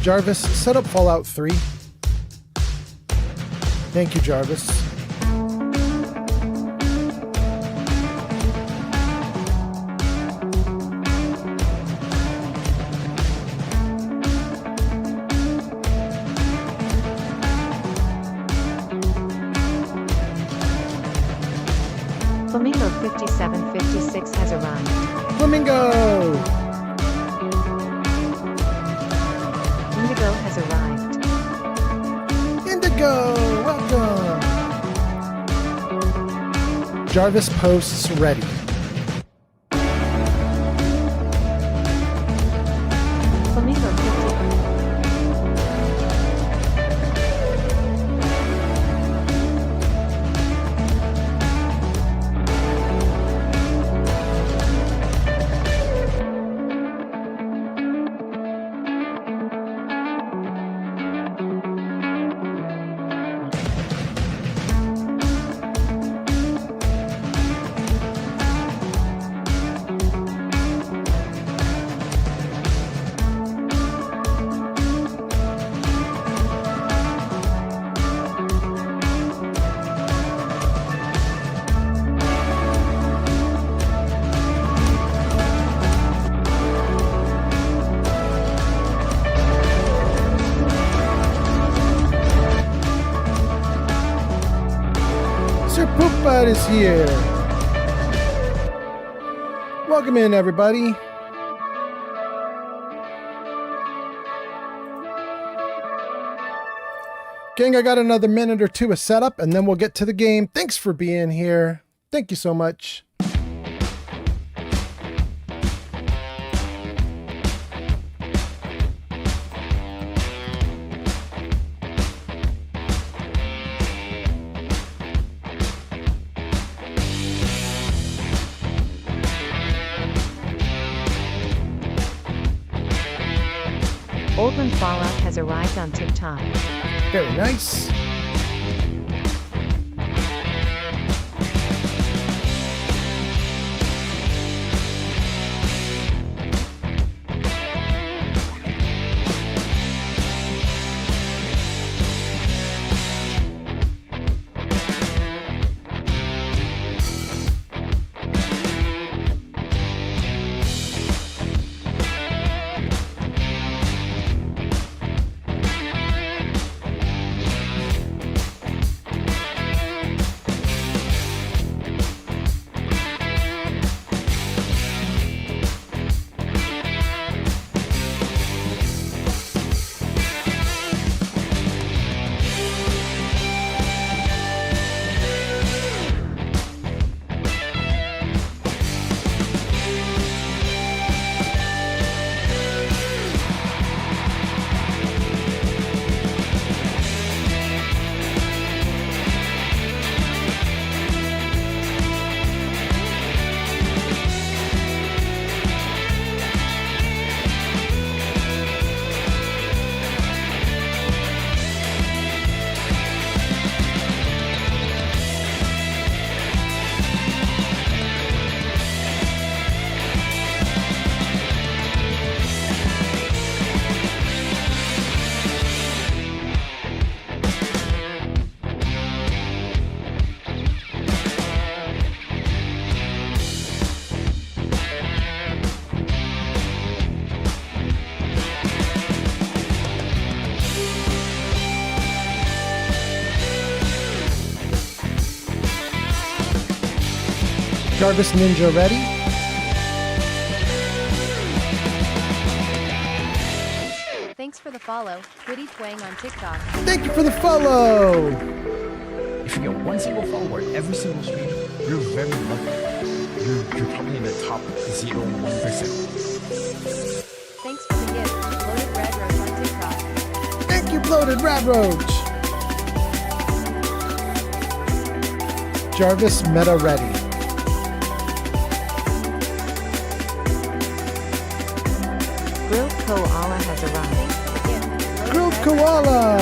Jarvis, set up Fallout 3. Thank you, Jarvis. Flamingo 5756 has arrived. Flamingo! Indigo has arrived. Indigo! Welcome! Jarvis posts ready. Flamingo 50. Sir Poopbud is here. Welcome in, everybody. Gang, I got another minute or two of setup, and then we'll get to the game. Thanks for being here. Thank you so much. Oldland Fallout has arrived on TikTok. Very nice. Jarvis Ninja ready? Thanks for the follow, Witty Twang on TikTok. Thank you for the follow! If you get one single follower every single stream, you're very lucky. You're probably in the top 0.1%. Thanks for the gift, Loaded Red Rose on TikTok. Thank you, Bloated Rad Roach! Jarvis Meta ready. Grilled Koala has arrived. Grilled Koala!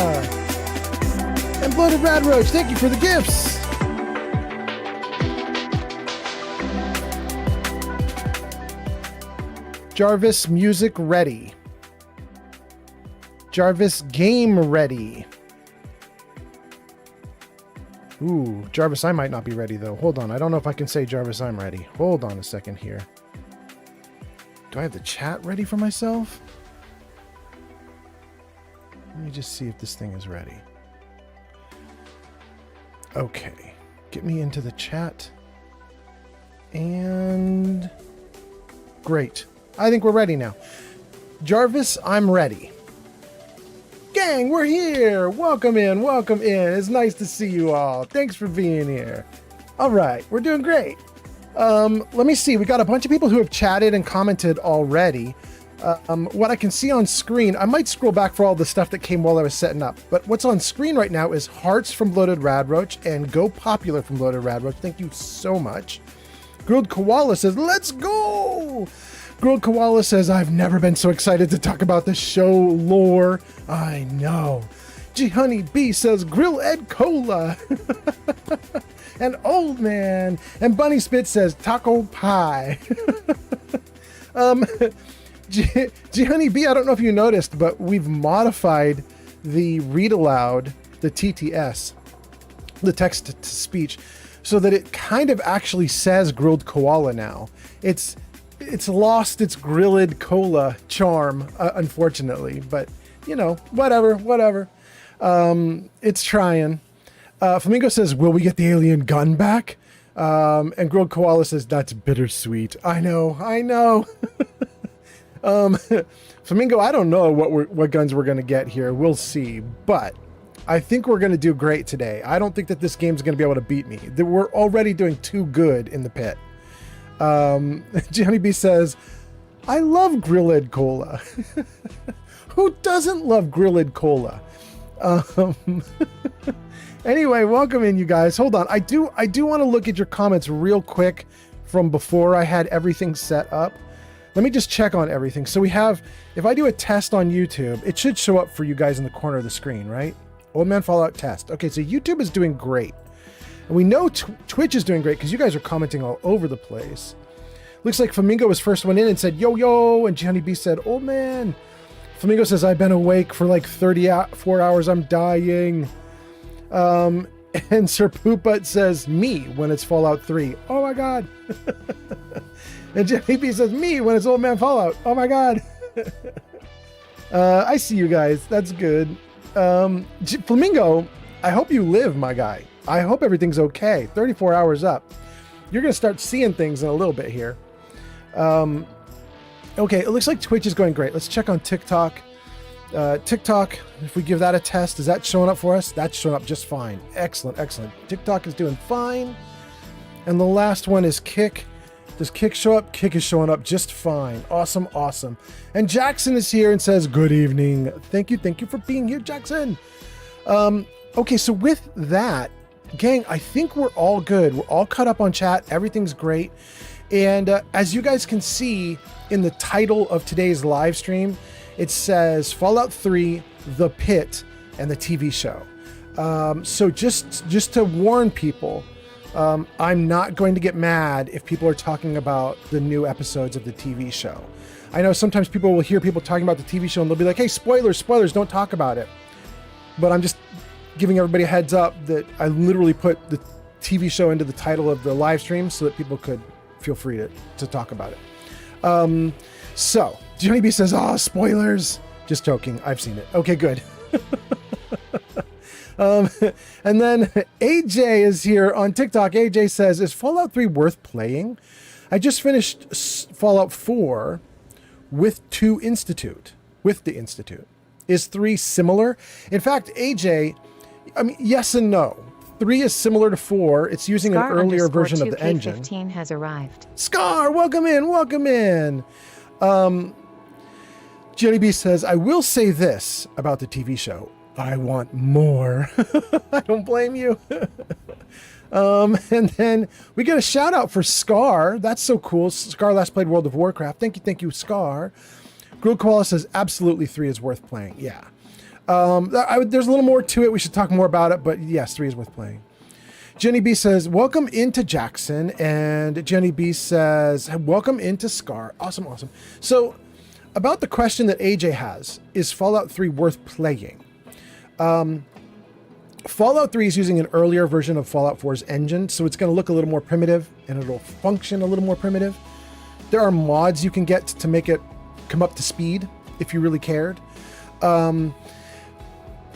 And Bloated Rad Roach, thank you for the gifts! Jarvis Music ready. Jarvis, game ready. Ooh, Jarvis, I might not be ready though. Hold on. I don't know if I can say Jarvis, I'm ready. Hold on a second here. Do I have the chat ready for myself? Let me just see if this thing is ready. Okay. Get me into the chat. And great. I think we're ready now. Jarvis, I'm ready. Gang, we're here. Welcome in. Welcome in. It's nice to see you all. Thanks for being here. All right. We're doing great. Let me see. We got a bunch of people who have chatted and commented already. What I can see on screen, I might scroll back for all the stuff that came while I was setting up, but what's on screen right now is Hearts from Loaded Radroach and Go Popular from Loaded Radroach. Thank you so much. Grilled Koala says, let's go! Grilled Koala says, I've never been so excited to talk about the show lore. I know. G Honey B says, Grill Ed Cola. And Old Man. And Bunny Spit says, Taco Pie. G Honey B, I don't know if you noticed, but we've modified the read aloud, the TTS, the text to speech, so that it kind of actually says Grilled Koala now. It's lost its grilled cola charm, unfortunately, but you know, whatever. It's trying. Flamingo says, will we get the alien gun back? And Grilled Koala says, that's bittersweet. I know. Flamingo, I don't know what guns we're going to get here. We'll see, but I think we're going to do great today. I don't think that this game's going to be able to beat me. We're already doing too good in the pit. Johnny B says, I love grilled cola. Who doesn't love grilled cola? Anyway, welcome in, you guys. Hold on. I do want to look at your comments real quick from before I had everything set up. Let me just check on everything. So we have, if I do a test on YouTube, it should show up for you guys in the corner of the screen, right? Old Man Fallout test. Okay, so YouTube is doing great. And we know Twitch is doing great because you guys are commenting all over the place. Looks like Flamingo was first one in and said, yo, and Johnny B said, Old Man. Flamingo says, I've been awake for like 34 hours. I'm dying. And Sir Pooput says, me when it's Fallout 3. Oh my God. And Johnny B says, me when it's Old Man Fallout. Oh my God. I see you guys. That's good. Flamingo, I hope you live, my guy. I hope everything's okay. 34 hours up. You're going to start seeing things in a little bit here. Okay, it looks like Twitch is going great. Let's check on TikTok. TikTok, if we give that a test, is that showing up for us? That's showing up just fine. Excellent. TikTok is doing fine. And the last one is Kick. Does Kick show up? Kick is showing up just fine. Awesome. And Jackson is here and says, good evening. Thank you for being here, Jackson. Okay, so with that, gang, I think we're all good. We're all caught up on chat. Everything's great. And as you guys can see in the title of today's live stream, it says Fallout 3, The Pit, and the TV show. So just to warn people, I'm not going to get mad if people are talking about the new episodes of the TV show. I know sometimes people will hear people talking about the TV show and they'll be like, hey, spoilers, don't talk about it. But I'm just giving everybody a heads up that I literally put the TV show into the title of the live stream so that people could feel free to talk about it. So Johnny B says, spoilers. Just joking. I've seen it. Okay, good. And then AJ is here on TikTok. AJ says, is Fallout 3 worth playing? I just finished Fallout 4 with the Institute. Is 3 similar? In fact, AJ, I mean, yes and no. 3 is similar to 4. It's using an earlier version of the engine. 15 has arrived. Scar, welcome in. Johnny B says, I will say this about the TV show. I want more. I don't blame you. And then we get a shout out for Scar. That's so cool. Scar last played World of Warcraft. Thank you, Scar. Grilled Koala says, absolutely 3 is worth playing. Yeah. There's a little more to it. We should talk more about it, but yes, 3 is worth playing. Jenny B says, welcome into Jackson. And Jenny B says, welcome into Scar. Awesome. So about the question that AJ has, is Fallout 3 worth playing? Fallout 3 is using an earlier version of Fallout 4's engine, so it's going to look a little more primitive and it'll function a little more primitive. There are mods you can get to make it come up to speed if you really cared.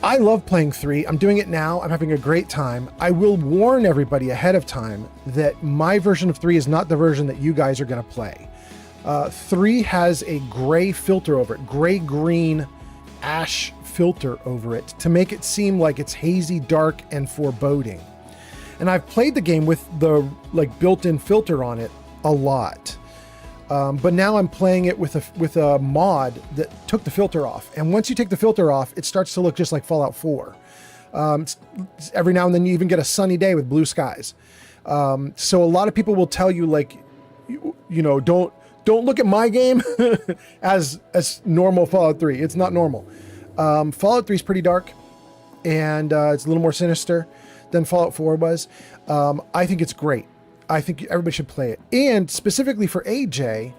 I love playing 3. I'm doing it now. I'm having a great time. I will warn everybody ahead of time that my version of 3 is not the version that you guys are going to play. 3 has a gray filter over it, gray-green ash filter over it to make it seem like it's hazy, dark, and foreboding. And I've played the game with the built-in filter on it a lot. But now I'm playing it with a mod that took the filter off. And once you take the filter off, it starts to look just like Fallout 4. Every now and then you even get a sunny day with blue skies. So a lot of people will tell you, like, you know, don't look at my game as normal Fallout 3. It's not normal. Fallout 3 is pretty dark, and it's a little more sinister than Fallout 4 was. I think it's great. I think everybody should play it. And specifically for AJ,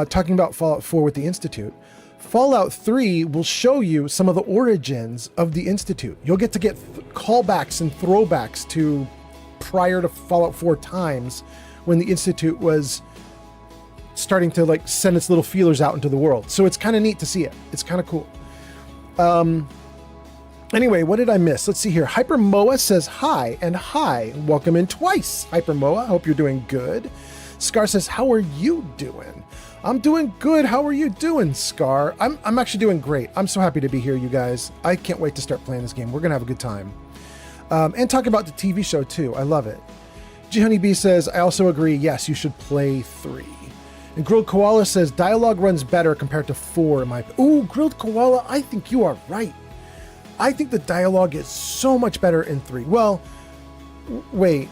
talking about Fallout 4 with the Institute, Fallout 3 will show you some of the origins of the Institute. You'll get to get callbacks and throwbacks to prior to Fallout 4 times when the Institute was starting to like send its little feelers out into the world. So it's kind of neat to see it. It's kind of cool. Anyway, what did I miss? Let's see here. Hypermoa says hi, and hi. Welcome in twice, Hypermoa. Hope you're doing good. Scar says, how are you doing? I'm doing good. How are you doing, Scar? I'm actually doing great. I'm so happy to be here, you guys. I can't wait to start playing this game. We're going to have a good time. And talk about the TV show, too. I love it. G Honeybee says, I also agree. Yes, you should play 3. And Grilled Koala says, dialogue runs better compared to 4 in my... Ooh, Grilled Koala, I think you are right. I think the dialogue is so much better in 3. Well, wait.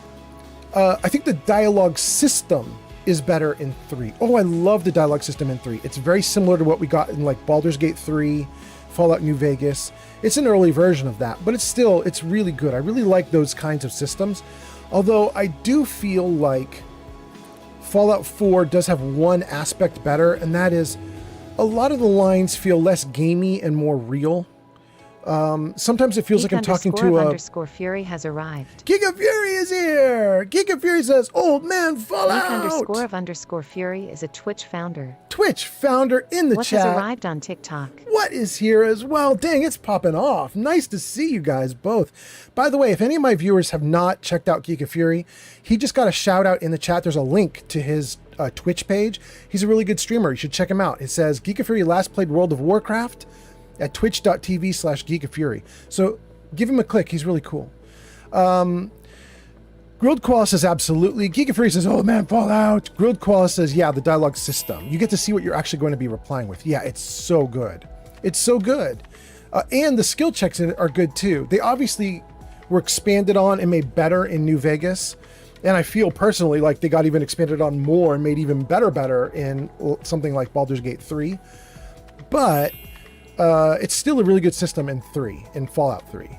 I think the dialogue system is better in 3. Oh, I love the dialogue system in 3. It's very similar to what we got in like Baldur's Gate 3, Fallout New Vegas. It's an early version of that, but it's really good. I really like those kinds of systems. Although I do feel like Fallout 4 does have one aspect better, and that is a lot of the lines feel less gamey and more real. Sometimes it feels like I'm talking to a... _ Fury has arrived. Giga Fury is here! Giga Fury says, old man Fallout! _ Fury is a Twitch founder. Twitch founder in the What chat. has arrived on TikTok? What is here as well? Dang, it's popping off. Nice to see you guys both. By the way, if any of my viewers have not checked out Giga Fury, he just got a shout out in the chat. There's a link to his Twitch page. He's a really good streamer. You should check him out. It says, Giga Fury last played World of Warcraft at twitch.tv/GigaFury. So give him a click. He's really cool. Grilled Koala says, absolutely. Giga Fury says, oh man, Fallout. Grilled Koala says, yeah, the dialogue system. You get to see what you're actually going to be replying with. Yeah, it's so good. It's so good. And the skill checks in it are good too. They obviously were expanded on and made better in New Vegas. And I feel personally like they got even expanded on more and made even better in something like Baldur's Gate 3. But it's still a really good system in Fallout 3.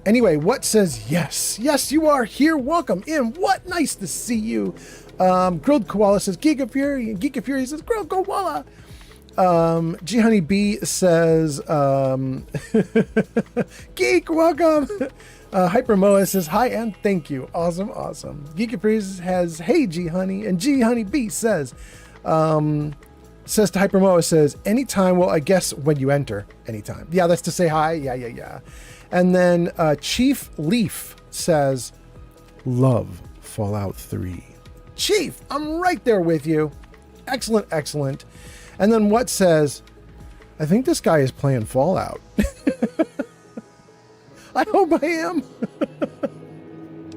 Anyway, what says yes? Yes, you are here. Welcome in. What nice to see you. Grilled Koala says Giga Fury, and Giga Fury says Grilled Koala. G Honey B says Geek, welcome. Hypermoa says hi and thank you. Awesome. Giga Fury has hey G Honey, and G Honey B says to Hypermoa says, anytime, well, I guess when you enter, anytime. Yeah, that's to say hi. Yeah. And then Chief Leaf says, love Fallout 3. Chief, I'm right there with you. Excellent. And then what says, I think this guy is playing Fallout. I hope I am.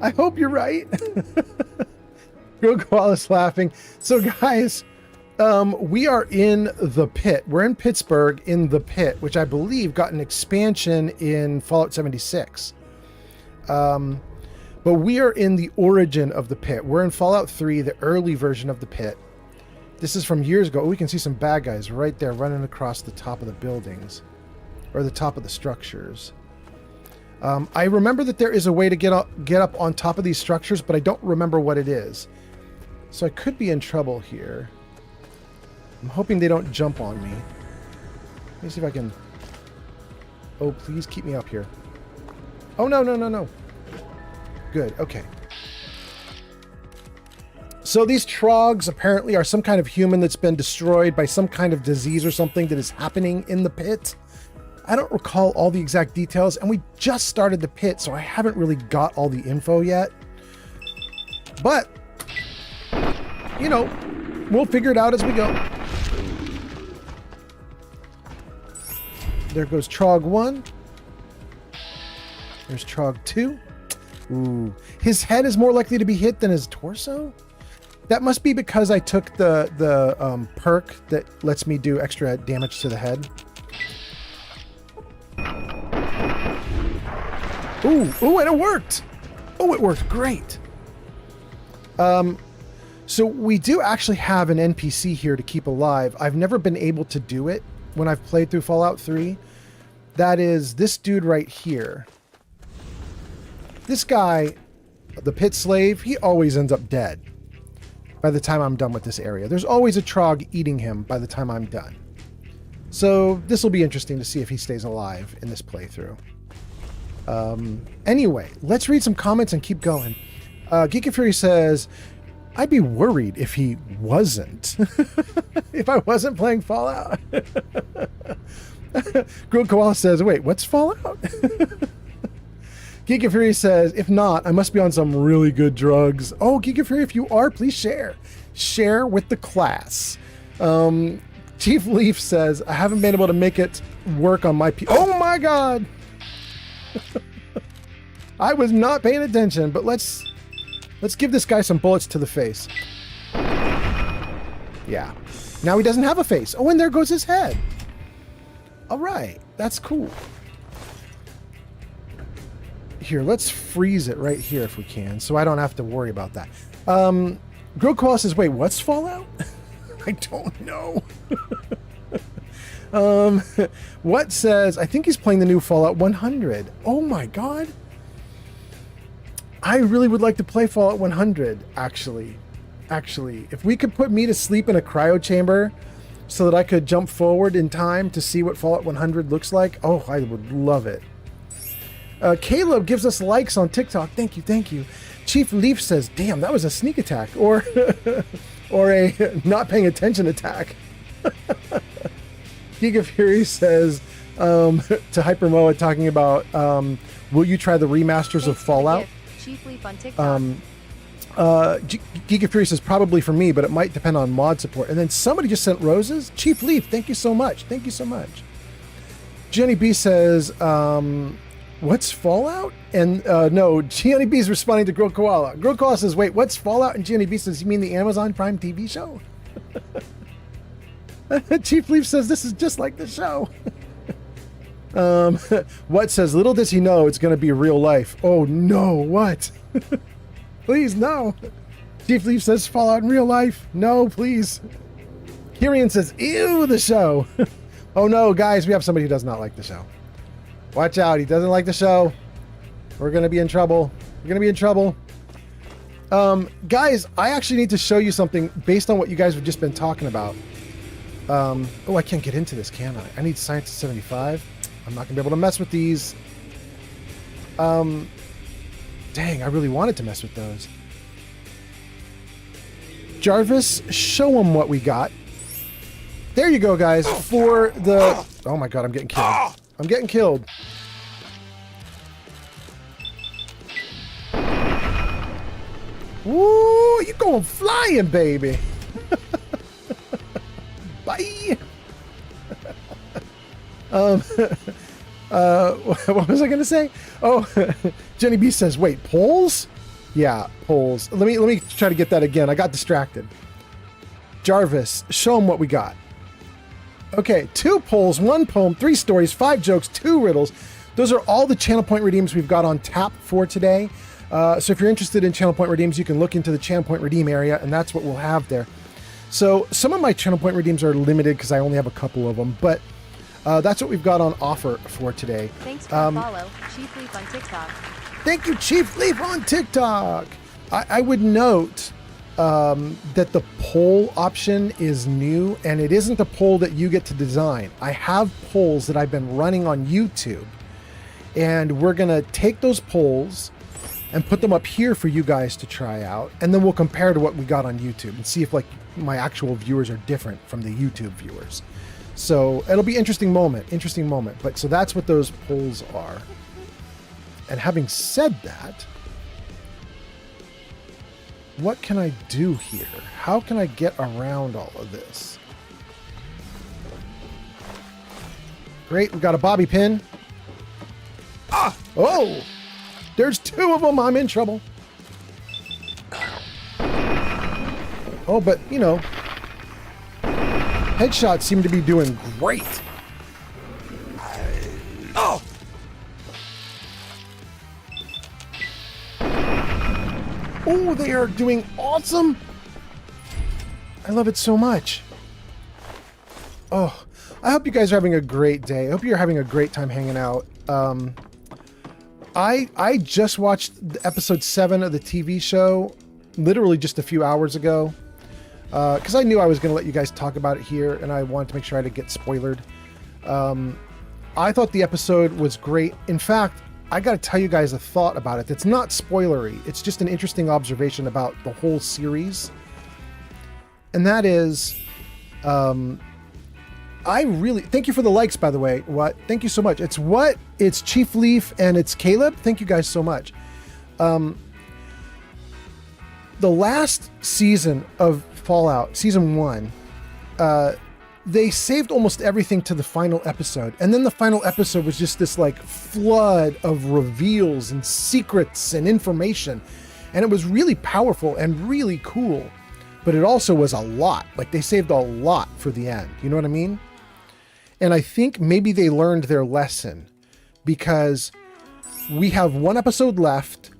I hope you're right. Real Koala's laughing. So guys, we are in the Pit. We're in Pittsburgh in the Pit, which I believe got an expansion in Fallout 76. But we are in the origin of the Pit. We're in Fallout 3, the early version of the Pit. This is from years ago. Oh, we can see some bad guys right there running across the top of the buildings, or the top of the structures. I remember that there is a way to get up on top of these structures, but I don't remember what it is. So I could be in trouble here. I'm hoping they don't jump on me. Let me see if I can... Oh, please keep me up here. Oh, no, no, no, no. Good, okay. So these trogs apparently are some kind of human that's been destroyed by some kind of disease or something that is happening in the pit. I don't recall all the exact details, and we just started the pit, so I haven't really got all the info yet. But, you know, we'll figure it out as we go. There goes Trog 1. There's Trog 2. Ooh. His head is more likely to be hit than his torso? That must be because I took the perk that lets me do extra damage to the head. Ooh, and it worked! Oh, it worked great. So we do actually have an NPC here to keep alive. I've never been able to do it when I've played through Fallout 3. That is this dude right here. This guy, the pit slave, he always ends up dead by the time I'm done with this area. There's always a Trog eating him by the time I'm done. So this will be interesting to see if he stays alive in this playthrough. Anyway, let's read some comments and keep going. Geek and Fury says, I'd be worried if he wasn't. If I wasn't playing Fallout. Grilled Koala says, wait, what's Fallout? Geek and Fury says, if not, I must be on some really good drugs. Oh, Geek and Fury, if you are, please share. Share with the class. Chief Leaf says, I haven't been able to make it work on my Oh my God! I was not paying attention, but let's give this guy some bullets to the face. Yeah. Now he doesn't have a face. Oh, and there goes his head. All right. That's cool. Here, let's freeze it right here if we can, so I don't have to worry about that. Grillkoala says, wait, what's Fallout? I don't know. What says, I think he's playing the new Fallout 100. Oh my God. I really would like to play Fallout 100, actually. If we could put me to sleep in a cryo chamber so that I could jump forward in time to see what Fallout 100 looks like, oh, I would love it. Caleb gives us likes on TikTok. Thank you. Chief Leaf says, damn, that was a sneak attack. Or a not paying attention attack. Giga Fury says to Hypermoa talking about will you try the remasters of Fallout? Chief Leaf on TikTok. Giga Fury says probably for me, but it might depend on mod support. And then somebody just sent roses. Chief Leaf, thank you so much. Jenny B says, what's Fallout? And no, Jenny B is responding to Grilled Koala. Grilled Koala says, wait, what's Fallout? And Jenny B says, you mean the Amazon Prime TV show? Chief Leaf says, this is just like the show. What says, little does he know it's going to be real life. Oh no, what? Please, no. Chief Leaf says, Fallout in real life. No, please. Kyrian says, ew, the show. Oh no, guys, we have somebody who does not like the show. Watch out, he doesn't like the show. We're going to be in trouble. Guys, I actually need to show you something based on what you guys have just been talking about. Oh, I can't get into this, can I? I need science to 75. I'm not going to be able to mess with these. Dang, I really wanted to mess with those. Jarvis, show them what we got. There you go, guys. For the... Oh my God, I'm getting killed. Woo, you going flying, baby. Bye. What was I gonna say? Oh, Jenny B says, wait, poles? Yeah, poles. Let me try to get that again. I got distracted. Jarvis, show them what we got. Okay, 2 polls, 1 poem, 3 stories, 5 jokes, 2 riddles. Those are all the Channel Point redeems we've got on tap for today. So if you're interested in Channel Point redeems, you can look into the Channel Point redeem area, and that's what we'll have there. So some of my Channel Point redeems are limited because I only have a couple of them, but that's what we've got on offer for today. Thanks for the follow, Chief Leaf on TikTok. Thank you, Chief Leaf on TikTok. I would note that the poll option is new, and it isn't the poll that you get to design. I have polls that I've been running on YouTube, and we're gonna take those polls and put them up here for you guys to try out, and then we'll compare to what we got on YouTube and see if like my actual viewers are different from the YouTube viewers. So it'll be interesting moment. But so that's what those polls are. And having said that, what can I do here? How can I get around all of this? Great, we got a bobby pin. Ah! Oh! There's two of them. I'm in trouble. Oh, but, you know, headshots seem to be doing great. Oh! Oh, they are doing awesome. I love it so much. Oh, I hope you guys are having a great day. I hope you're having a great time hanging out. I just watched episode 7 of the TV show literally just a few hours ago. Because I knew I was going to let you guys talk about it here, and I wanted to make sure I didn't get spoilered. I thought the episode was great. In fact, I got to tell you guys a thought about it that's not spoilery. It's just an interesting observation about the whole series. And that is, I really... Thank you for the likes, by the way. What? Thank you so much. It's Chief Leaf and it's Caleb. Thank you guys so much. The last season of Fallout, season 1, they saved almost everything to the final episode. And then the final episode was just this like flood of reveals and secrets and information. And it was really powerful and really cool. But it also was a lot. Like they saved a lot for the end. You know what I mean? And I think maybe they learned their lesson, because we have one episode left.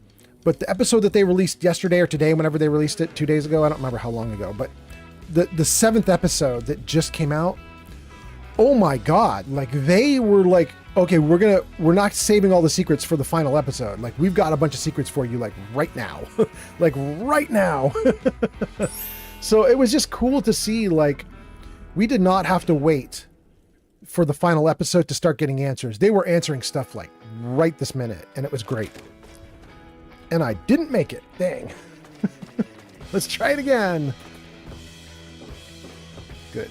But the episode that they released yesterday or today, whenever they released it 2 days ago, I don't remember how long ago, but the 7th episode that just came out, oh my God, like they were like, okay, we're not saving all the secrets for the final episode. Like we've got a bunch of secrets for you, like right now, like right now. So it was just cool to see, like, we did not have to wait for the final episode to start getting answers. They were answering stuff like right this minute, and it was great. And I didn't make it. Dang. Let's try it again. Good.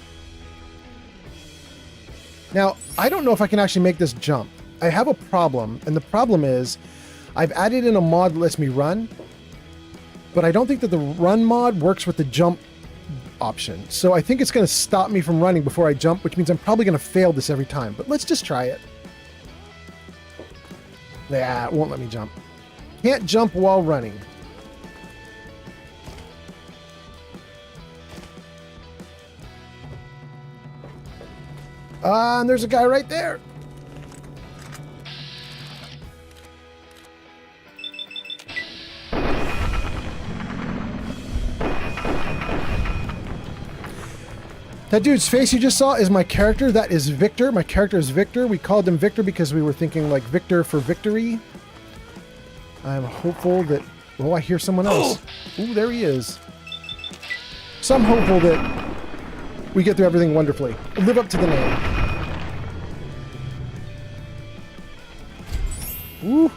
Now, I don't know if I can actually make this jump. I have a problem, and the problem is I've added in a mod that lets me run, but I don't think that the run mod works with the jump option. So I think it's going to stop me from running before I jump, which means I'm probably going to fail this every time. But let's just try it. Yeah, it won't let me jump. Can't jump while running. And there's a guy right there. That dude's face you just saw is my character. That is Victor. My character is Victor. We called him Victor because we were thinking like Victor for victory. I'm hopeful that... Oh, I hear someone else. Ooh, there he is. So I'm hopeful that we get through everything wonderfully. Live up to the name. Ooh.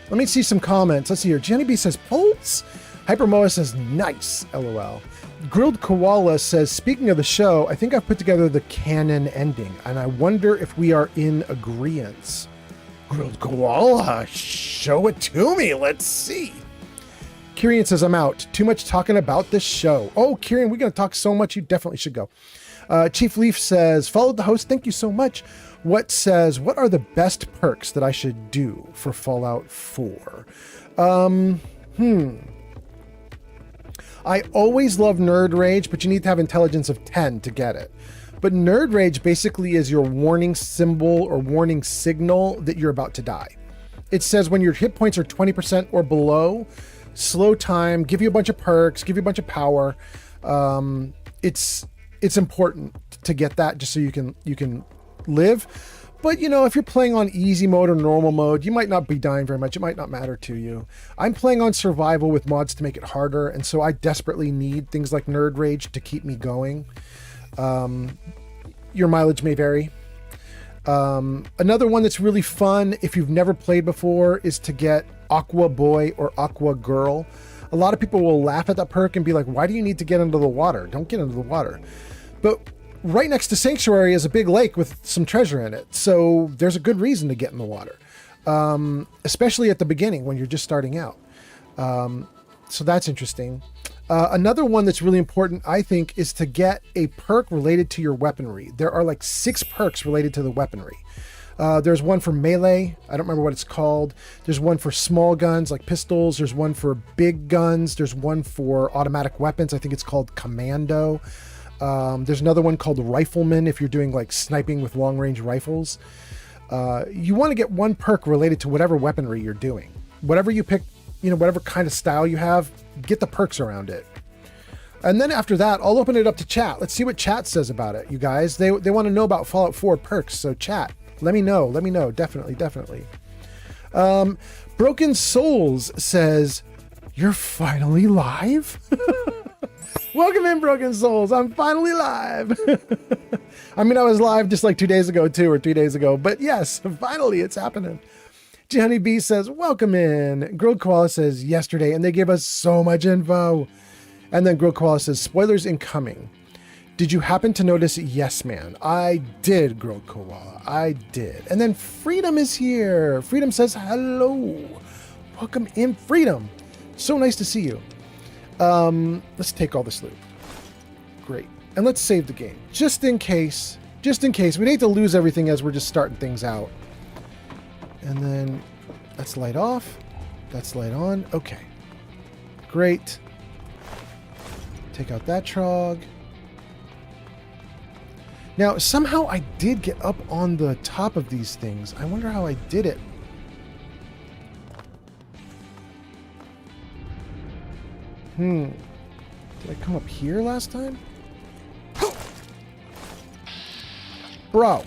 Let me see some comments. Let's see here. Jenny B says, Pulse? Hypermoa says, nice. LOL. Grilled Koala says, speaking of the show, I think I've put together the canon ending, and I wonder if we are in agreeance. Grilled Koala, show it to me. Let's see. Kirian says, I'm out. Too much talking about this show. Oh, Kirian, we're going to talk so much. You definitely should go. Chief Leaf says, followed the host. Thank you so much. What says, what are the best perks that I should do for Fallout 4? I always love Nerd Rage, but you need to have intelligence of 10 to get it. But Nerd Rage basically is your warning symbol or warning signal that you're about to die. It says when your hit points are 20% or below, slow time, give you a bunch of perks, give you a bunch of power. It's important to get that just so you can live. But, you know, if you're playing on easy mode or normal mode, you might not be dying very much. It might not matter to you. I'm playing on survival with mods to make it harder, and so I desperately need things like Nerd Rage to keep me going. Your mileage may vary. Another one that's really fun, if you've never played before, is to get Aqua Boy or Aqua Girl. A lot of people will laugh at that perk and be like, why do you need to get into the water? Don't get into the water. But right next to Sanctuary is a big lake with some treasure in it. So there's a good reason to get in the water, especially at the beginning when you're just starting out. So that's interesting. Another one that's really important, I think, is to get a perk related to your weaponry. There are like 6 perks related to the weaponry. There's one for melee. I don't remember what it's called. There's one for small guns like pistols. There's one for big guns. There's one for automatic weapons. I think it's called Commando. There's another one called Rifleman if you're doing like sniping with long range rifles. You want to get one perk related to whatever weaponry you're doing. Whatever you pick, you know, whatever kind of style you have, get the perks around it. And then after that, I'll open it up to chat. Let's see what chat says about it, you guys. They want to know about Fallout 4 perks, so chat. Let me know. Definitely. Broken Souls says, you're finally live? Welcome in, Broken Souls. I'm finally live. I mean, I was live just like 2 days ago, 2 or 3 days ago. But yes, finally, it's happening. Johnny B says, welcome in. Grilled Koala says, yesterday, and they gave us so much info. And then Grilled Koala says, spoilers incoming. Did you happen to notice Yes Man? I did, Grilled Koala. I did. And then Freedom is here. Freedom says, hello. Welcome in, Freedom. So nice to see you. Let's take all this loot. Great. And let's save the game. Just in case. We need to lose everything as we're just starting things out. And then that's light off. That's light on. Okay. Great. Take out that trog. Now, somehow I did get up on the top of these things. I wonder how I did it. Did I come up here last time? Bro.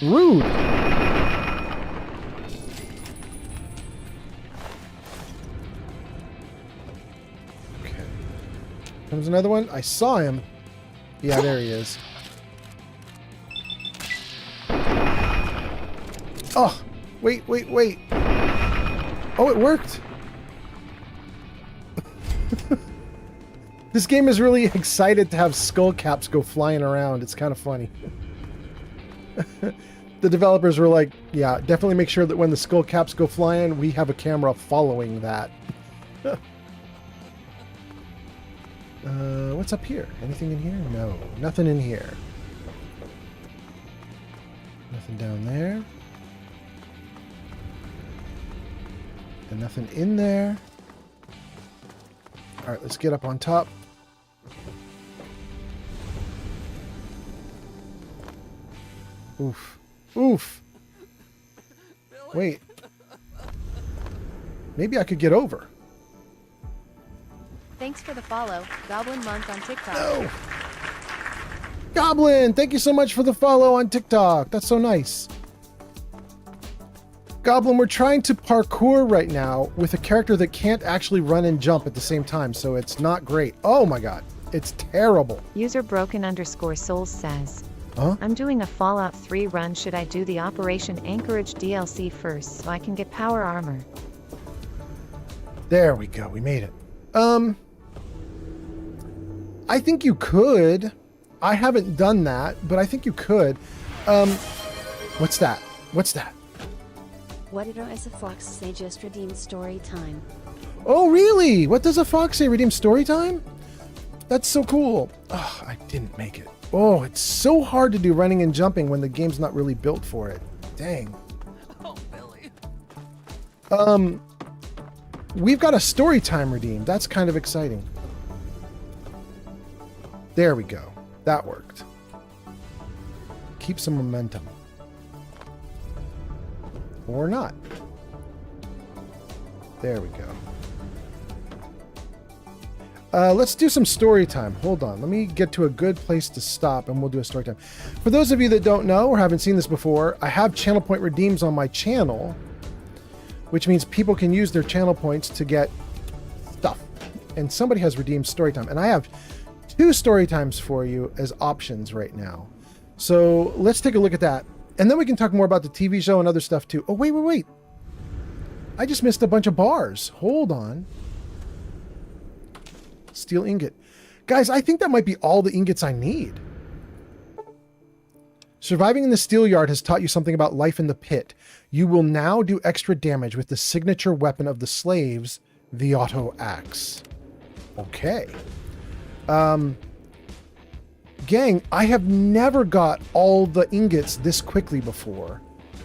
Rude. Okay. Comes another one. I saw him. Yeah, there he is. Oh, wait. Oh, it worked. This game is really excited to have skull caps go flying around. It's kind of funny. The developers were like, yeah, definitely make sure that when the skull caps go flying, we have a camera following that. What's up here? Anything in here? No, nothing in here. Nothing down there. And nothing in there. All right, let's get up on top. Oof. Wait. Maybe I could get over. Thanks for the follow, Goblin Monk on TikTok. No. Goblin, thank you so much for the follow on TikTok. That's so nice. Goblin, we're trying to parkour right now with a character that can't actually run and jump at the same time, so it's not great. Oh my god, it's terrible. User broken_souls says, Huh? I'm doing a Fallout 3 run. Should I do the Operation Anchorage DLC first so I can get power armor? There we go, we made it. I think you could. I haven't done that, but I think you could. What's that? What did as a fox say? Just redeemed story time. Oh, really? What does a fox say? Redeem story time? That's so cool. Oh, I didn't make it. Oh, it's so hard to do running and jumping when the game's not really built for it. Dang. Oh, Billy. We've got a story time redeemed. That's kind of exciting. There we go. That worked. Keep some momentum. Or not. There we Let's do some story time. Hold on. Let me get to a good place to stop and we'll do a story time. For those of you that don't know or haven't seen this before, I have channel point redeems on my channel, which means people can use their channel points to get stuff. And somebody has redeemed story time. And I have 2 story times for you as options right now. So let's take a look at that. And then we can talk more about the TV show and other stuff too. Oh, wait. I just missed a bunch of bars. Hold on. Steel ingot. Guys, I think that might be all the ingots I need. Surviving in the steel yard has taught you something about life in the pit. You will now do extra damage with the signature weapon of the slaves, the auto axe. Okay. Gang, I have never got all the ingots this quickly before.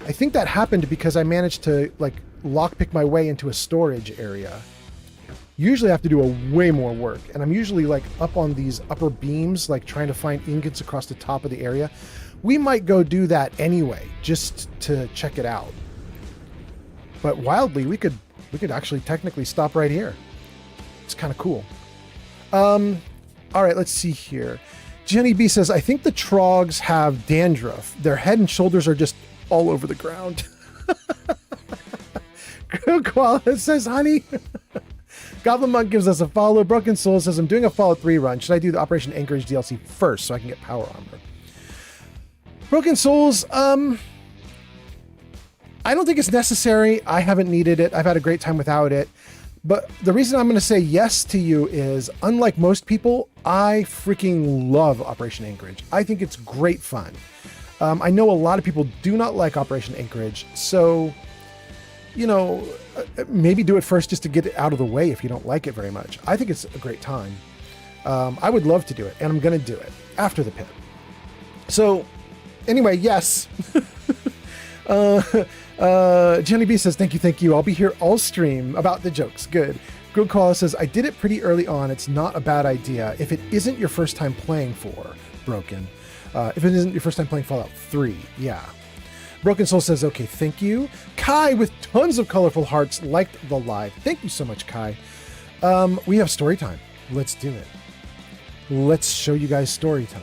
I think that happened because I managed to like lockpick my way into a storage area. Usually I have to do way more work, and I'm usually like up on these upper beams, like trying to find ingots across the top of the area. We might go do that anyway, just to check it out. But wildly, we could actually technically stop right here. It's kind of cool. All right, let's see here. Jenny B says, I think the trogs have dandruff. Their head and shoulders are just all over the ground. Koala says, honey. Goblin Monk gives us a follow. Broken Soul says, I'm doing a Fallout 3 run. Should I do the Operation Anchorage DLC first so I can get power armor? Broken Souls, I don't think it's necessary. I haven't needed it. I've had a great time without it. But the reason I'm going to say yes to you is, unlike most people, I freaking love Operation Anchorage. I think it's great fun. I know a lot of people do not like Operation Anchorage, so, you know, maybe do it first just to get it out of the way if you don't like it very much. I think it's a great time. I would love to do it, and I'm going to do it after the pit. So, anyway, yes. Jenny B says, thank you. I'll be here all stream about the jokes. Good. Grilled Koala says, I did it pretty early on. It's not a bad idea if it isn't your first time playing Broken. If it isn't your first time playing Fallout 3, yeah. Broken Soul says, okay, thank you. Kai with tons of colorful hearts liked the live. Thank you so much, Kai. We have story time. Let's do it. Let's show you guys story time.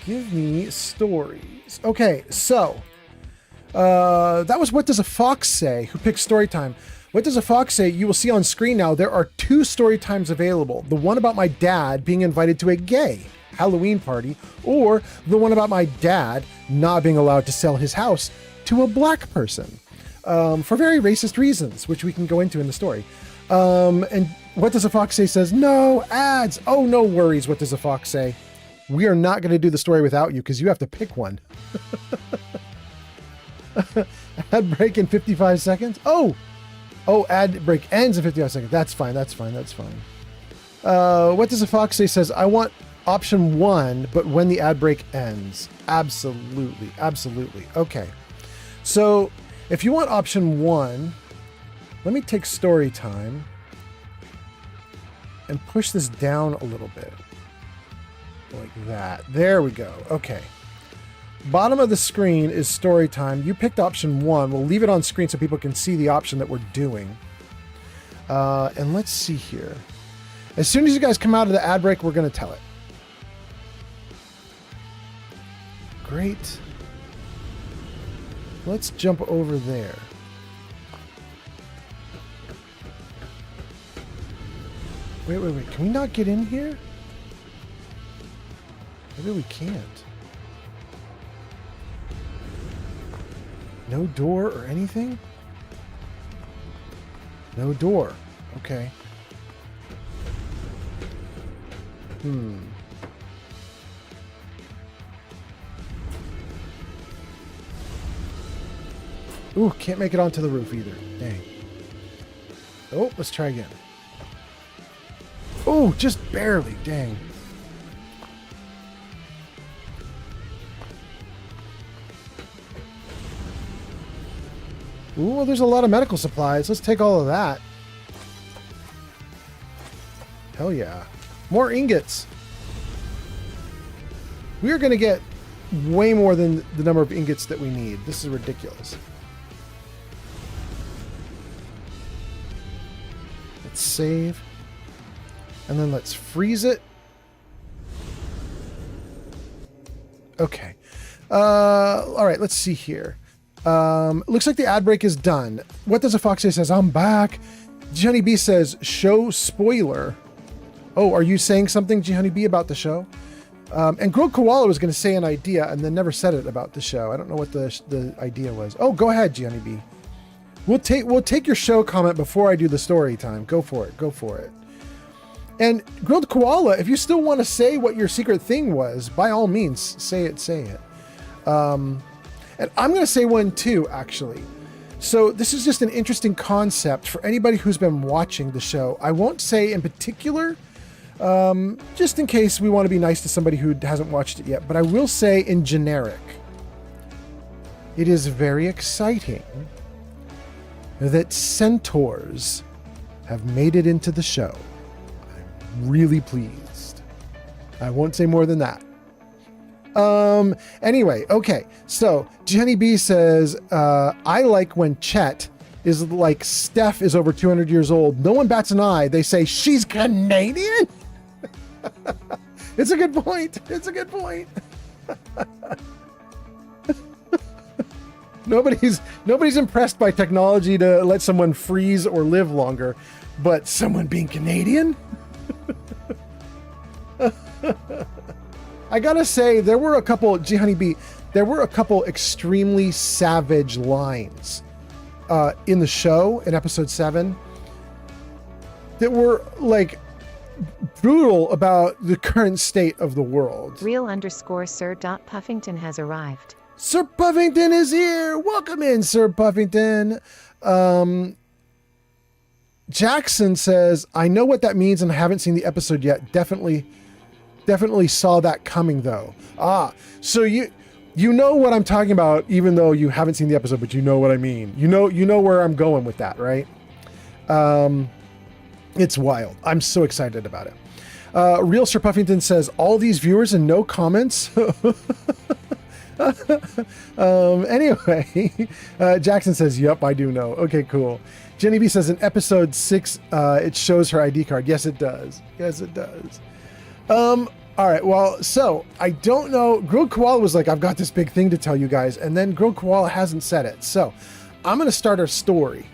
Give me stories. Okay, so that was What Does a Fox Say, who picked story time. What Does a Fox Say? You will see on screen now, there are 2 story times available. The one about my dad being invited to a gay Halloween party, or the one about my dad not being allowed to sell his house to a black person for very racist reasons, which we can go into in the story. And What Does a Fox Say says, no ads. Oh, no worries. What Does a Fox Say? We are not going to do the story without you because you have to pick one. Ad break in 55 seconds. Oh, ad break ends in 55 seconds. That's fine. What Does a Fox Say says, I want option 1, but when the ad break ends. Absolutely. Okay. So if you want option 1, let me take story time and push this down a little bit. Like that. There we go. Okay. Bottom of the screen is story time. You picked option 1. We'll leave it on screen so people can see the option that we're doing. And let's see here. As soon as you guys come out of the ad break, we're going to tell it. Great. Let's jump over there. Wait. Can we not get in here? Maybe we can't. No door or anything? No door. Okay. Ooh, can't make it onto the roof either. Dang. Oh, let's try again. Oh, just barely. Dang. Ooh, well, there's a lot of medical supplies. Let's take all of that. Hell yeah. More ingots. We are going to get way more than the number of ingots that we need. This is ridiculous. Let's save. And then let's freeze it. Okay. All right, let's see here. Looks like the ad break is done. What Does a Fox Say says, I'm back. G B says, show spoiler. Oh, are you saying something, G B, about the show? And Grilled Koala was going to say an idea and then never said it about the show. I don't know what the idea was. Oh, go ahead, G B. We'll take your show comment before I do the story time. Go for it. Go for it. And Grilled Koala, if you still want to say what your secret thing was, by all means, say it. And I'm going to say one too, actually. So this is just an interesting concept for anybody who's been watching the show. I won't say in particular, just in case we want to be nice to somebody who hasn't watched it yet, but I will say in generic, it is very exciting that centaurs have made it into the show. I'm really pleased. I won't say more than that. Anyway, okay. So Jenny B says, I like when Chet is like Steph is over 200 years old. No one bats an eye. They say she's Canadian. It's a good point. It's a good point. Nobody's impressed by technology to let someone freeze or live longer, but someone being Canadian? I gotta say, there were a couple, G Honeybee, there were a couple extremely savage lines in the show in episode 7 that were like brutal about the current state of the world. Real_Sir.Puffington has arrived. Sir Puffington is here. Welcome in, Sir Puffington. Jackson says, I know what that means and I haven't seen the episode yet. Definitely saw that coming though. So you know what I'm talking about, even though you haven't seen the episode, but you know what I mean. You know where I'm going with that, right? It's wild. I'm so excited about it. Real Sir Puffington says, all these viewers and no comments. Anyway, Jackson says, yep, I do know. Okay, cool. Jenny B says in episode 6, it shows her ID card. Yes, it does. Yes, it does. All right. Well, so I don't know. Grilled Koala was like, I've got this big thing to tell you guys. And then Grilled Koala hasn't said it. So I'm going to start our story.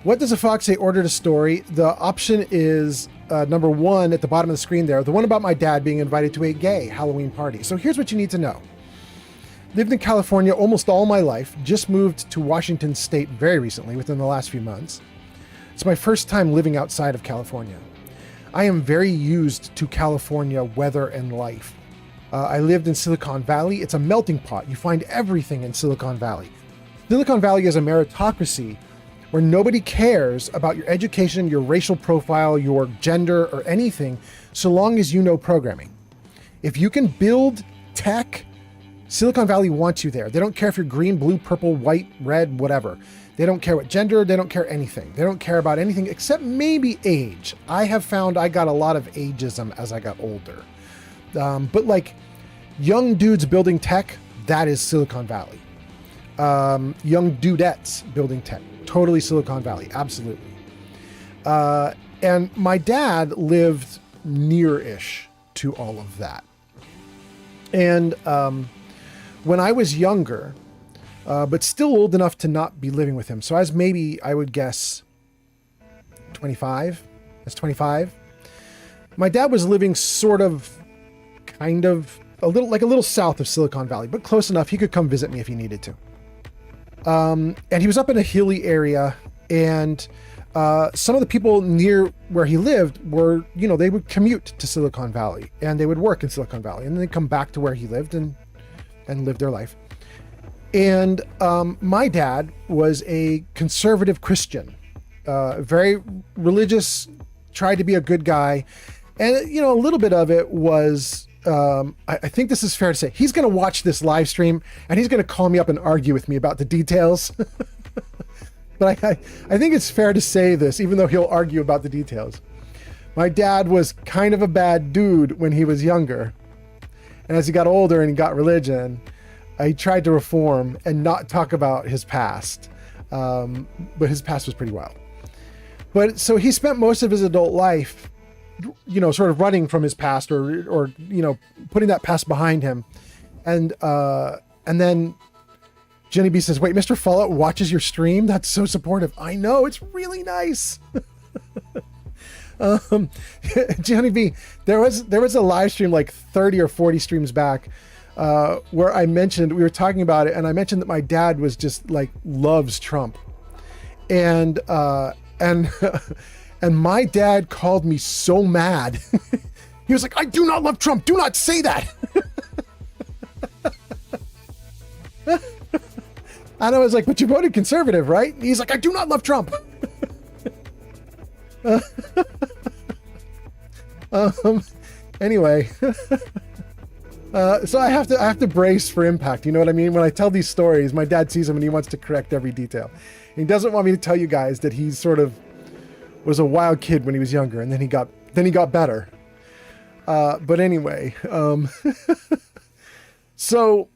What Does a Fox Say ordered a story? The option is number 1 at the bottom of the screen there. The one about my dad being invited to a gay Halloween party. So here's what you need to know. Lived in California almost all my life. Just moved to Washington State very recently, within the last few months. It's my first time living outside of California. I am very used to California weather and life. I lived in Silicon Valley. It's a melting pot. You find everything in Silicon Valley. Silicon Valley is a meritocracy where nobody cares about your education, your racial profile, your gender, or anything, so long as you know programming. If you can build tech, Silicon Valley wants you there. They don't care if you're green, blue, purple, white, red, whatever. They don't care what gender, they don't care anything. They don't care about anything except maybe age. I have found I got a lot of ageism as I got older. But like young dudes building tech, that is Silicon Valley. Young dudettes building tech, totally Silicon Valley, absolutely. And my dad lived near-ish to all of that. And when I was younger, but still old enough to not be living with him. So I was maybe, I would guess, 25. That's 25. My dad was living sort of, kind of, a little south of Silicon Valley, but close enough he could come visit me if he needed to. And he was up in a hilly area, and some of the people near where he lived were, they would commute to Silicon Valley, and they would work in Silicon Valley, and then they'd come back to where he lived and live their life. And my dad was a conservative Christian, very religious, tried to be a good guy. And, a little bit of it was, I think this is fair to say, he's going to watch this live stream and he's going to call me up and argue with me about the details. But I think it's fair to say this, even though he'll argue about the details. My dad was kind of a bad dude when he was younger. And as he got older and he got religion, he tried to reform and not talk about his past. But his past was pretty wild. But so he spent most of his adult life sort of running from his past or putting that past behind him. And then Jenny B says, wait, Mr. Fallout watches your stream? That's so supportive. I know, it's really nice. Jenny B, there was a live stream like 30 or 40 streams back where we were talking about it, and I mentioned that my dad was just like loves Trump. And and my dad called me so mad. He was like, I do not love Trump. Do not say that. And I was like, but you voted conservative, right? And he's like, I do not love Trump. Anyway, so I have to brace for impact. You know what I mean? When I tell these stories, my dad sees them and he wants to correct every detail. He doesn't want me to tell you guys that he sort of was a wild kid when he was younger, and then he got better. But anyway, so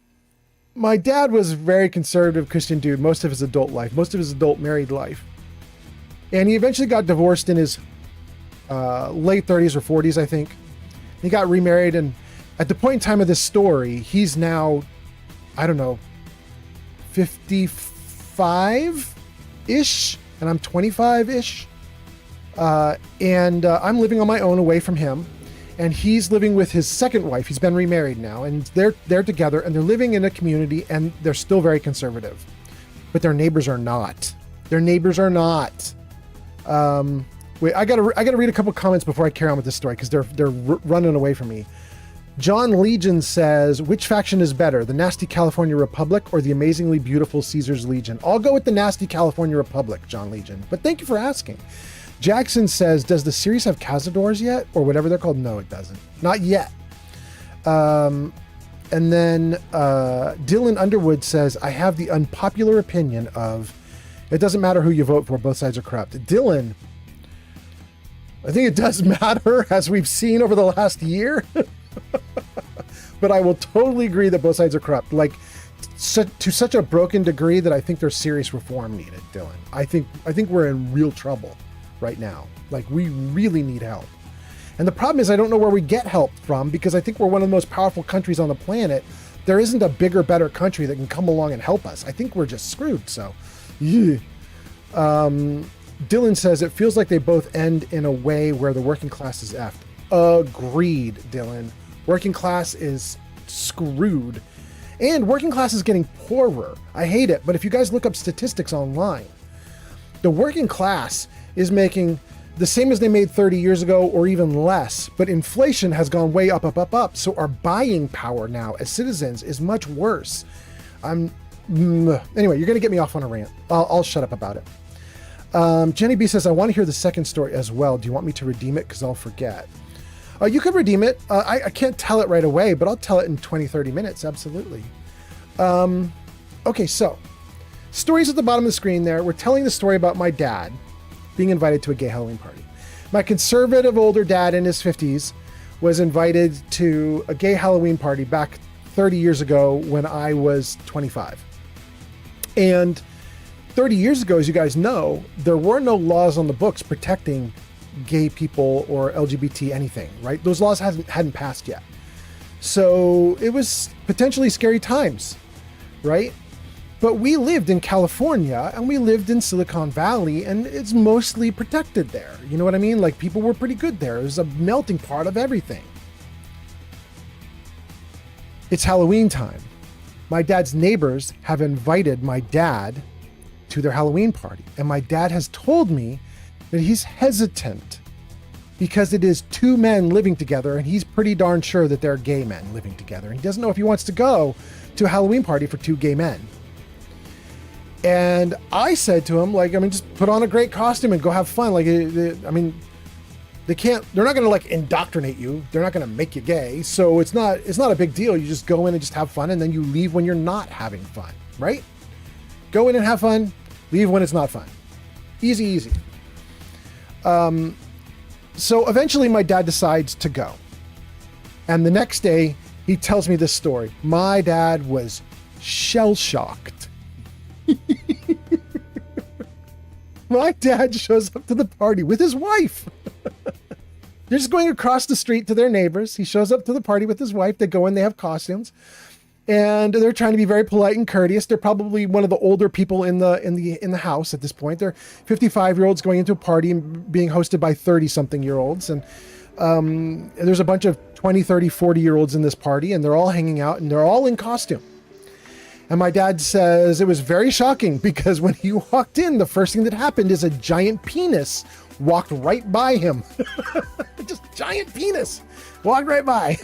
my dad was a very conservative Christian dude most of his adult life, most of his adult married life. And he eventually got divorced in his late 30s or 40s, I think. He got remarried, and at the point in time of this story, he's now, I don't know, 55-ish, and I'm 25-ish. And I'm living on my own away from him, and he's living with his second wife. He's been remarried now, and they're together, and they're living in a community, and they're still very conservative, but their neighbors are not. Wait, I gotta read a couple comments before I carry on with this story, because they're running away from me. John Legion says, which faction is better, the nasty California Republic or the amazingly beautiful Caesar's Legion? I'll go with the nasty California Republic, John Legion, but thank you for asking. Jackson says, does the series have cazadors yet, or whatever they're called? No, it doesn't. Not yet. And then Dylan Underwood says, I have the unpopular opinion of, it doesn't matter who you vote for, both sides are corrupt. Dylan, I think it does matter, as we've seen over the last year. But I will totally agree that both sides are corrupt. Like, to such a broken degree that I think there's serious reform needed, Dylan. I think we're in real trouble right now. Like, we really need help. And the problem is, I don't know where we get help from, because I think we're one of the most powerful countries on the planet. There isn't a bigger, better country that can come along and help us. I think we're just screwed. So, yeah. Dylan says, it feels like they both end in a way where the working class is effed. Agreed, Dylan. Working class is screwed. And working class is getting poorer. I hate it, but if you guys look up statistics online, the working class is making the same as they made 30 years ago or even less, but inflation has gone way up. So our buying power now as citizens is much worse. Anyway, you're going to get me off on a rant. I'll shut up about it. Jenny B says, I want to hear the second story as well. Do you want me to redeem it? Because I'll forget. You could redeem it. I can't tell it right away, but I'll tell it in 20, 30 minutes. Absolutely. Okay, so stories at the bottom of the screen there. We're telling the story about my dad being invited to a gay Halloween party. My conservative older dad in his 50s was invited to a gay Halloween party back 30 years ago when I was 25. And 30 years ago, as you guys know, there were no laws on the books protecting gay people or LGBT anything, right? Those laws hadn't passed yet. So it was potentially scary times, right? But we lived in California and we lived in Silicon Valley, and it's mostly protected there. You know what I mean? Like, people were pretty good there. It was a melting pot of everything. It's Halloween time. My dad's neighbors have invited my dad to their Halloween party. And my dad has told me that he's hesitant because it is two men living together, and he's pretty darn sure that they're gay men living together. And he doesn't know if he wants to go to a Halloween party for two gay men. And I said to him, like, I mean, just put on a great costume and go have fun. Like, they're not going to like indoctrinate you. They're not going to make you gay. So it's not a big deal. You just go in and just have fun, and then you leave when you're not having fun, right? Go in and have fun, leave when it's not fun. Easy. So eventually my dad decides to go. And the next day he tells me this story. My dad was shell-shocked. My dad shows up to the party with his wife. They're just going across the street to their neighbors. He shows up to the party with his wife. They go in, they have costumes, and they're trying to be very polite and courteous. They're probably one of the older people in the house at this point. They're 55-year-olds going into a party and being hosted by 30-something-year-olds. And there's a bunch of 20, 30, 40-year-olds in this party, and they're all hanging out, and they're all in costume. And my dad says it was very shocking because when he walked in, the first thing that happened is a giant penis walked right by him. Just giant penis walked right by.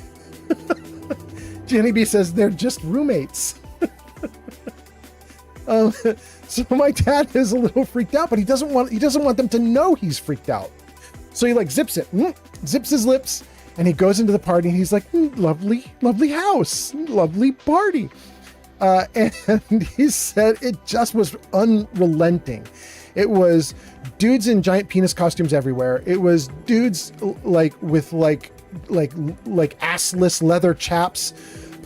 Jenny B says they're just roommates. So my dad is a little freaked out, but he doesn't want them to know he's freaked out. So he like zips his lips, and he goes into the party, and he's like, lovely house, lovely party. And he said it just was unrelenting. It was dudes in giant penis costumes everywhere. It was dudes with assless leather chaps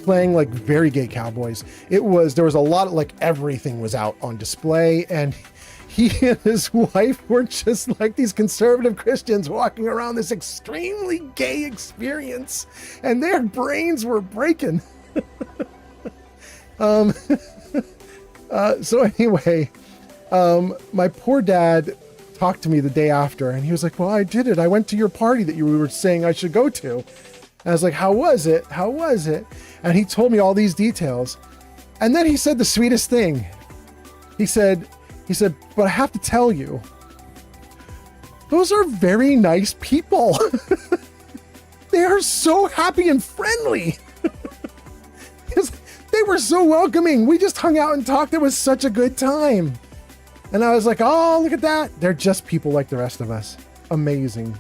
playing like very gay cowboys. There was a lot of everything was out on display, and he and his wife were just like these conservative Christians walking around this extremely gay experience, and their brains were breaking. So anyway, my poor dad talked to me the day after, and he was like, well, I did it. I went to your party that you were saying I should go to. And I was like, how was it? And he told me all these details. And then he said the sweetest thing. He said, but I have to tell you, those are very nice people. They are so happy and friendly. They were so welcoming. We just hung out and talked. It was such a good time. And I was like, oh, look at that. They're just people like the rest of us. Amazing.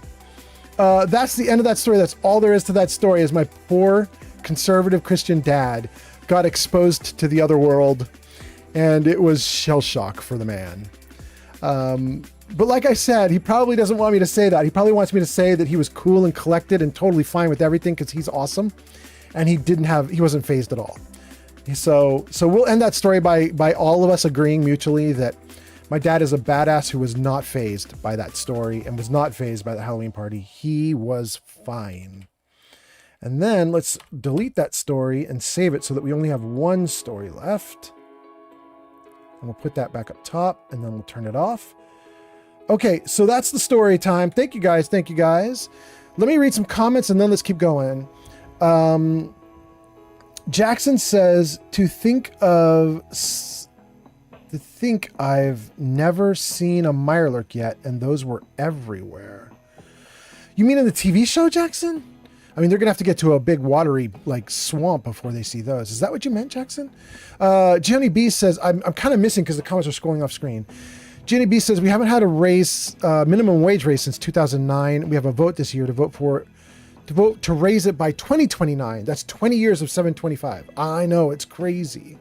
That's the end of that story. That's all there is to that story, is my poor conservative Christian dad got exposed to the other world, and it was shell shock for the man. But like I said, he probably doesn't want me to say that. He probably wants me to say that he was cool and collected and totally fine with everything because he's awesome. And he wasn't fazed at all. So we'll end that story by all of us agreeing mutually that my dad is a badass who was not fazed by that story and was not fazed by the Halloween party. He was fine. And then let's delete that story and save it so that we only have one story left. And we'll put that back up top, and then we'll turn it off. Okay, so that's the story time. Thank you guys. Let me read some comments, and then let's keep going. Jackson says, to think I've never seen a Mirelurk yet, and those were everywhere. You mean in the TV show, Jackson? I mean, they're gonna have to get to a big watery swamp before they see those. Is that what you meant, Jackson? Jenny B says, I'm kind of missing because the comments are scrolling off screen. Jenny B says, we haven't had a raise, minimum wage raise since 2009. We have a vote this year to vote to raise it by 2029. That's 20 years of $7.25. I know, it's crazy.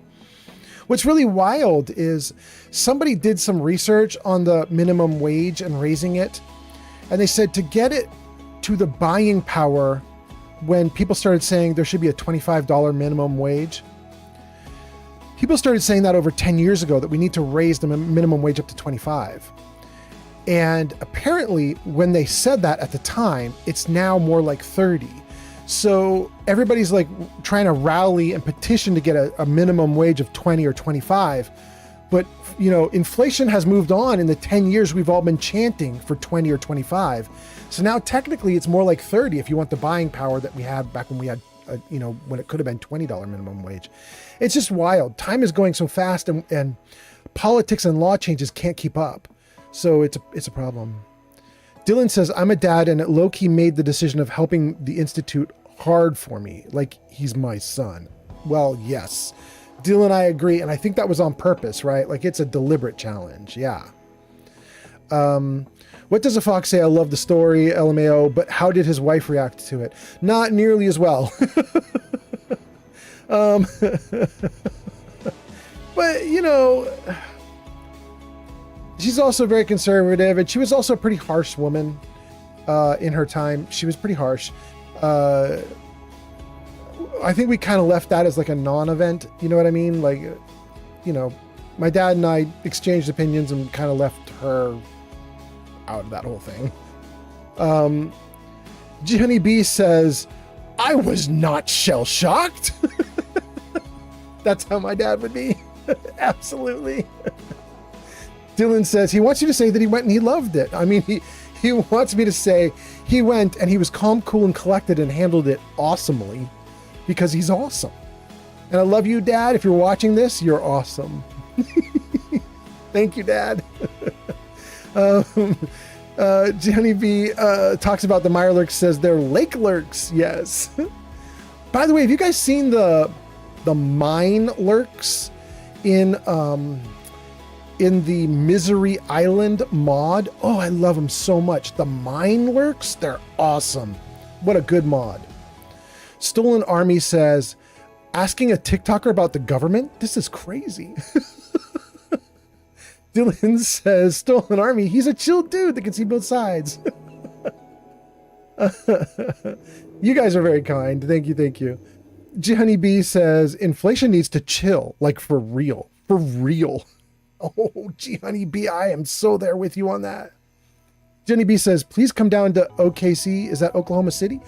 What's really wild is somebody did some research on the minimum wage and raising it, and they said to get it to the buying power when people started saying there should be a $25 minimum wage. People started saying that over 10 years ago, that we need to raise the minimum wage up to 25. And apparently when they said that at the time, it's now more like 30. So everybody's trying to rally and petition to get a minimum wage of 20 or 25. But, inflation has moved on in the 10 years we've all been chanting for 20 or 25. So now technically it's more like 30 if you want the buying power that we had back when we had, when it could have been $20 minimum wage. It's just wild. Time is going so fast, and politics and law changes can't keep up. So it's a problem. Dylan says, I'm a dad, and it low-key made the decision of helping the Institute hard for me, like he's my son. Well, yes. Dylan, I agree, and I think that was on purpose, right? It's a deliberate challenge, yeah. What does a fox say? I love the story, LMAO, but how did his wife react to it? Not nearly as well. But, she's also very conservative, and she was also a pretty harsh woman in her time. She was pretty harsh. I think we kind of left that as a non-event. You know what I mean? My dad and I exchanged opinions and kind of left her out of that whole thing. Honey B says, I was not shell-shocked. That's how my dad would be. Absolutely. Dylan says he wants you to say that he went and he loved it. I mean, he wants me to say he went and he was calm, cool, and collected and handled it awesomely because he's awesome. And I love you, Dad. If you're watching this, you're awesome. Thank you, Dad. Johnny B talks about the mire lurks, says they're lake lurks. Yes. By the way, have you guys seen the mine lurks in the Misery Island mod? Oh, I love them so much. The mine lurks, they're awesome. What a good mod. Stolen Army says, asking a TikToker about the government? This is crazy. Dylan says, Stolen Army, he's a chill dude that can see both sides. You guys are very kind. Thank you, thank you. Honey B says, inflation needs to chill, like for real. For real. Oh, Honey B, I am so there with you on that. Jenny B says, please come down to OKC. Is that Oklahoma City?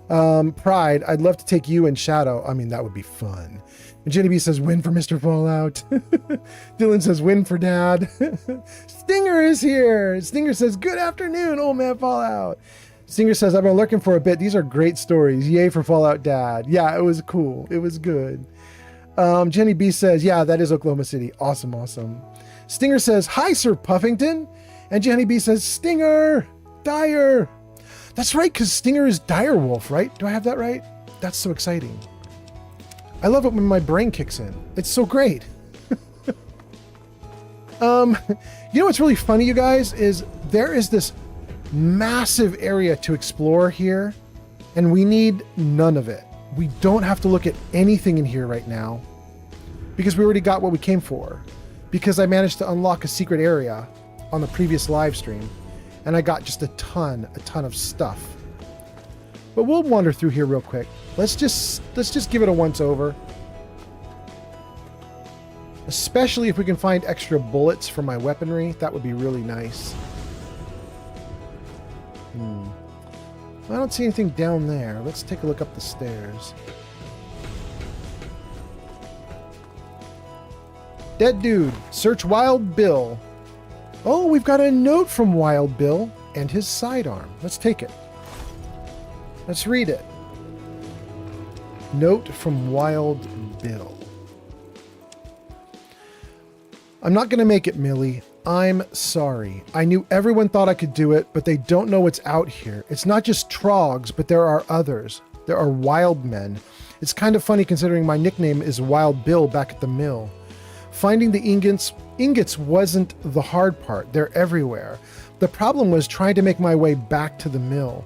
Pride, I'd love to take you and Shadow. I mean, that would be fun. And Jenny B says, win for Mr. Fallout. Dylan says, win for Dad. Stinger is here. Stinger says, good afternoon, old man Fallout. Stinger says, I've been looking for a bit. These are great stories. Yay for Fallout Dad. Yeah, it was cool. It was good. Jenny B says, yeah, that is Oklahoma City. Awesome, awesome. Stinger says, hi, Sir Puffington. And Jenny B says, Stinger, Dire. That's right, because Stinger is Direwolf, right? Do I have that right? That's so exciting. I love it when my brain kicks in. It's so great. You know what's really funny, you guys, is there is this massive area to explore here, and we need none of it. We don't have to look at anything in here right now because we already got what we came for. Because I managed to unlock a secret area on the previous live stream, and I got just a ton of stuff. But we'll wander through here real quick. Let's just give it a once over. Especially if we can find extra bullets for my weaponry, that would be really nice. I don't see anything down there. Let's take a look up the stairs. Dead dude, search Wild Bill. Oh, we've got a note from Wild Bill and his sidearm. Let's take it. Let's read it. Note from Wild Bill. I'm not going to make it, Millie. I'm sorry. I knew everyone thought I could do it, but they don't know what's out here. It's not just trogs, but there are others. There are wild men. It's kind of funny considering my nickname is Wild Bill back at the mill. Finding the ingots wasn't the hard part. They're everywhere. The problem was trying to make my way back to the mill.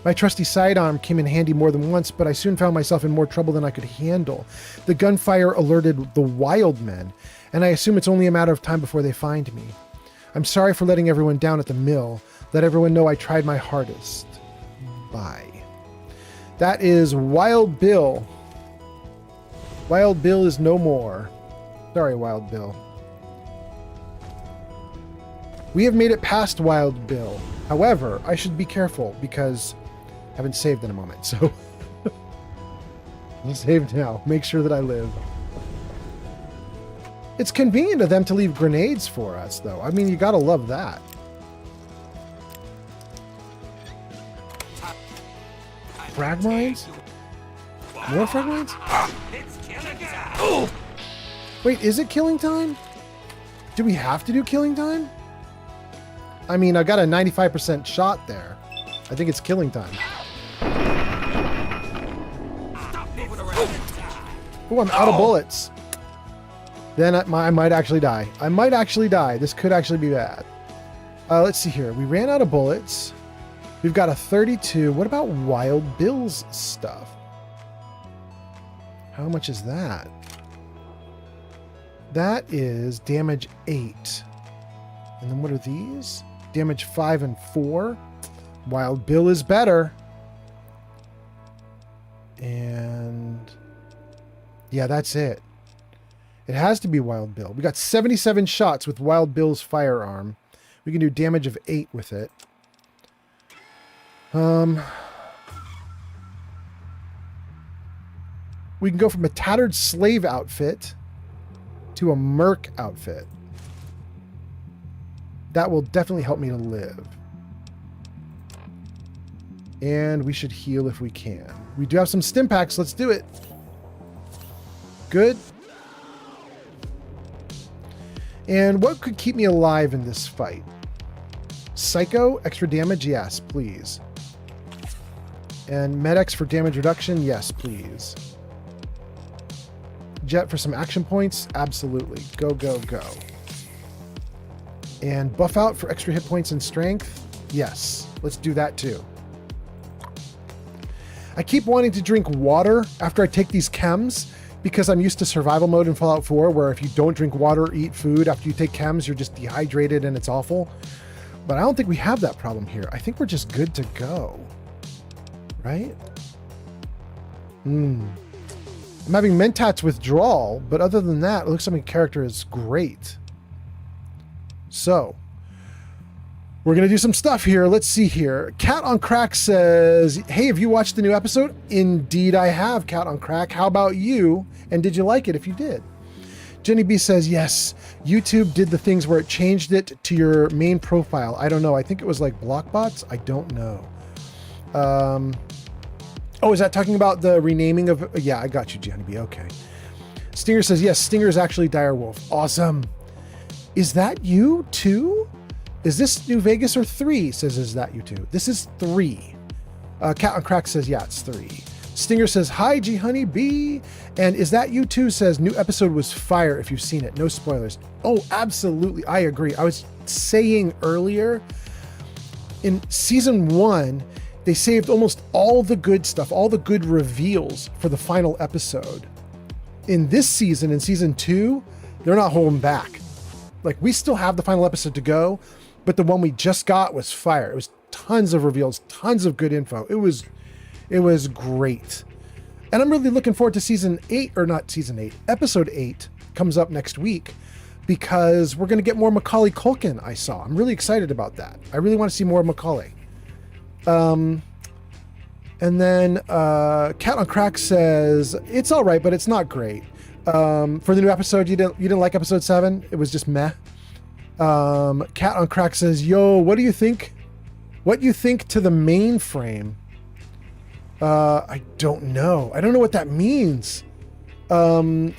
My trusty sidearm came in handy more than once, but I soon found myself in more trouble than I could handle. The gunfire alerted the wild men, and I assume it's only a matter of time before they find me. I'm sorry for letting everyone down at the mill. Let everyone know I tried my hardest. Bye. That is Wild Bill. Wild Bill is no more. Sorry, Wild Bill. We have made it past Wild Bill. However, I should be careful because I haven't saved in a moment, so I'll save now. Make sure that I live. It's convenient of them to leave grenades for us, though. I mean, you gotta love that. Frag mines? More frag mines? Wait, is it killing time? Do we have to do killing time? I mean, I got a 95% shot there. I think it's killing time. Oh, I'm out of bullets. Then I might actually die. I might actually die. This could actually be bad. Let's see here. We ran out of bullets. We've got a 32. What about Wild Bill's stuff? How much is that? That is damage 8. And then what are these? Damage 5 and 4. Wild Bill is better. And yeah, that's it. It has to be Wild Bill. We got 77 shots with Wild Bill's firearm. We can do damage of 8 with it. We can go from a tattered slave outfit to a merc outfit. That will definitely help me to live. And we should heal if we can. We do have some stim packs. Let's do it. Good. And what could keep me alive in this fight? Psycho, extra damage? Yes, please. And Med-X for damage reduction? Yes, please. Jet for some action points? Absolutely. Go, go, go. And buff out for extra hit points and strength? Yes. Let's do that too. I keep wanting to drink water after I take these chems because I'm used to survival mode in Fallout 4 where if you don't drink water or eat food after you take chems, you're just dehydrated and it's awful. But I don't think we have that problem here. I think we're just good to go. Right? I'm having Mentats withdrawal, but other than that, it looks like my character is great. So, we're going to do some stuff here. Let's see here. Cat on Crack says, hey, have you watched the new episode? Indeed, I have, Cat on Crack. How about you? And did you like it if you did? Jenny B says, yes, YouTube did the things where it changed it to your main profile. I don't know. I think it was like Blockbots. I don't know. Oh, is that talking about the renaming of... Yeah, I got you, Jenny B. Okay. Stinger says, yes, Stinger is actually Direwolf. Awesome. Is that you too? Is this New Vegas or 3? Says, is that you too? This is 3. Cat on Crack says, yeah, it's 3. Stinger says, hi, G Honey B. And is that you too? Says, new episode was fire if you've seen it. No spoilers. Oh, absolutely. I agree. I was saying earlier, in season 1, they saved almost all the good stuff, all the good reveals for the final episode. In this season, in season 2, they're not holding back. Like, we still have the final episode to go, but the one we just got was fire. It was tons of reveals, tons of good info. It was great. And I'm really looking forward to season 8, or not season 8, episode 8 comes up next week because we're going to get more Macaulay Culkin, I saw. I'm really excited about that. I really want to see more Macaulay. And then Cat on Crack says, it's all right, but it's not great. For the new episode, you didn't like episode 7? It was just meh. Cat on Crack says, yo, what do you think? What you think to the mainframe? I don't know. I don't know what that means. And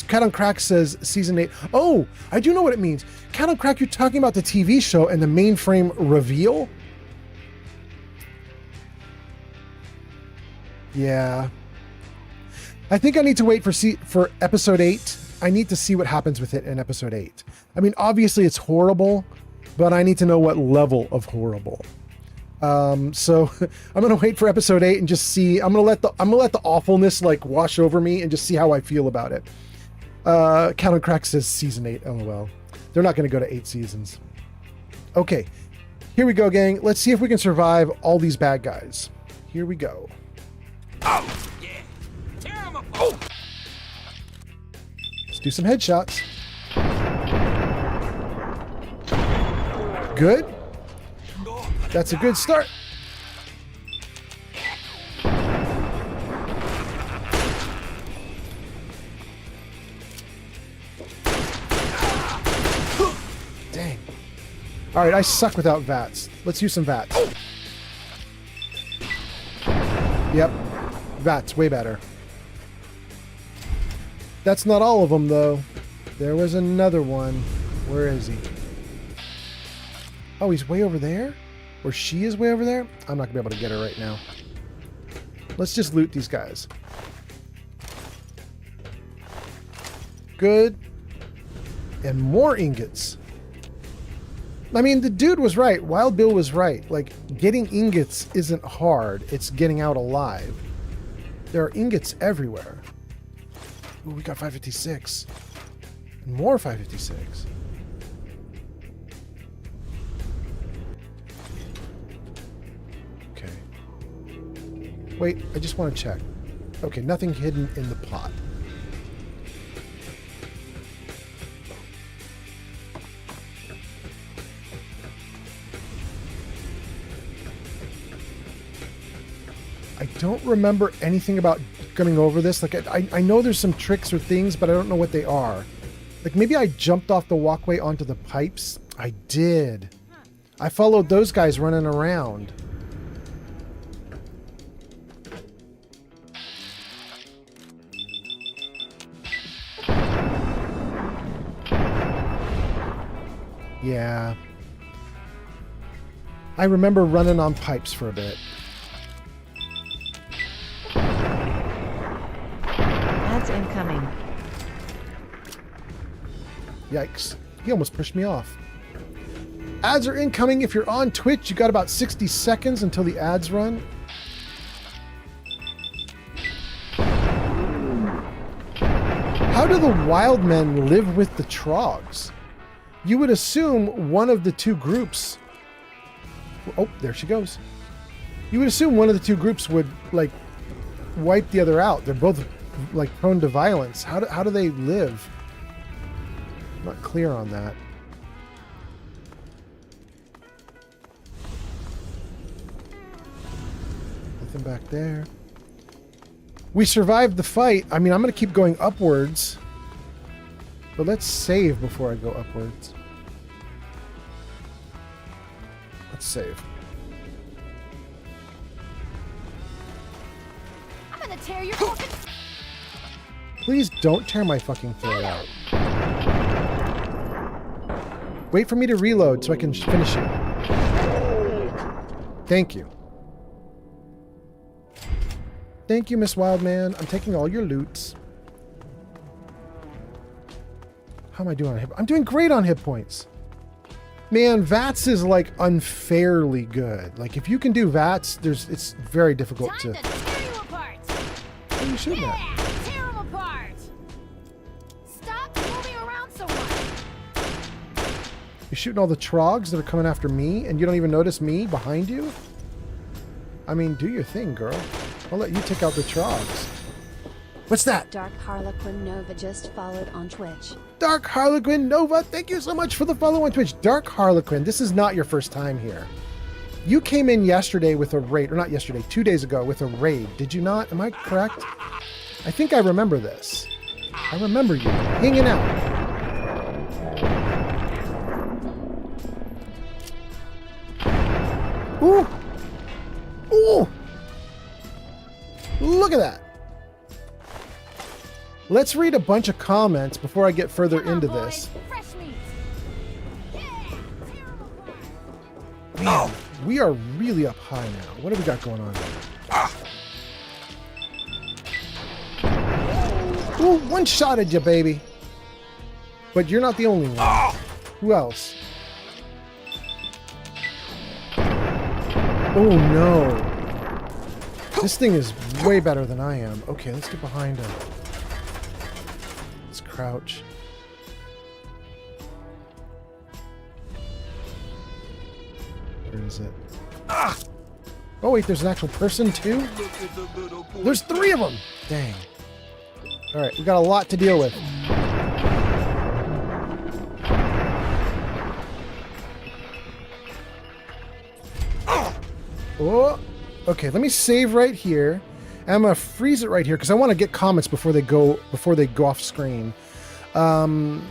Cat on Crack says season 8. Oh, I do know what it means. Cat on Crack, you're talking about the TV show and the mainframe reveal? Yeah. I think I need to wait for episode 8. I need to see what happens with it in episode 8. I mean, obviously it's horrible, but I need to know what level of horrible. So I'm going to wait for episode 8 and just see. I'm going to let the awfulness like wash over me and just see how I feel about it. Cat on Crack says season 8. LOL. They're not going to go to 8 seasons. Okay. Here we go, gang. Let's see if we can survive all these bad guys. Here we go. Oh, yeah. Tear him apart. Let's do some headshots. Good. That's a good start. Dang. All right, I suck without VATS. Let's use some VATS. Yep. VATS, way better. That's not all of them, though. There was another one. Where is he? Oh, he's way over there? Or she is way over there? I'm not going to be able to get her right now. Let's just loot these guys. Good. And more ingots. I mean, the dude was right. Wild Bill was right. Like, getting ingots isn't hard. It's getting out alive. There are ingots everywhere. Ooh, we got 556. And more 556. Okay. Wait, I just want to check. Okay, nothing hidden in the pot. I don't remember anything about skimming over this. Like I know there's some tricks or things, but I don't know what they are. Like maybe I jumped off the walkway onto the pipes. I did. I followed those guys running around. Yeah. I remember running on pipes for a bit. Ads incoming. Yikes. He almost pushed me off. Ads are incoming. If you're on Twitch, you got about 60 seconds until the ads run. How do the wild men live with the trogs? You would assume one of the two groups... Oh, there she goes. You would assume one of the two groups would, like, wipe the other out. They're both, like, prone to violence. How do they live? I'm not clear on that. Nothing back there. We survived the fight. I mean, I'm going to keep going upwards. But let's save before I go upwards. Let's save. I'm gonna tear your fucking... Please don't tear my fucking throat out. Wait for me to reload so I can finish it. Thank you. Thank you, Miss Wildman. I'm taking all your loots. How am I doing on hit? I'm doing great on hit points. Man, VATS is like unfairly good. Like if you can do VATS, it's very difficult Time to. to tear you apart. What are you shooting at? Yeah, tear them apart. Stop moving around so much. You're shooting all the trogs that are coming after me, and you don't even notice me behind you? I mean, do your thing, girl. I'll let you take out the trogs. What's that? Dark Harlequin Nova just followed on Twitch. Dark Harlequin Nova, thank you so much for the follow on Twitch. Dark Harlequin, this is not your first time here. You came in yesterday with a raid, or not yesterday, 2 days ago with a raid, did you not? Am I correct? I think I remember this. I remember you hanging out. Ooh! Ooh! Look at that! Let's read a bunch of comments before I get further Come on, into boys. this. Fresh meat. Yeah, tear 'em apart. Man, we are really up high now. What have we got going on here? Ooh, one shot at you, baby. But you're not the only one. Who else? Oh no. This thing is way better than I am. Okay, let's get behind him. Let's crouch. Where is it? Ah! Oh wait, there's an actual person too? There's 3 of them! Dang. Alright, we got a lot to deal with. Oh! Okay, let me save right here. And I'm gonna freeze it right here because I want to get comments before they go off screen. Cat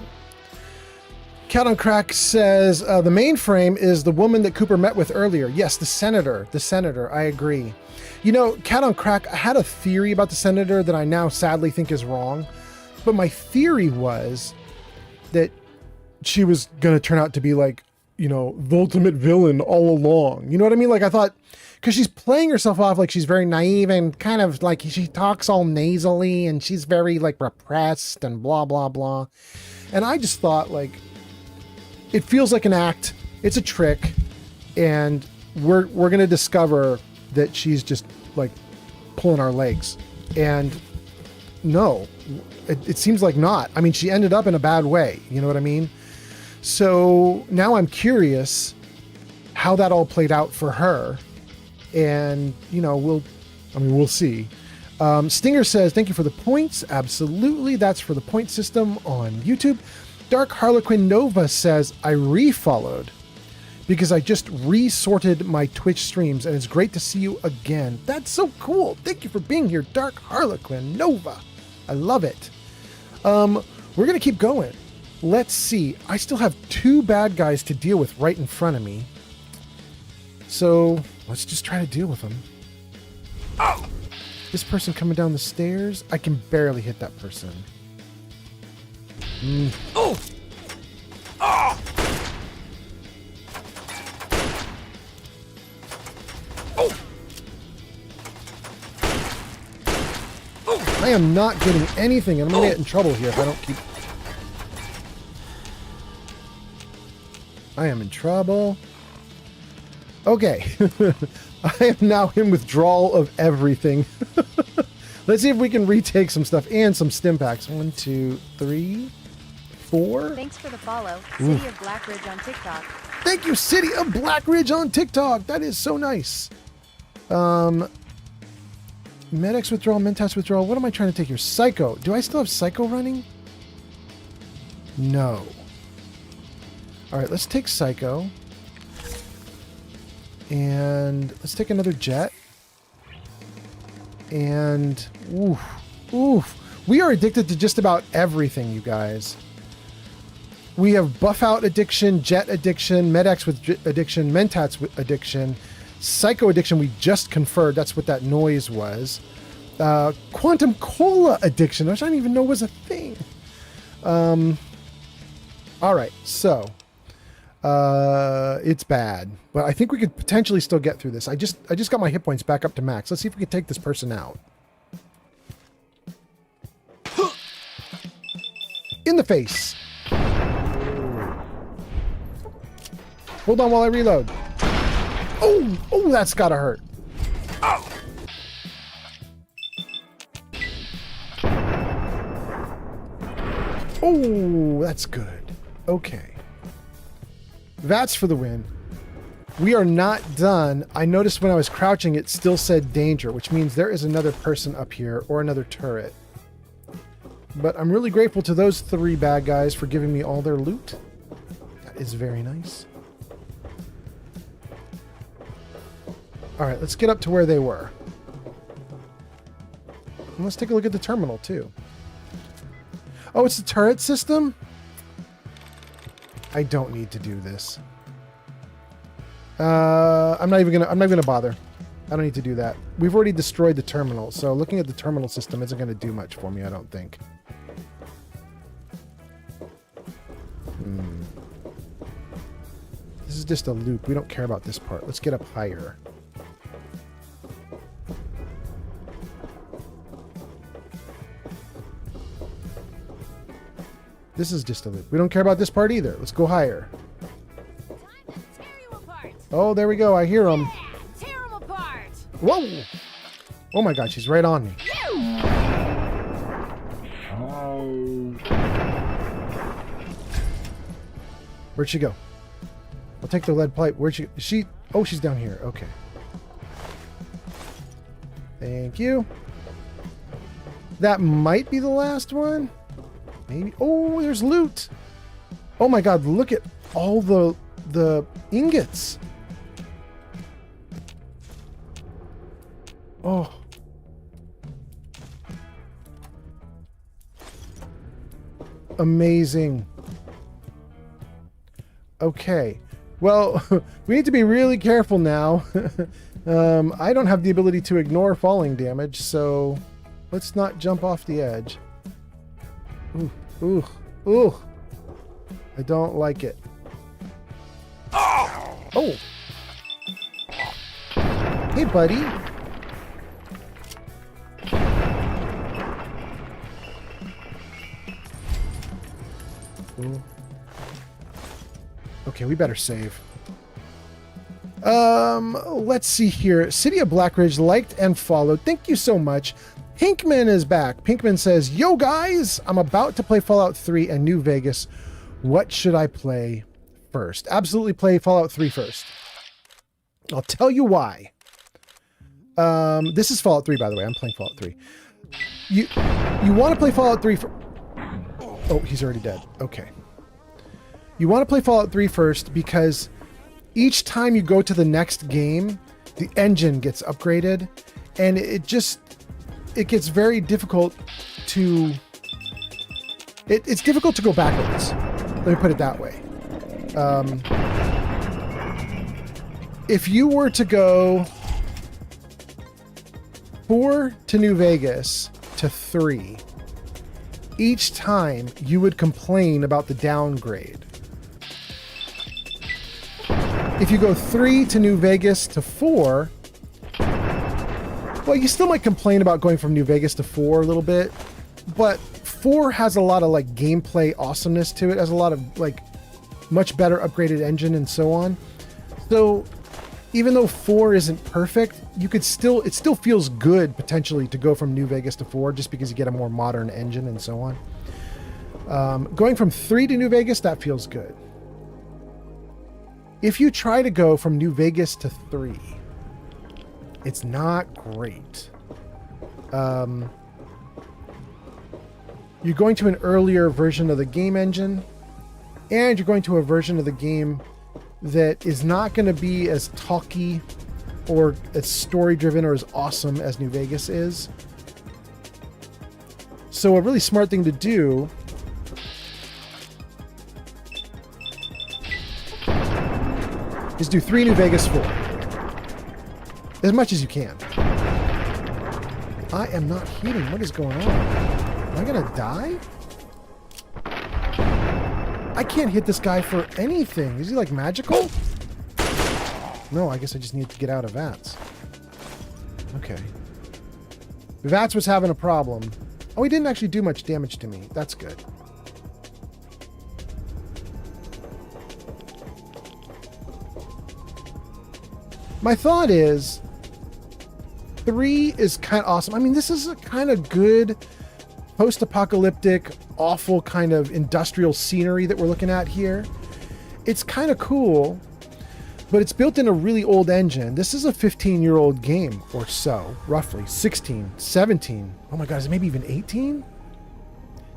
on Crack says the mainframe is the woman that Cooper met with earlier. Yes, the senator. The senator. I agree. You know, Cat on Crack, I had a theory about the senator that I now sadly think is wrong. But my theory was that she was gonna turn out to be like, you know, the ultimate villain all along. You know what I mean? Like I thought, because she's playing herself off like she's very naive and kind of like she talks all nasally and she's very like repressed and blah, blah, blah. And I just thought like, it feels like an act. It's a trick. And we're going to discover that she's just like pulling our legs. And no, it seems like not. I mean, she ended up in a bad way. You know what I mean? So now I'm curious how that all played out for her. And, you know, we'll see. Stinger says, thank you for the points. Absolutely. That's for the point system on YouTube. Dark Harlequin Nova says, I refollowed. because I just resorted my Twitch streams, and it's great to see you again. That's so cool. Thank you for being here, Dark Harlequin Nova. I love it. We're going to keep going. Let's see. I still have 2 bad guys to deal with right in front of me. So let's just try to deal with them. Oh! This person coming down the stairs, I can barely hit that person. Oh! Oh! Oh! I am not getting anything, and I'm gonna get in trouble here if I don't keep... I am in trouble. Okay. I am now in withdrawal of everything. Let's see if we can retake some stuff and some stim packs. 1, 2, 3, 4. Thanks for the follow. City of Blackridge on TikTok. Thank you, City of Blackridge on TikTok. That is so nice. Medics withdrawal, Mentats withdrawal. What am I trying to take here? Psycho. Do I still have Psycho running? No. All right, let's take Psycho. And let's take another jet. And we are addicted to just about everything, you guys. We have buff out addiction, jet addiction, Medex with addiction, Mentats with addiction, Psycho addiction we just conferred. That's what that noise was. Quantum Cola addiction, which I didn't even know was a thing. All right, so it's bad, but I think we could potentially still get through this. I just got my hit points back up to max. Let's see if we can take this person out. In the face. Hold on while I reload. Oh, that's gotta hurt. Oh, that's good. Okay. That's for the win. We are not done. I noticed when I was crouching, it still said danger, which means there is another person up here or another turret. But I'm really grateful to those 3 bad guys for giving me all their loot. That is very nice. All right, let's get up to where they were. And let's take a look at the terminal too. Oh, it's the turret system? I don't need to do this. I'm not gonna bother. I don't need to do that. We've already destroyed the terminal, so looking at the terminal system isn't gonna do much for me, I don't think. This is just a loop. We don't care about this part. Let's get up higher. This is just a loop. We don't care about this part either. Let's go higher. Time to tear you apart. Oh, there we go. I hear him. Tear them apart. Whoa! Oh my god, she's right on me. Where'd she go? I'll take the lead pipe. Where'd she? Oh, she's down here. Okay. Thank you. That might be the last one. Maybe. Oh, there's loot. Oh my god, look at all the ingots. Oh. Amazing. Okay. Well, we need to be really careful now. I don't have the ability to ignore falling damage, so let's not jump off the edge. Ooh. I don't like it. Oh. Hey, buddy. Ooh. Okay, we better save. Let's see here. City of Blackridge liked and followed. Thank you so much. Pinkman is back. Pinkman says, yo guys, I'm about to play Fallout 3 and New Vegas. What should I play first? Absolutely play Fallout 3 first. I'll tell you why. This is Fallout 3, by the way. I'm playing Fallout 3. You want to play Fallout 3 for... Oh, he's already dead. Okay. You want to play Fallout 3 first because each time you go to the next game, the engine gets upgraded, and it gets very difficult to... It's difficult to go backwards. Let me put it that way. If you were to go 4 to New Vegas to 3, each time you would complain about the downgrade. If you go 3 to New Vegas to 4, well, you still might complain about going from New Vegas to 4 a little bit, but 4 has a lot of like gameplay awesomeness to it, has a lot of like much better upgraded engine and so on. So even though 4 isn't perfect, it still feels good potentially to go from New Vegas to 4 just because you get a more modern engine and so on. Going from 3 to New Vegas, that feels good. If you try to go from New Vegas to 3, it's not great. You're going to an earlier version of the game engine, and you're going to a version of the game that is not going to be as talky or as story-driven or as awesome as New Vegas is. So a really smart thing to do is do 3 New Vegas 4. As much as you can. I am not hitting. What is going on? Am I gonna die? I can't hit this guy for anything. Is he like magical? No, I guess I just need to get out of VATS. Okay. VATS was having a problem. Oh, he didn't actually do much damage to me. That's good. My thought is 3 is kind of awesome. I mean, this is a kind of good post-apocalyptic, awful kind of industrial scenery that we're looking at here. It's kind of cool, but it's built in a really old engine. This is a 15-year-old game or so, roughly. 16, 17. Oh my God, is it maybe even 18?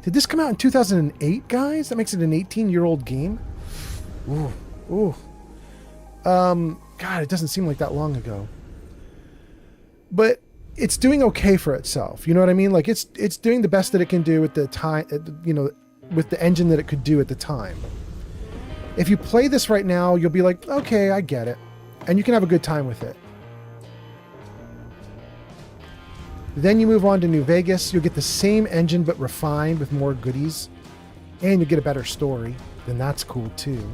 Did this come out in 2008, guys? That makes it an 18-year-old game? Ooh, ooh. God, it doesn't seem like that long ago. But it's doing okay for itself. You know what I mean? Like it's doing the best that it can do with the time, you know, with the engine that it could do at the time. If you play this right now, you'll be like, okay, I get it. And you can have a good time with it. Then you move on to New Vegas. You'll get the same engine, but refined with more goodies. And you get a better story. Then that's cool too.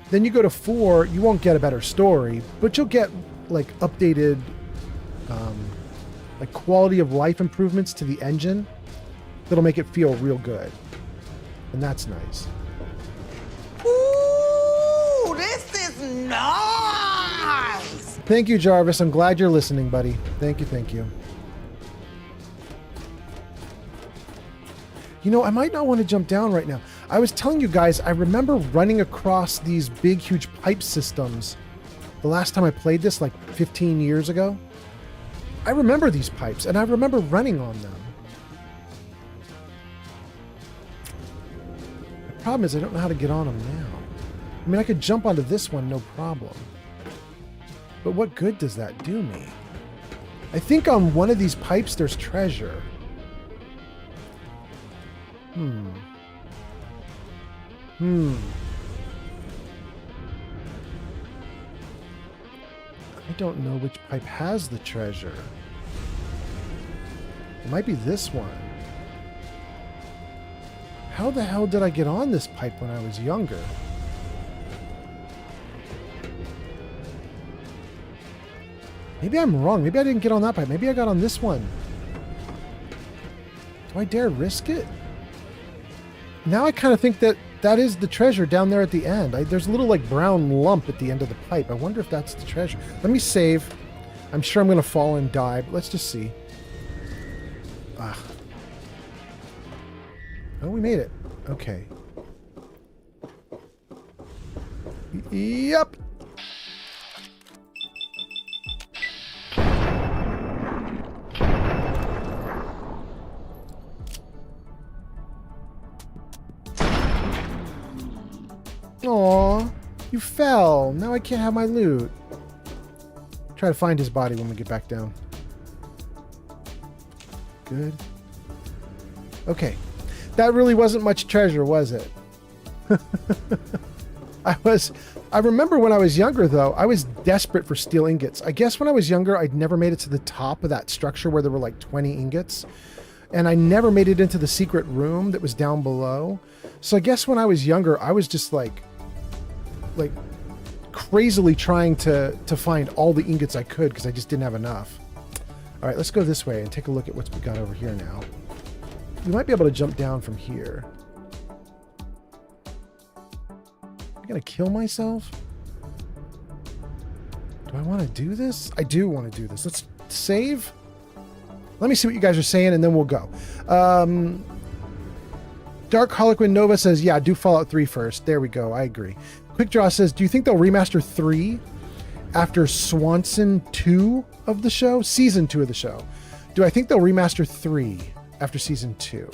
Then you go to 4, you won't get a better story, but you'll get like updated like quality of life improvements to the engine that'll make it feel real good. And that's nice. Ooh, this is nice! Thank you, Jarvis. I'm glad you're listening, buddy. Thank you, thank you. You know, I might not want to jump down right now. I was telling you guys, I remember running across these big, huge pipe systems the last time I played this, like 15 years ago. I remember these pipes, and I remember running on them. The problem is I don't know how to get on them now. I mean, I could jump onto this one, no problem. But what good does that do me? I think on one of these pipes there's treasure. I don't know which pipe has the treasure. It might be this one. How the hell did I get on this pipe when I was younger? Maybe I'm wrong. Maybe I didn't get on that pipe. Maybe I got on this one. Do I dare risk it? Now I kind of think that that is the treasure down there at the end. There's a little like brown lump at the end of the pipe. I wonder if that's the treasure. Let me save. I'm sure I'm going to fall and die, but let's just see. Ah. Oh, we made it. Okay. Yep. Aw, you fell. Now I can't have my loot. Try to find his body when we get back down. Good. Okay. That really wasn't much treasure, was it? I remember when I was younger, though, I was desperate for steel ingots. I guess when I was younger, I'd never made it to the top of that structure where there were like 20 ingots. And I never made it into the secret room that was down below. So I guess when I was younger, I was just like crazily trying to find all the ingots I could because I just didn't have enough. All right, let's go this way and take a look at what's we got over here now. We might be able to jump down from here. I'm gonna kill myself? Do I want to do this? I do want to do this. Let's save. Let me see what you guys are saying and then we'll go. Dark Harlequin Nova says, yeah, do Fallout 3 first. There we go. I agree. Quick Draw says, do you think they'll remaster 3 after Swanson 2 of the show? Season 2 of the show. Do I think they'll remaster 3 after Season 2?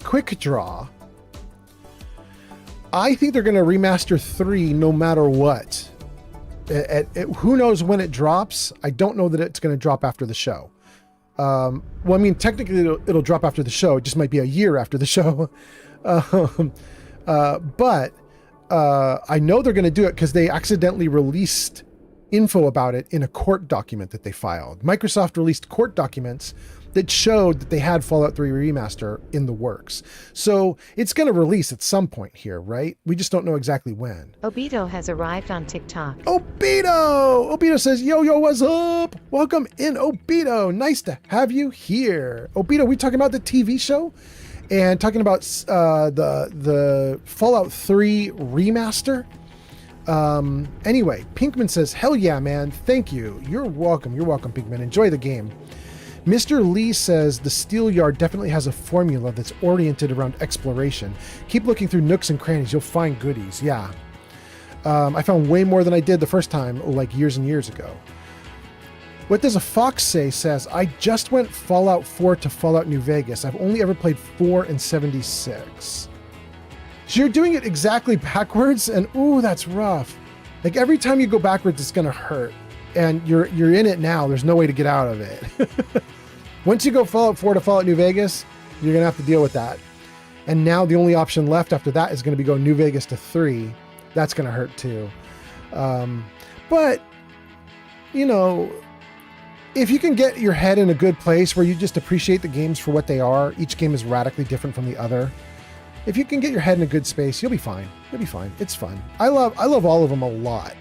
Quick Draw. I think they're going to remaster 3 no matter what. Who knows when it drops? I don't know that it's going to drop after the show. Well, I mean, technically it'll drop after the show. It just might be a year after the show. But I know they're going to do it because they accidentally released info about it in a court document that they filed. Microsoft released court documents that showed that they had Fallout 3 Remaster in the works. So it's going to release at some point here, right? We just don't know exactly when. Obito has arrived on TikTok. Obito! Obito says, yo, what's up? Welcome in, Obito. Nice to have you here. Obito, we talking about the TV show? And talking about the Fallout 3 Remaster? Anyway, Pinkman says, hell yeah, man. Thank you. You're welcome. You're welcome, Pinkman. Enjoy the game. Mr. Lee says the Steel Yard definitely has a formula that's oriented around exploration. Keep looking through nooks and crannies. You'll find goodies. Yeah. I found way more than I did the first time, like years and years ago. What Does a Fox Say says, I just went Fallout 4 to Fallout New Vegas. I've only ever played 4 and 76. So you're doing it exactly backwards, and ooh, that's rough. Like every time you go backwards, it's gonna hurt. And you're in it now. There's no way to get out of it. Once you go Fallout 4 to Fallout New Vegas, you're going to have to deal with that. And now the only option left after that is going to be going New Vegas to 3. That's going to hurt too. But, you know, if you can get your head in a good place where you just appreciate the games for what they are, each game is radically different from the other. If you can get your head in a good space, you'll be fine. You'll be fine. It's fun. I love all of them a lot.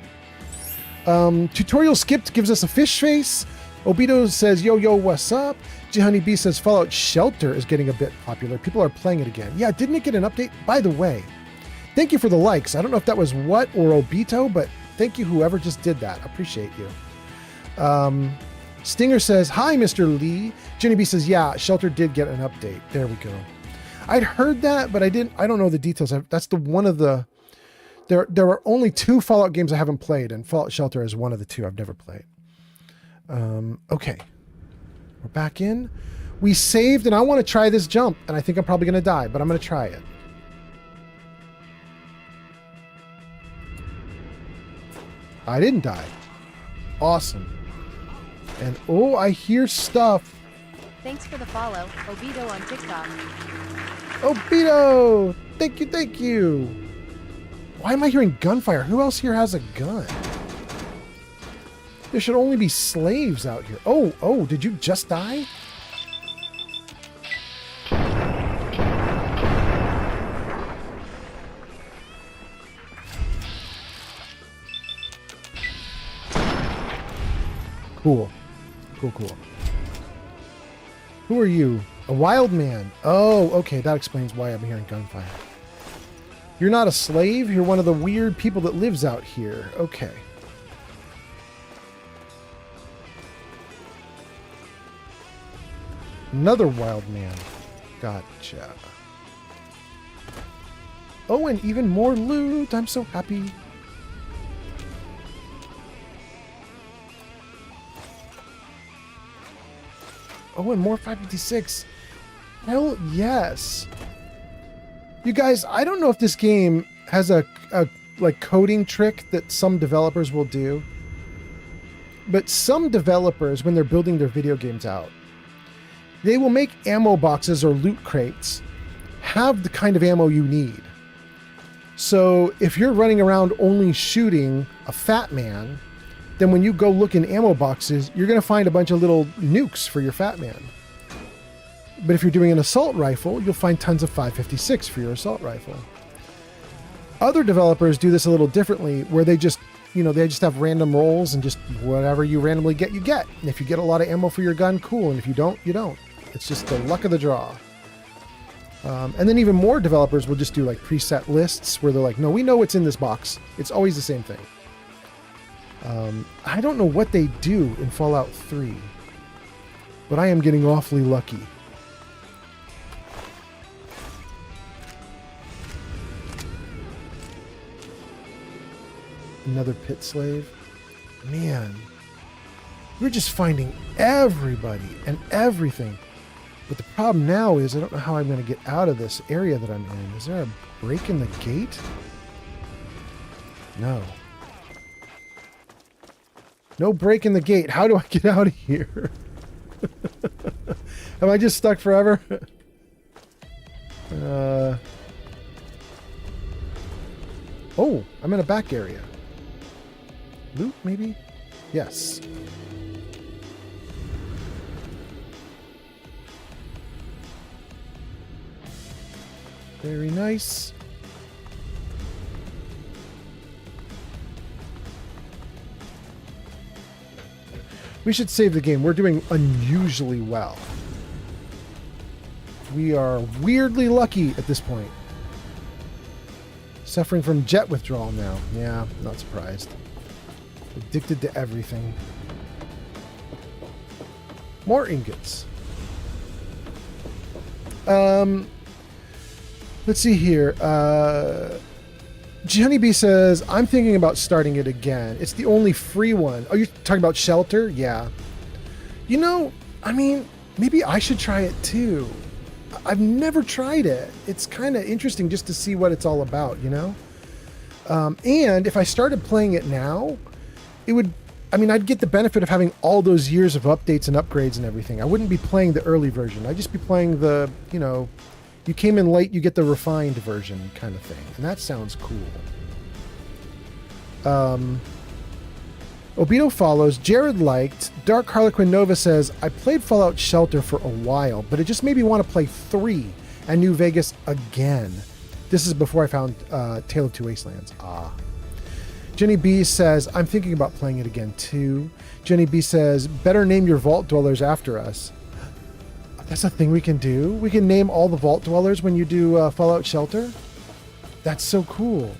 Tutorial Skipped gives us a fish face. Obito says, yo, what's up? Jihoney B says Fallout Shelter is getting a bit popular. People are playing it again. Yeah, didn't it get an update? By the way, thank you for the likes. I don't know if that was what or Obito, but thank you whoever just did that. Appreciate you. Stinger says, hi, Mr. Lee. Jenny B says, yeah, Shelter did get an update. There we go. I'd heard that, but I don't know the details. That's the one of the... There are only 2 Fallout games I haven't played, and Fallout Shelter is one of the 2 I've never played. Okay. We're back in. We saved, and I want to try this jump, and I think I'm probably going to die, but I'm going to try it. I didn't die. Awesome. And, oh, I hear stuff. Thanks for the follow, Obito on TikTok. Obito! Thank you. Why am I hearing gunfire? Who else here has a gun? There should only be slaves out here. Oh, did you just die? Cool. Who are you? A wild man. Oh, okay. That explains why I'm hearing gunfire. You're not a slave. You're one of the weird people that lives out here. Okay. Another wild man. Gotcha. Oh, and even more loot. I'm so happy. Oh, and more 556. Hell yes. You guys, I don't know if this game has a like coding trick that some developers will do. But some developers, when they're building their video games out, they will make ammo boxes or loot crates have the kind of ammo you need. So if you're running around only shooting a fat man, then when you go look in ammo boxes, you're going to find a bunch of little nukes for your fat man. But if you're doing an assault rifle, you'll find tons of 5.56 for your assault rifle. Other developers do this a little differently, where they just, they just have random rolls and just whatever you randomly get, you get. And if you get a lot of ammo for your gun, cool. And if you don't, you don't. It's just the luck of the draw. And then even more developers will just do like preset lists where they're like, no, we know what's in this box. It's always the same thing. I don't know what they do in Fallout 3, but I am getting awfully lucky. Another pit slave. Man, we're just finding everybody and everything. But the problem now is I don't know how I'm going to get out of this area that I'm in. Is there a break in the gate? No. No break in the gate. How do I get out of here? Am I just stuck forever? Oh, I'm in a back area. Loot, maybe? Yes. Very nice. We should save the game. We're doing unusually well. We are weirdly lucky at this point. Suffering from jet withdrawal now. Yeah, not surprised. Addicted to everything. More ingots. Let's see here. Johnny B says, I'm thinking about starting it again. It's the only free one. Oh, you're talking about Shelter? Yeah. Maybe I should try it too. I've never tried it. It's kind of interesting just to see what it's all about, And if I started playing it now, I'd get the benefit of having all those years of updates and upgrades and everything. I wouldn't be playing the early version. I'd just be playing the, you came in late, you get the refined version kind of thing. And that sounds cool. Obito follows. Jared liked. Dark Harlequin Nova says, I played Fallout Shelter for a while, but it just made me want to play 3 and New Vegas again. This is before I found Tale of Two Wastelands. Jenny B says, I'm thinking about playing it again too. Jenny B says, better name your vault dwellers after us. That's a thing we can do? We can name all the vault dwellers when you do Fallout Shelter? That's so cool.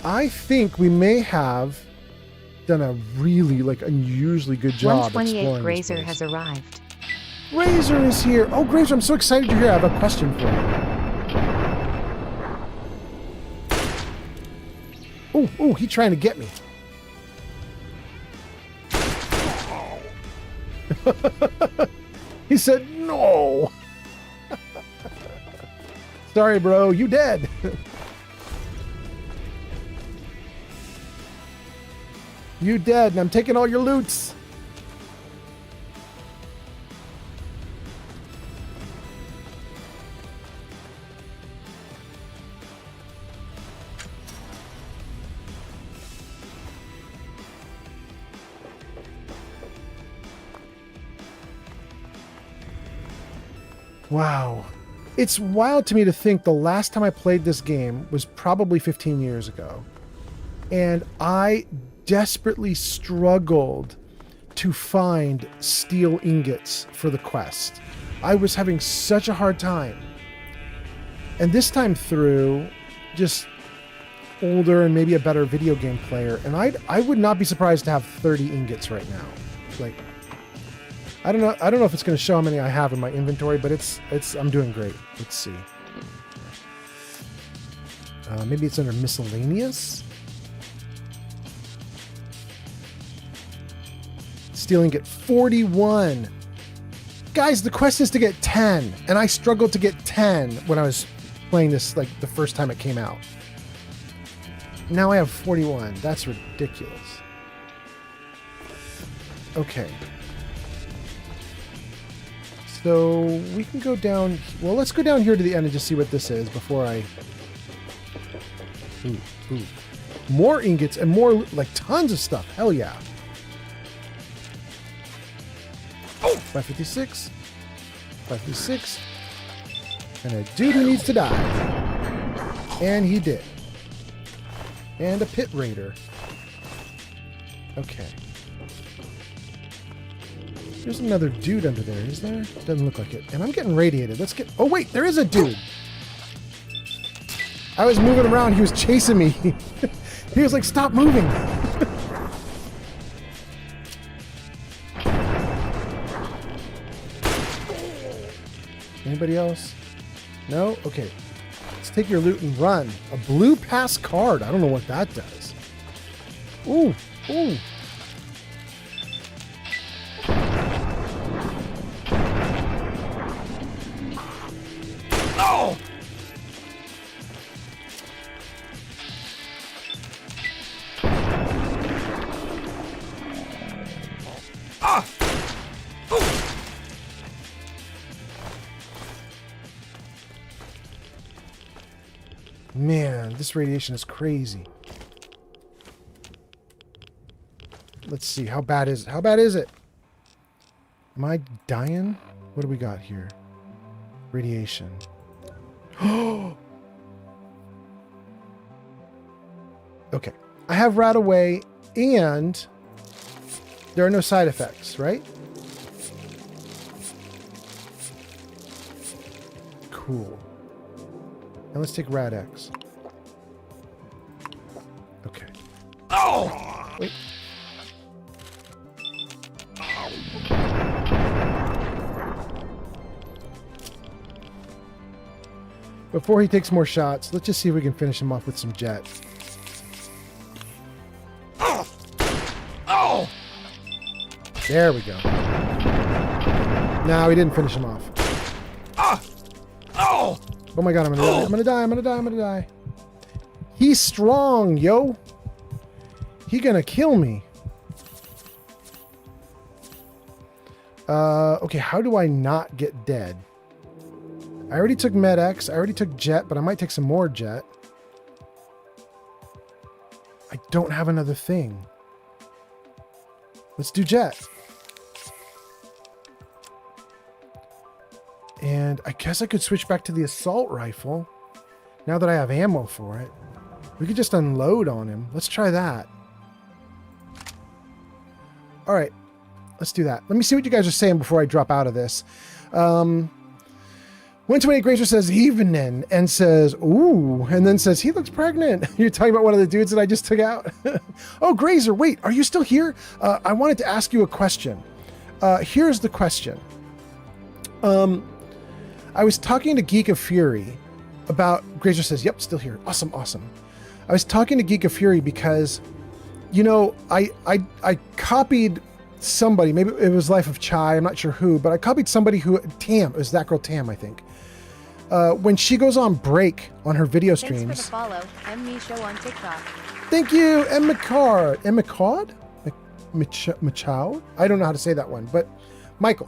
I think we may have done a really unusually good job 128 exploring Grazer this place. has arrived. Grazer is here. Oh, Grazer, I'm so excited you're here. I have a question for you. Oh, he's trying to get me. He said, no. Sorry, bro. You dead. You dead, and I'm taking all your loots. Wow. It's wild to me to think the last time I played this game was probably 15 years ago. And I desperately struggled to find steel ingots for the quest. I was having such a hard time. And this time through, just older and maybe a better video game player, and I would not be surprised to have 30 ingots right now. I don't know if it's going to show how many I have in my inventory, but I'm doing great. Let's see. Maybe it's under miscellaneous. Stealing at 41. Guys, the quest is to get 10, and I struggled to get 10 when I was playing this like the first time it came out. Now I have 41. That's ridiculous. Okay. So we can go down. Well, let's go down here to the end and just see what this is before I. Ooh, ooh. More ingots and more, like, tons of stuff. Hell yeah. Oh, 556. 556. And a dude who needs to die. And he did. And a pit raider. Okay. There's another dude under there, is there? Doesn't look like it. And I'm getting radiated. Let's get... Oh, wait, there is a dude. I was moving around. He was chasing me. He was like, stop moving. Anybody else? No? Okay. Let's take your loot and run. A blue pass card. I don't know what that does. Ooh. Ooh. Oh! Ah! Man, this radiation is crazy. Let's see. How bad is it? How bad is it? Am I dying? What do we got here? Radiation. Okay. I have rat away and there are no side effects, right? Cool. And let's take Rad X. Okay. Oh! Wait. Before he takes more shots, let's just see if we can finish him off with some jet. Oh! There we go. No, we didn't finish him off. Oh! Oh my god, I'm gonna die. I'm gonna die. I'm gonna die. I'm gonna die. He's strong, yo. He gonna kill me. Okay, how do I not get dead? I already took Med-X. I already took Jet, but I might take some more Jet. I don't have another thing. Let's do Jet. And I guess I could switch back to the assault rifle. Now that I have ammo for it. We could just unload on him. Let's try that. Alright. Let's do that. Let me see what you guys are saying before I drop out of this. 128 Grazer says evening and says, ooh, and then says, he looks pregnant. You're talking about one of the dudes that I just took out? Oh, Grazer, wait, are you still here? I wanted to ask you a question. Here's the question. I was talking to Geek of Fury about, Grazer says, yep, still here. Awesome, awesome. I was talking to Geek of Fury because, you know, I copied somebody, maybe it was Life of Chai, I'm not sure who, but I copied somebody who, Tam, it was that girl Tam, I think. When she goes on break on her video streams. Thanks for the follow. M. Show on TikTok. Thank you, M. McCard. M. McCard? Machow? I don't know how to say that one, but Mike.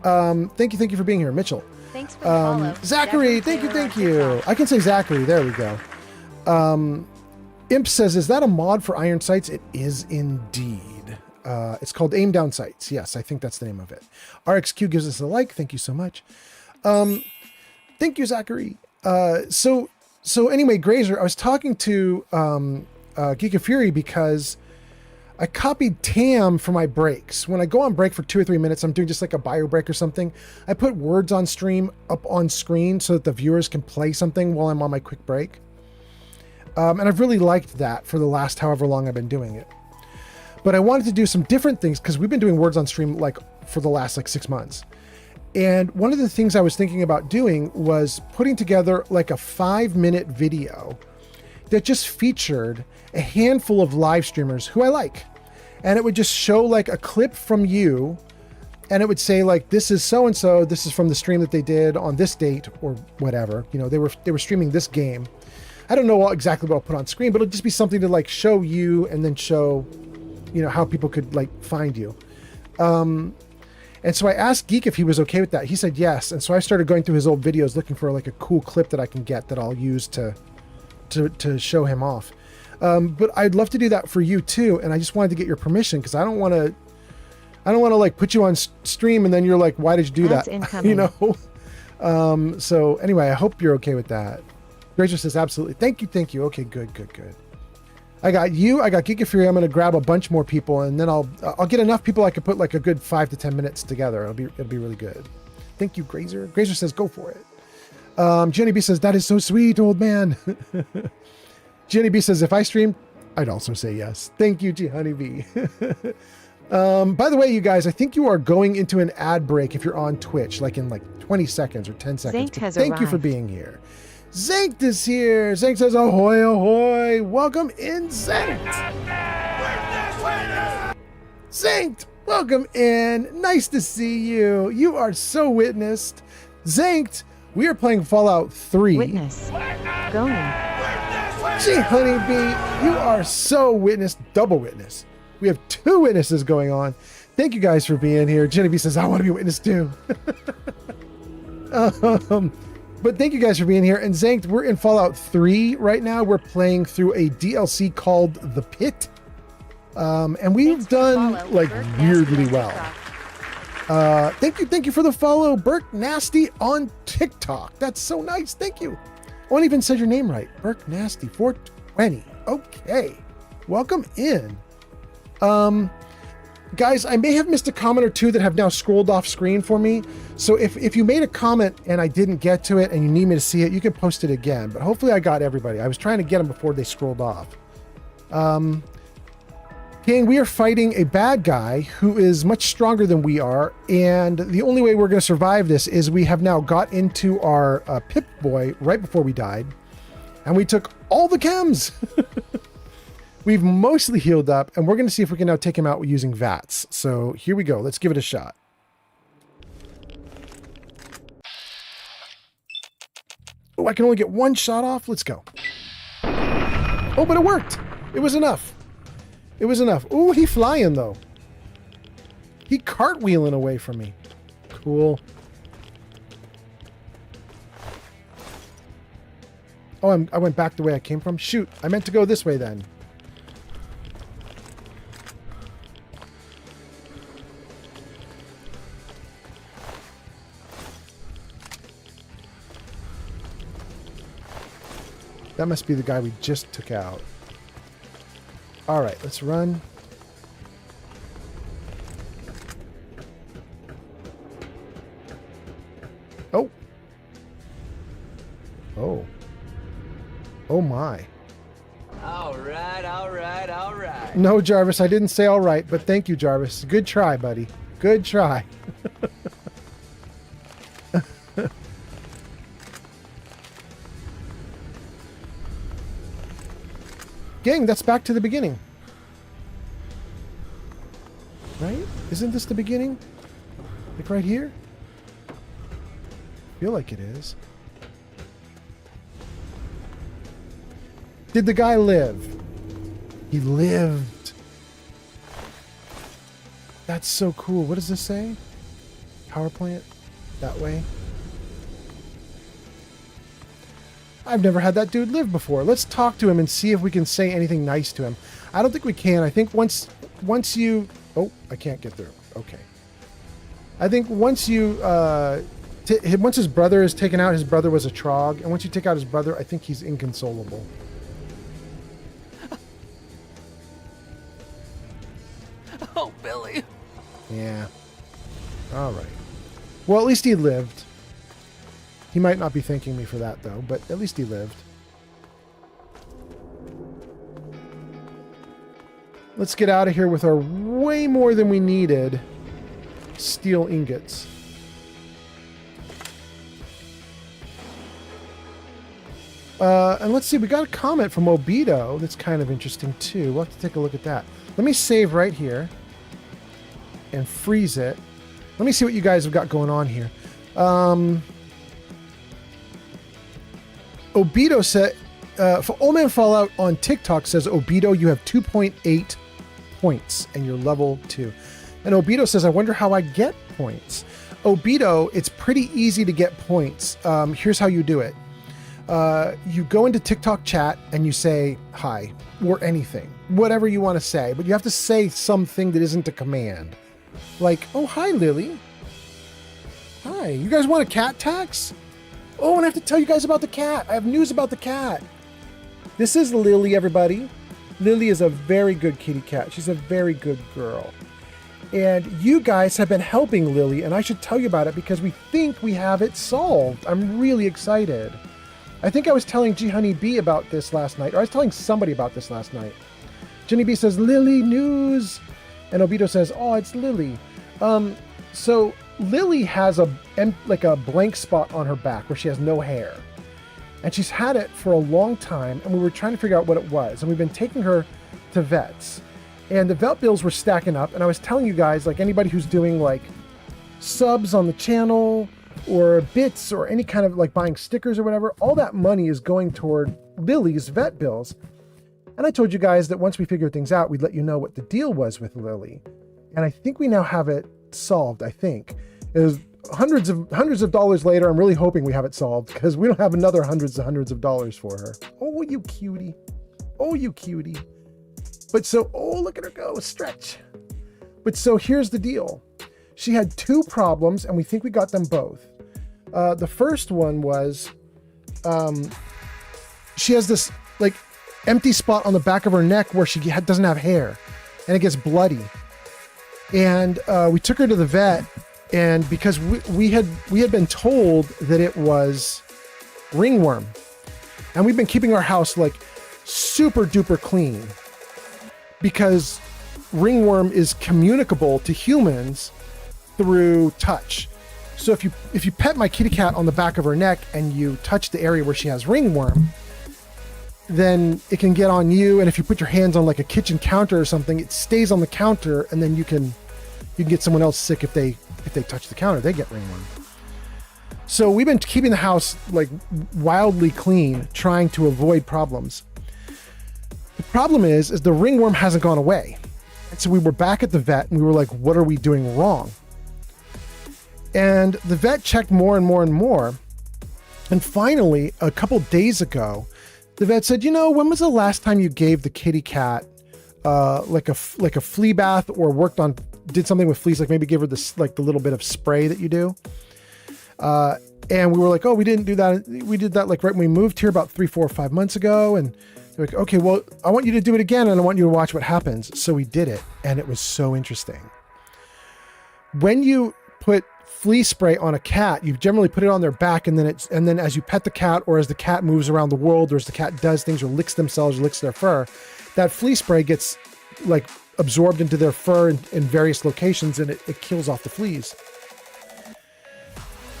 Thank you for being here, Mitchell. Thanks for the follow. Zachary, thank you. I can say Zachary, there we go. Imp says, is that a mod for iron sights? It is indeed. It's called aim down sights. Yes, I think that's the name of it. RXQ gives us a like. Thank you so much. Thank you, Zachary. So anyway, Grazer, I was talking to Geek of Fury because I copied Tam for my breaks. When I go on break for 2 or 3 minutes, I'm doing just like a bio break or something. I put words on stream up on screen so that the viewers can play something while I'm on my quick break. And I've really liked that for the last however long I've been doing it. But I wanted to do some different things because we've been doing words on stream like for the last like 6 months. And one of the things I was thinking about doing was putting together like a 5-minute video that just featured a handful of live streamers who I like. And it would just show like a clip from you, and it would say like, this is so-and-so, this is from the stream that they did on this date or whatever. You know, they were streaming this game. I don't know exactly what I'll put on screen, but it'll just be something to like show you and then show, you know, how people could like find you. And so I asked Geek if he was okay with that. He said yes. And so I started going through his old videos looking for like a cool clip that I can get that I'll use to show him off. But I'd love to do that for you too. And I just wanted to get your permission because I don't want to like put you on stream and then you're like, why did you do That's that? incoming. You know? So anyway, I hope you're okay with that. Granger says, absolutely. Thank you. Okay, good. I got you. I got Geek Fury. I'm going to grab a bunch more people, and then I'll get enough people I could put like a good 5 to 10 minutes together. It'll be really good. Thank you, Grazer. Grazer says, go for it. Jenny B says, that is so sweet, old man. Jenny B says, if I streamed, I'd also say yes. Thank you, G Honeybee. By the way, you guys, I think you are going into an ad break if you're on Twitch, like in like 20 seconds or 10 seconds. Thank you for being here. Zankt is here. Zankt says, ahoy, ahoy. Welcome in, Zankt. Zankt, welcome in. Nice to see you. You are so witnessed. Zankt, we are playing Fallout 3. Witness. Going. Gee, honeybee, you are so witnessed. Double witness. We have 2 witnesses going on. Thank you guys for being here. Genevieve says, I want to be a witness too. But thank you guys for being here. And Zankt, we're in Fallout 3 right now. We're playing through a DLC called The Pit. And we've done like weirdly well. Thank you for the follow, Burke Nasty on TikTok. That's so nice. Thank you. I won't even said your name right. Burke Nasty 420. Okay. Welcome in. Guys, I may have missed a comment or two that have now scrolled off screen for me. So if you made a comment and I didn't get to it and you need me to see it, you can post it again. But hopefully I got everybody. I was trying to get them before they scrolled off. Gang, we are fighting a bad guy who is much stronger than we are. And the only way we're going to survive this is we have now got into our Pip-Boy right before we died. And we took all the chems. We've mostly healed up, and we're going to see if we can now take him out using VATS. So here we go. Let's give it a shot. Oh, I can only get 1 shot off. Let's go. Oh, but it worked. It was enough. It was enough. Oh, he flying, though. He cartwheeling away from me. Cool. Oh, I went back the way I came from. Shoot, I meant to go this way then. That must be the guy we just took out. All right, let's run. Oh. Oh. Oh my. All right. No, Jarvis, I didn't say all right, but thank you, Jarvis. Good try, buddy. Good try. Gang, that's back to the beginning. Right? Isn't this the beginning? Like right here? I feel like it is. Did the guy live? He lived. That's so cool. What does this say? Power plant? That way? I've never had that dude live before. Let's talk to him and see if we can say anything nice to him. I don't think we can. I think once you... Oh, I can't get through. Okay. I think once you... once his brother is taken out, his brother was a trog. And once you take out his brother, I think he's inconsolable. Oh, Billy. Yeah. All right. Well, at least he lived. He might not be thanking me for that, though, but at least he lived. Let's get out of here with our way more than we needed steel ingots. And let's see, we got a comment from Obito that's kind of interesting too. We'll have to take a look at that. Let me save right here and freeze it. Let me see what you guys have got going on here. Obito said, for Old Man Fallout on TikTok says, Obito, you have 2.8 points and you're level 2. And Obito says, I wonder how I get points. Obito, it's pretty easy to get points. Here's how you do it. You go into TikTok chat and you say hi or anything, whatever you want to say, but you have to say something that isn't a command. Like, oh, hi, Lily. Hi, you guys want a cat tax? Oh, and I have to tell you guys about the cat. I have news about the cat. This is Lily, everybody. Lily is a very good kitty cat. She's a very good girl. And you guys have been helping Lily, and I should tell you about it because we think we have it solved. I'm really excited. I think I was telling G Honey B about this last night, or I was telling somebody about this last night. Jenny B says, Lily news. And Obito says, oh, it's Lily. So Lily has a blank spot on her back where she has no hair. And she's had it for a long time, and we were trying to figure out what it was. And we've been taking her to vets. And the vet bills were stacking up, and I was telling you guys, like anybody who's doing like subs on the channel or bits or any kind of like buying stickers or whatever, all that money is going toward Lily's vet bills. And I told you guys that once we figured things out, we'd let you know what the deal was with Lily. And I think we now have it solved, I think. It was hundreds of dollars later. I'm really hoping we have it solved because we don't have another hundreds of dollars for her. Oh, you cutie. Oh, you cutie. But so, oh, look at her go, stretch. But so here's the deal. She had two problems, and we think we got them both. The first one was she has this like empty spot on the back of her neck where she doesn't have hair, and it gets bloody. And we took her to the vet, and because we had been told that it was ringworm, and we've been keeping our house like super duper clean, because ringworm is communicable to humans through touch. So if you pet my kitty cat on the back of her neck and you touch the area where she has ringworm, then it can get on you. And if you put your hands on like a kitchen counter or something, it stays on the counter, and then you can get someone else sick if they touch the counter. They get ringworm. So we've been keeping the house like wildly clean, trying to avoid problems. The problem is the ringworm hasn't gone away. And so we were back at the vet and we were like, what are we doing wrong? And the vet checked more and more and more. And finally, a couple days ago, the vet said, when was the last time you gave the kitty cat like a flea bath or did something with fleas, like maybe give her this, like the little bit of spray that you do? And we were like, oh, we didn't do that. We did that like right when we moved here about 3, 4, or 5 months ago. And they're like, okay, well, I want you to do it again, and I want you to watch what happens. So we did it, and it was so interesting. When you put flea spray on a cat, you generally put it on their back, and then as you pet the cat, or as the cat moves around the world, or as the cat does things or licks themselves or licks their fur, that flea spray gets like absorbed into their fur in various locations, and it kills off the fleas.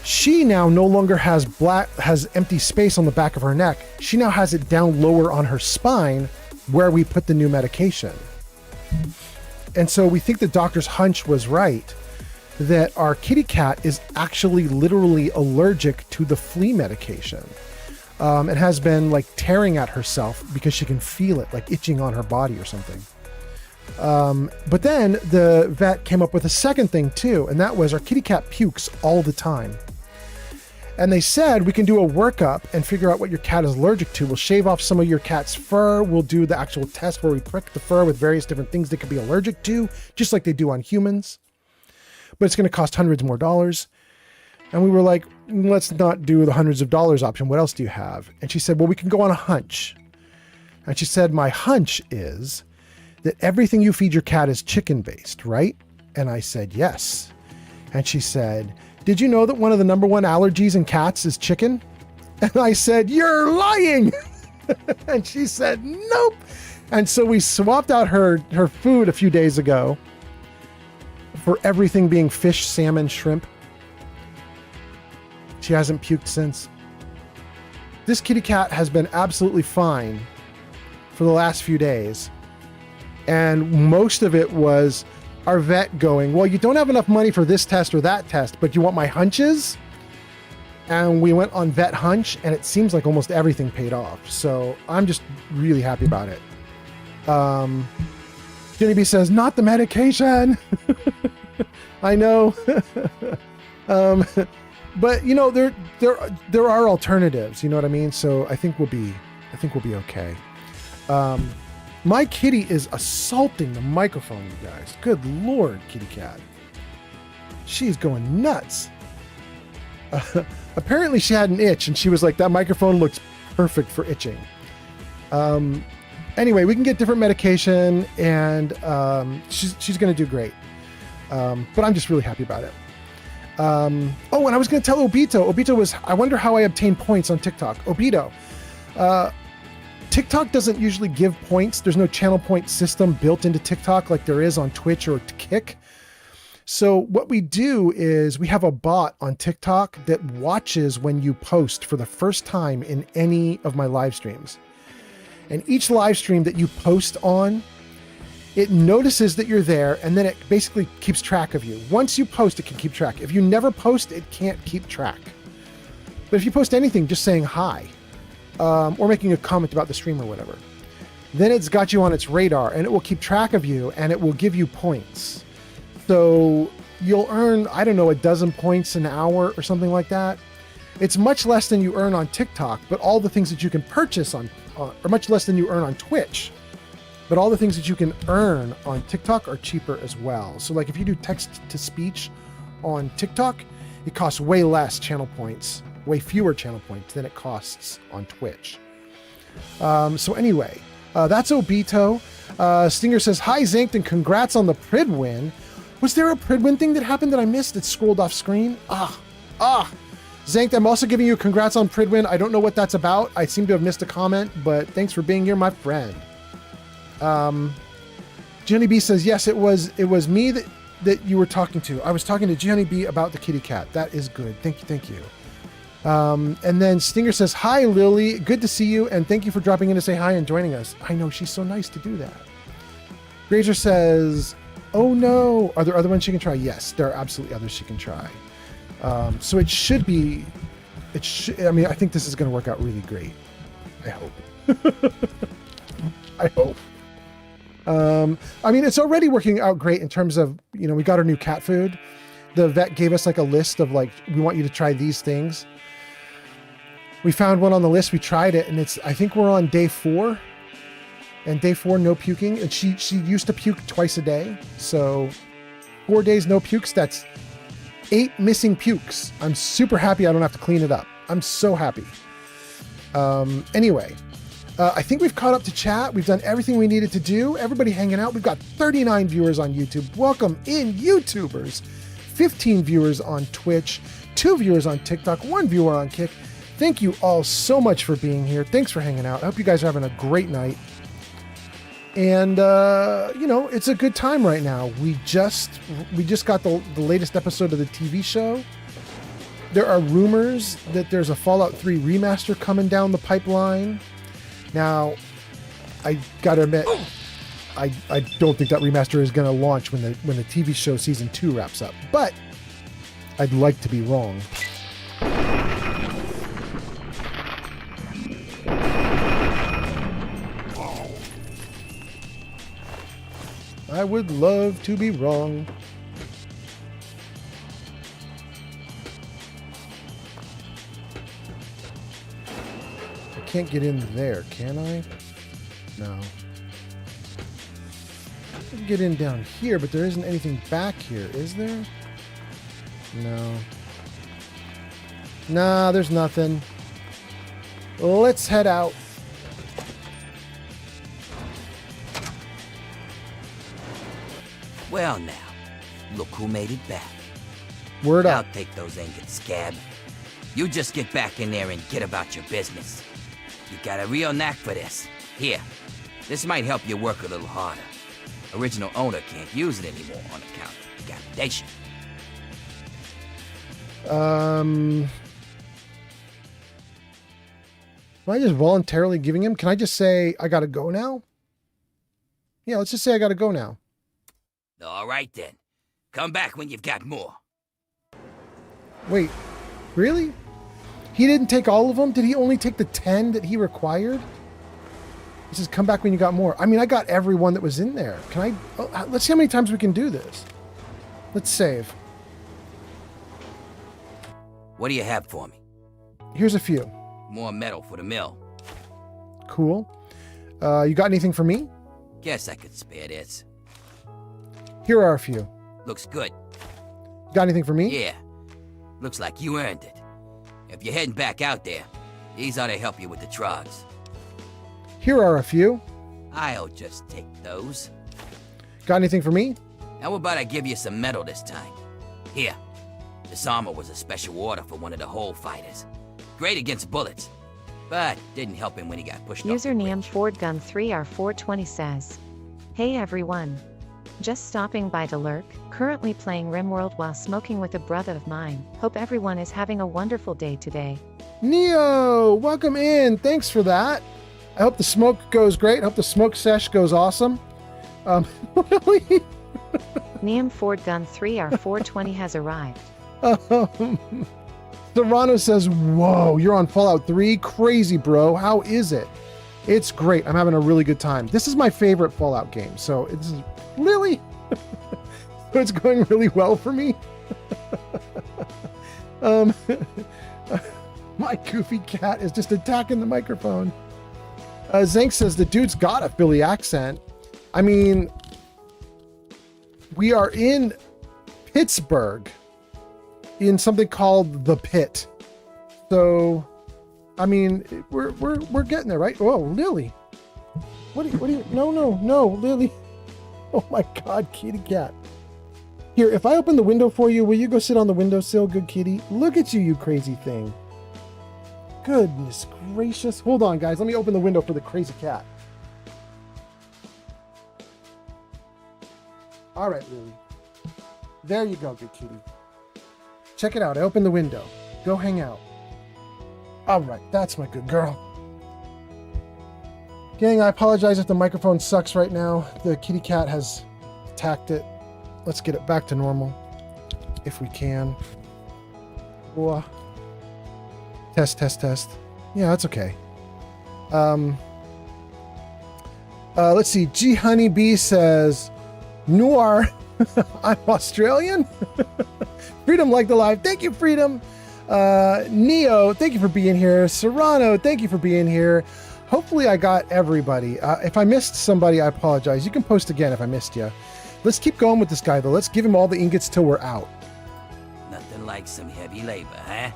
She now no longer has empty space on the back of her neck. She now has it down lower on her spine where we put the new medication. And so we think the doctor's hunch was right, that our kitty cat is actually literally allergic to the flea medication. And has been like tearing at herself because she can feel it, like itching on her body or something. But then the vet came up with a second thing too, and that was our kitty cat pukes all the time. And they said, we can do a workup and figure out what your cat is allergic to. We'll shave off some of your cat's fur. We'll do the actual test where we prick the fur with various different things they could be allergic to, just like they do on humans. But it's going to cost hundreds more dollars. And we were like, let's not do the hundreds of dollars option. What else do you have? And she said, well, we can go on a hunch. And she said, my hunch is that everything you feed your cat is chicken based, right? And I said, yes. And she said, did you know that one of the number one allergies in cats is chicken? And I said, you're lying. And she said, nope. And so we swapped out her food a few days ago for everything being fish, salmon, shrimp. She hasn't puked since. this kitty cat has been absolutely fine for the last few days. And most of it was our vet going, well, you don't have enough money for this test or that test, but you want my hunches? And we went on vet hunch, and it seems like almost everything paid off. So I'm just really happy about it. Jenny B says, not the medication. I know. But you know, there are alternatives, you know what I mean? So I think we'll be okay. My kitty is assaulting the microphone, you guys. Good Lord, kitty cat. She's going nuts. Apparently she had an itch, and she was like, that microphone looks perfect for itching. Anyway, we can get different medication, and she's going to do great. But I'm just really happy about it. And I was going to tell Obito. Obito was, I wonder how I obtain points on TikTok. Obito, TikTok doesn't usually give points. There's no channel point system built into TikTok like there is on Twitch or Kick. So what we do is we have a bot on TikTok that watches when you post for the first time in any of my live streams. And each live stream that you post on, it notices that you're there, and then it basically keeps track of you. Once you post, it can keep track. If you never post, it can't keep track. But if you post anything, just saying hi, or making a comment about the stream or whatever, then it's got you on its radar, and it will keep track of you, and it will give you points. So you'll earn, I don't know, 12 points an hour or something like that. It's much less than you earn on TikTok, but all the things that you can purchase on, or much less than you earn on Twitch. But all the things that you can earn on TikTok are cheaper as well. So like if you do text to speech on TikTok, it costs way less channel points, way fewer channel points than it costs on Twitch. So anyway, that's Obito. Stinger says, hi Zinked, and congrats on the Prid win. Was there a Prid win thing that happened that I missed that scrolled off screen? Zinked, I'm also giving you congrats on Prid win. I don't know what that's about. I seem to have missed a comment, but thanks for being here, my friend. Jenny B says, yes, it was me that you were talking to. I was talking to Jenny B about the kitty cat. That is good. Thank you. And then Stinger says, hi Lily, good to see you, and thank you for dropping in to say hi and joining us. I know, she's so nice to do that. Grazer says, oh no, are there other ones she can try? Yes, there are absolutely others she can try. So it should be, I mean, I think this is going to work out really great. I hope. I hope. I mean, it's already working out great in terms of, you know, we got our new cat food. The vet gave us like a list of like, we want you to try these things. We found one on the list. We tried it, and I think we're on day 4, and day 4, no puking. And she used to puke twice a day. So 4 days, no pukes. That's 8 missing pukes. I'm super happy I don't have to clean it up. I'm so happy. Anyway, I think we've caught up to chat. We've done everything we needed to do. Everybody hanging out. We've got 39 viewers on YouTube. Welcome in, YouTubers. 15 viewers on Twitch, 2 viewers on TikTok, 1 viewer on Kick. Thank you all so much for being here. Thanks for hanging out. I hope you guys are having a great night. And, you know, it's a good time right now. We just got the latest episode of the TV show. There are rumors that there's a Fallout 3 remaster coming down the pipeline. Now, I gotta admit, I don't think that remaster is gonna launch when the TV show season 2 wraps up, but I'd like to be wrong. I would love to be wrong. I can't get in there, can I? No. I can get in down here, but there isn't anything back here, is there? No. Nah, there's nothing. Let's head out. Well now, look who made it back. Word up. I'll take those ingots, Scab. You just get back in there and get about your business. You got a real knack for this. Here, this might help you work a little harder. Original owner can't use it anymore on account of decapitaction. Am I just voluntarily giving him? Can I just say I gotta go now? Yeah, let's just say I gotta go now. All right then. Come back when you've got more. Wait, really? He didn't take all of them? Did he only take the 10 that he required? He says, come back when you got more. I mean, I got every one that was in there. Can I? Oh, let's see how many times we can do this. Let's save. What do you have for me? Here's a few. More metal for the mill. Cool. You got anything for me? Guess I could spare this. Here are a few. Looks good. You got anything for me? Yeah. Looks like you earned it. If you're heading back out there, these ought to help you with the trogs. Here are a few. I'll just take those. Got anything for me? How about I give you some metal this time? Here. This armor was a special order for one of the hole fighters. Great against bullets, but didn't help him when he got pushed off the Username bridge. FordGun3R420 says, hey everyone. Just stopping by to lurk, currently playing RimWorld while smoking with a brother of mine. Hope everyone is having a wonderful day today. Neo, welcome in. Thanks for that. I hope the smoke goes great. I hope the smoke sesh goes awesome. Really? Neum FordGun3R420 has arrived. Serrano says, whoa, you're on Fallout 3? Crazy, bro. How is it? It's great. I'm having a really good time. This is my favorite Fallout game, so it's really... so it's going really well for me. My goofy cat is just attacking the microphone. Zank says, the dude's got a Philly accent. I mean, we are in Pittsburgh in something called the Pit. So, I mean, we're getting there, right? Oh, Lily. What do you, no, Lily. Oh my God, kitty cat. Here, if I open the window for you, will you go sit on the windowsill, good kitty? Look at you, you crazy thing. Goodness gracious. Hold on, guys. Let me open the window for the crazy cat. All right, Lily. There you go, good kitty. Check it out. I opened the window. Go hang out. All right. That's my good girl. Gang, I apologize if the microphone sucks right now. The kitty cat has attacked it. Let's get it back to normal if we can. Whoa. Test. Yeah, that's okay. Let's see. G Honeybee says, Noir, I'm Australian. Freedom like the live. Thank you, Freedom. Neo, thank you for being here. Serrano, thank you for being here. Hopefully I got everybody. If I missed somebody, I apologize. You can post again if I missed you. Let's keep going with this guy, though. Let's give him all the ingots till we're out. Nothing like some heavy labor, huh?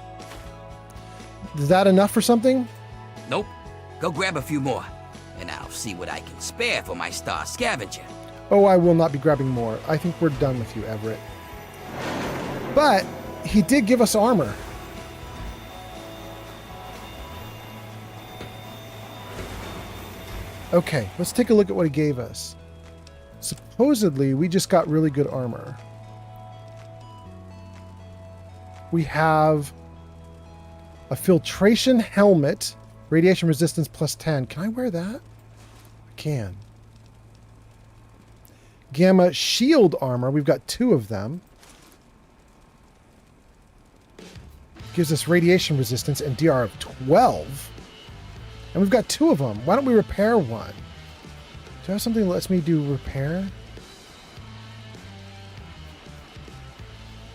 Is that enough for something? Nope. Go grab a few more, and I'll see what I can spare for my star scavenger. Oh, I will not be grabbing more. I think we're done with you, Everett. But he did give us armor. Okay, let's take a look at what he gave us. Supposedly, we just got really good armor. We have a filtration helmet, radiation resistance plus 10. Can I wear that? I can. Gamma shield armor. We've got 2 of them. Gives us radiation resistance and DR of 12. And we've got 2 of them. Why don't we repair one? Do I have something that lets me do repair?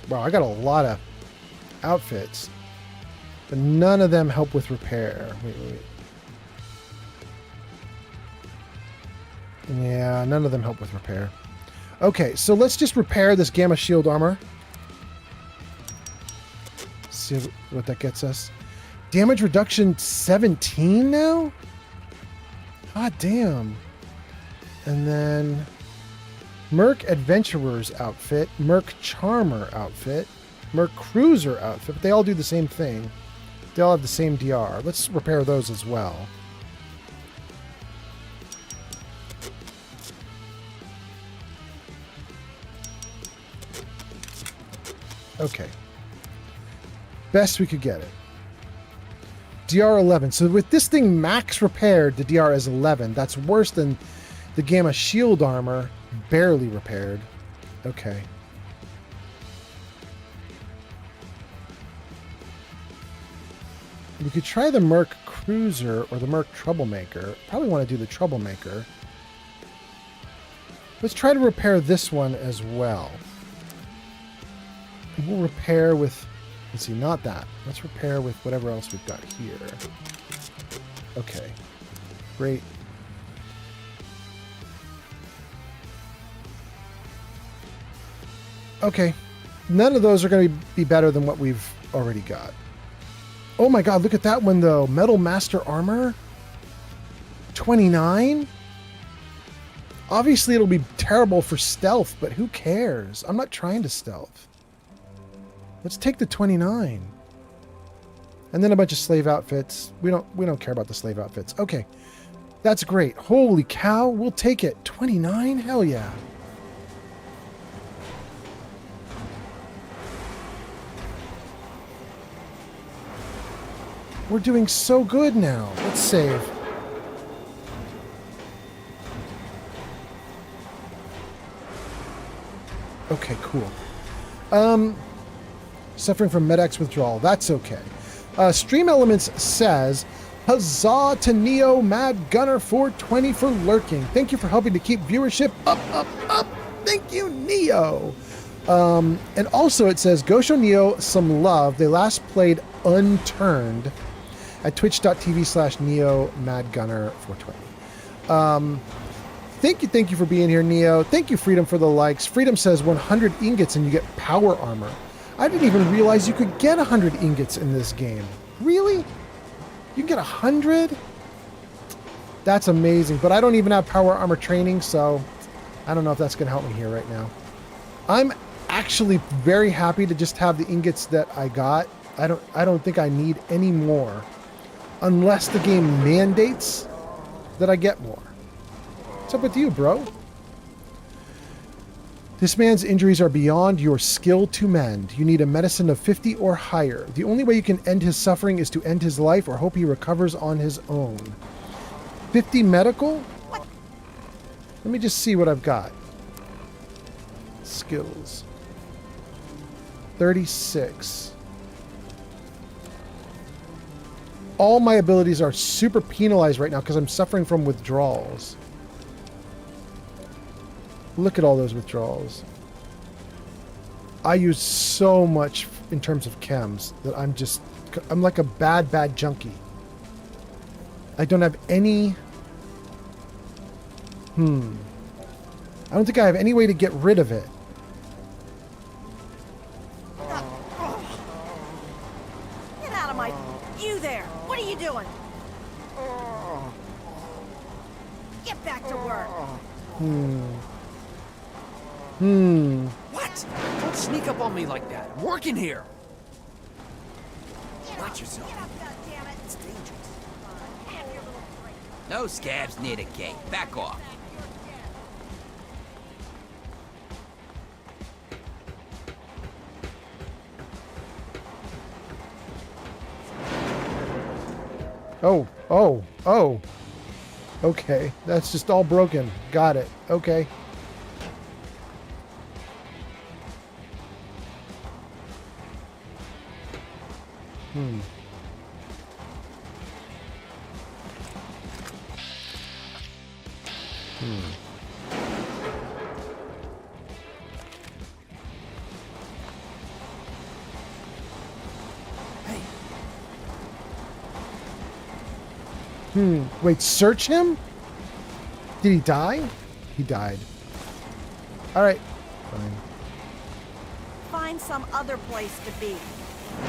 Wow, I got a lot of outfits. But none of them help with repair. Wait. Yeah, none of them help with repair. Okay, so let's just repair this gamma shield armor. See what that gets us. Damage reduction 17 now? God damn. And then Merc Adventurer's outfit, Merc Charmer outfit, Merc Cruiser outfit, but they all do the same thing. They all have the same DR. Let's repair those as well. Okay. Best we could get it. DR 11. So with this thing max repaired, the DR is 11. That's worse than the Gamma shield armor, barely repaired. Okay. We could try the Merc Cruiser or the Merc Troublemaker. Probably want to do the Troublemaker. Let's try to repair this one as well. We'll repair with... Let's see, not that. Let's repair with whatever else we've got here. Okay. Great. Okay. None of those are going to be better than what we've already got. Oh my god, look at that one though. Metal Master Armor? 29? Obviously it'll be terrible for stealth, but who cares? I'm not trying to stealth. Let's take the 29. And then a bunch of slave outfits. We don't care about the slave outfits. Okay. That's great. Holy cow, we'll take it. 29? Hell yeah. We're doing so good now. Let's save. Okay, cool. Suffering from Medex withdrawal. That's okay. Stream Elements says, huzzah to Neo Mad Gunner 420 for lurking. Thank you for helping to keep viewership up, up, up. Thank you, Neo. And also it says, go show Neo some love. They last played Unturned at twitch.tv/NeoMadGunner420. Thank you for being here, Neo. Thank you, Freedom, for the likes. Freedom says 100 ingots and you get power armor. I didn't even realize you could get 100 ingots in this game. Really? You can get 100? That's amazing. But I don't even have power armor training, so I don't know if that's going to help me here right now. I'm actually very happy to just have the ingots that I got. I don't think I need any more. Unless the game mandates that I get more. What's up with you, bro? This man's injuries are beyond your skill to mend. You need a medicine of 50 or higher. The only way you can end his suffering is to end his life or hope he recovers on his own. 50 medical? Let me just see what I've got. Skills. 36. All my abilities are super penalized right now because I'm suffering from withdrawals. Look at all those withdrawals. I use so much in terms of chems that I'm like a bad junkie. I don't have any... I don't think I have any way to get rid of it. Get out of my... You there! What are you doing? Get back to work. What? Don't sneak up on me like that. I'm working here. Watch yourself. Get up, goddammit. It's dangerous. Have your little break. No scabs near the gate. Back off. Oh. Okay, that's just all broken. Got it. Okay. Wait, search him? Did he die? He died. Alright. Fine. Find some other place to be.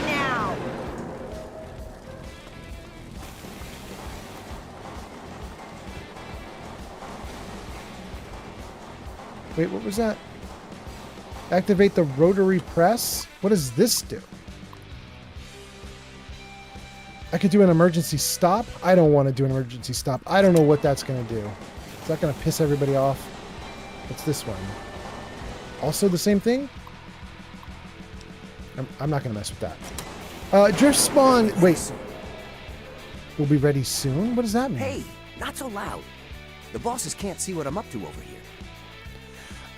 Now! Wait, what was that? Activate the rotary press? What does this do? I could do an emergency stop. I don't want to do an emergency stop. I don't know what that's going to do. Is that going to piss everybody off? What's this one? Also the same thing? I'm not going to mess with that. Drift spawn. Wait. will be ready soon. What does that mean? Hey, not so loud. The bosses can't see what I'm up to over here.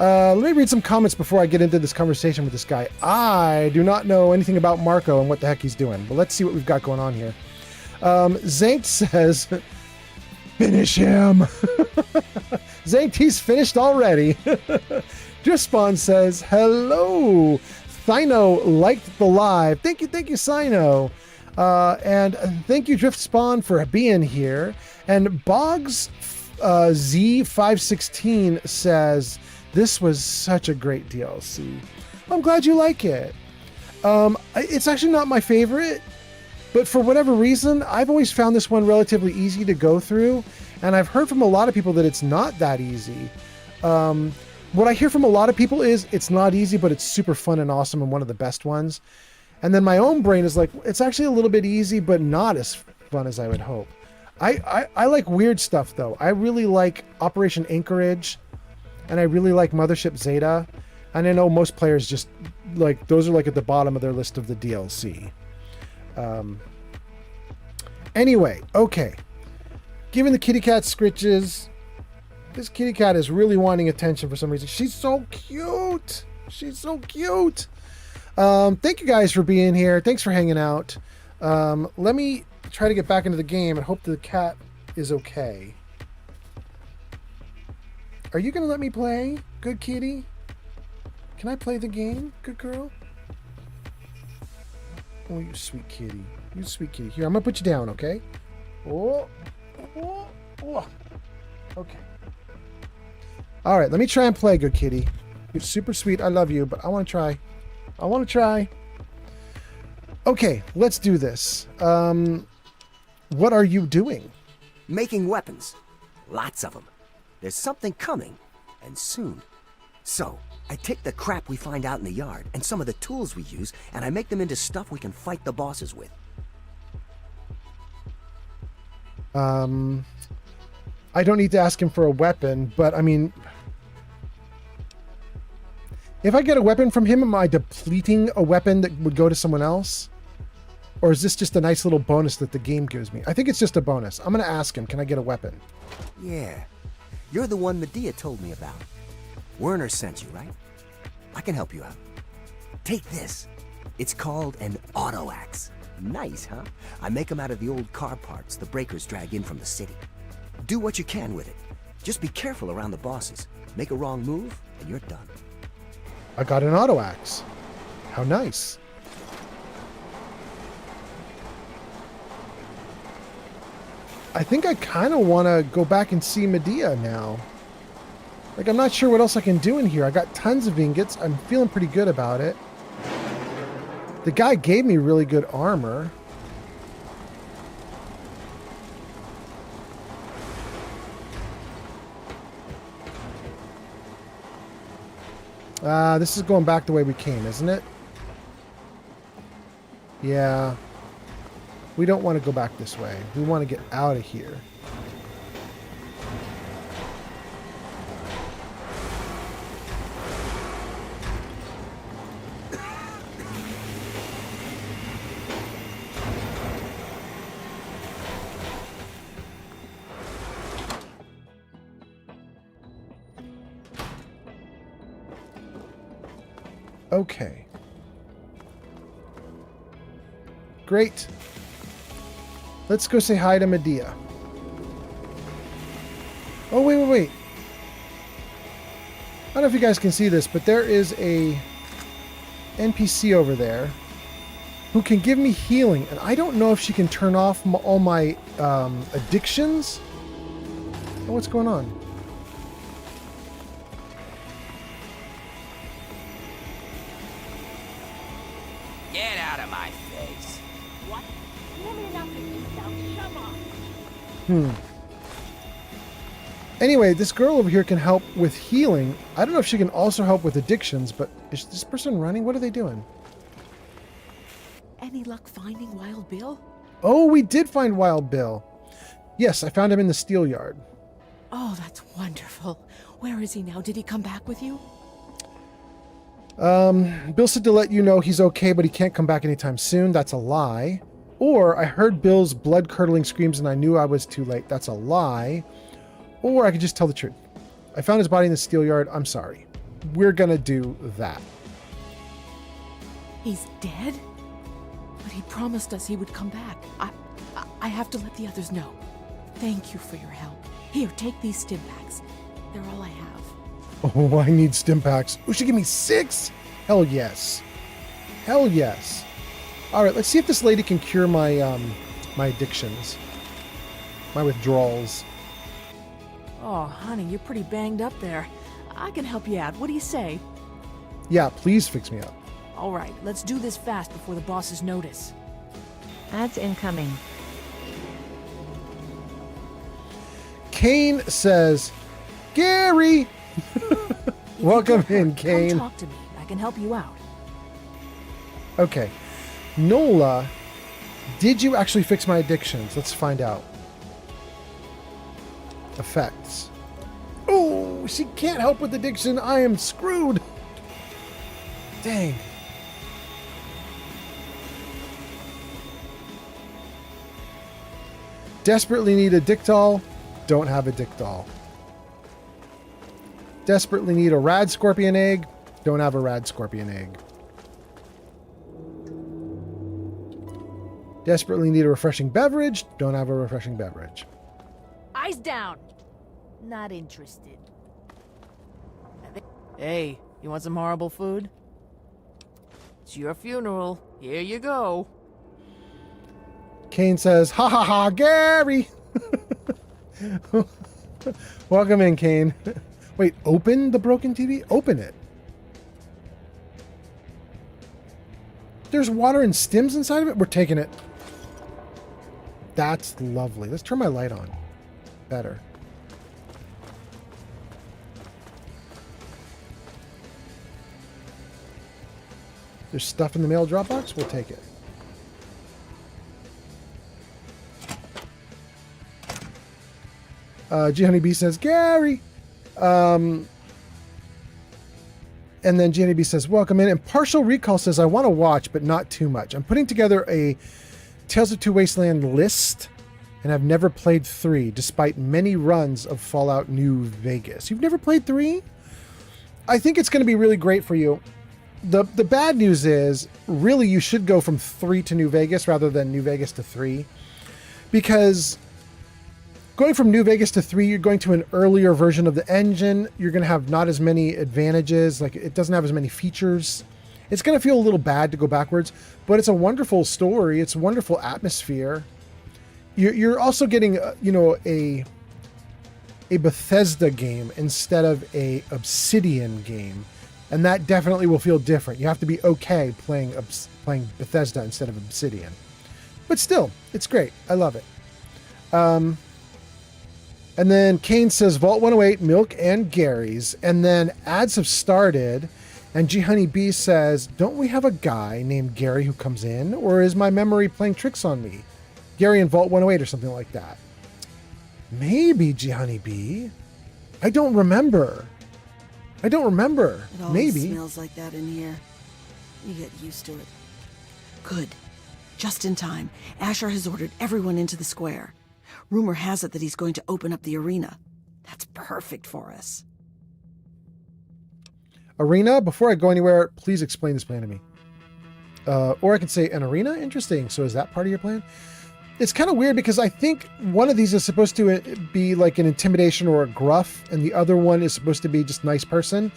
Let me read some comments before I get into this conversation with this guy. I do not know anything about Marco and what the heck he's doing, but let's see what we've got going on here. Zank says, finish him. Zank, he's finished already. Drispawn says, hello. Thino liked the live. Thank you, Sino. And thank you, Driftspawn, for being here. And Boggs Z516 says, this was such a great DLC. I'm glad you like it. It's actually not my favorite, but for whatever reason, I've always found this one relatively easy to go through, and I've heard from a lot of people that it's not that easy. What I hear from a lot of people is it's not easy, but it's super fun and awesome and one of the best ones. And then my own brain is like, it's actually a little bit easy, but not as fun as I would hope. I like weird stuff, though. I really like Operation Anchorage, and I really like Mothership Zeta. And I know most players just, like, those are, like, at the bottom of their list of the DLC. Anyway, okay. Giving the kitty cat scritches. This kitty cat is really wanting attention for some reason. She's so cute. She's so cute. Thank you guys for being here. Thanks for hanging out. Let me try to get back into the game and hope the cat is okay. Are you going to let me play? Good kitty? Can I play the game? Good girl? Oh, you sweet kitty. You sweet kitty. Here, I'm going to put you down, okay? Oh. Okay. All right, let me try and play, good kitty. You're super sweet. I love you, but I want to try. Okay, let's do this. What are you doing? Making weapons. Lots of them. There's something coming, and soon. So, I take the crap we find out in the yard, and some of the tools we use, and I make them into stuff we can fight the bosses with. I don't need to ask him for a weapon, but I mean, if I get a weapon from him, am I depleting a weapon that would go to someone else? Or is this just a nice little bonus that the game gives me? I think it's just a bonus. I'm going to ask him, can I get a weapon? Yeah. You're the one Medea told me about. Werner sent you, right? I can help you out. Take this. It's called an auto axe. Nice, huh? I make them out of the old car parts the breakers drag in from the city. Do what you can with it. Just be careful around the bosses. Make a wrong move, and you're done. I got an auto axe. How nice. I think I kind of want to go back and see Medea now. Like, I'm not sure what else I can do in here. I got tons of ingots. I'm feeling pretty good about it. The guy gave me really good armor. This is going back the way we came, isn't it? Yeah. We don't want to go back this way. We want to get out of here. Okay. Great. Let's go say hi to Medea. Oh, wait. I don't know if you guys can see this, but there is a NPC over there who can give me healing, and I don't know if she can turn off all my addictions. Oh, what's going on? Get out of my face. What? Nearly enough to eat now. Shove off. Anyway, this girl over here can help with healing. I don't know if she can also help with addictions, but is this person running? What are they doing? Any luck finding Wild Bill? Oh, we did find Wild Bill. Yes, I found him in the steel yard. Oh, that's wonderful. Where is he now? Did he come back with you? Bill said to let you know he's okay, but he can't come back anytime soon. That's a lie. Or I heard Bill's blood-curdling screams and I knew I was too late. That's a lie. Or I could just tell the truth. I found his body in the steel yard. I'm sorry. We're gonna do that. He's dead? But he promised us he would come back. I have to let the others know. Thank you for your help. Here, take these stim packs. They're all I have. Oh, I need stim packs. Oh, she give me 6? Hell yes. Hell yes. All right, let's see if this lady can cure my my addictions, my withdrawals. Oh, honey, you're pretty banged up there. I can help you out. What do you say? Yeah, please fix me up. All right, let's do this fast before the bosses notice. Ads incoming. Kane says, Gary! Welcome in, Come Kane. talk to me. I can help you out. Okay. Nola, did you actually fix my addictions? Let's find out. Effects. Oh, she can't help with addiction. I am screwed. Dang. Desperately need a dick doll. Don't have a dick doll. Desperately need a rad scorpion egg. Don't have a rad scorpion egg. Desperately need a refreshing beverage. Don't have a refreshing beverage. Eyes down. Not interested. Hey, you want some horrible food? It's your funeral. Here you go. Kane says, ha ha ha, Gary! Welcome in, Kane. Wait, open the broken TV? Open it. There's water and stims inside of it? We're taking it. That's lovely. Let's turn my light on. Better. There's stuff in the mail drop box? We'll take it. G Honeybee says, Gary! And then G Honeybee says, welcome in. And Partial Recall says, I want to watch, but not too much. I'm putting together a Tales of Two Wasteland list, and I've never played 3, despite many runs of Fallout New Vegas. You've never played 3? I think it's going to be really great for you. The bad news is, really, you should go from 3 to New Vegas rather than New Vegas to 3. Because going from New Vegas to 3, you're going to an earlier version of the engine. You're going to have not as many advantages. Like, it doesn't have as many features. It's going to feel a little bad to go backwards, but it's a wonderful story. It's a wonderful atmosphere. You're also getting, a Bethesda game instead of a Obsidian game. And that definitely will feel different. You have to be okay playing Bethesda instead of Obsidian. But still, it's great. I love it. And then Kane says, Vault 108, Milk and Gary's. And then ads have started. And G Honeybee says, don't we have a guy named Gary who comes in? Or is my memory playing tricks on me? Gary in Vault 108 or something like that. Maybe, G Honeybee. I don't remember. It always Maybe. smells like that in here. You get used to it. Good. Just in time. Asher has ordered everyone into the square. Rumor has it that he's going to open up the arena. That's perfect for us. Arena, before I go anywhere, please explain this plan to me. Or I could say an arena? Interesting. So is that part of your plan? It's kind of weird because I think one of these is supposed to be like an intimidation or a gruff, and the other one is supposed to be just nice person.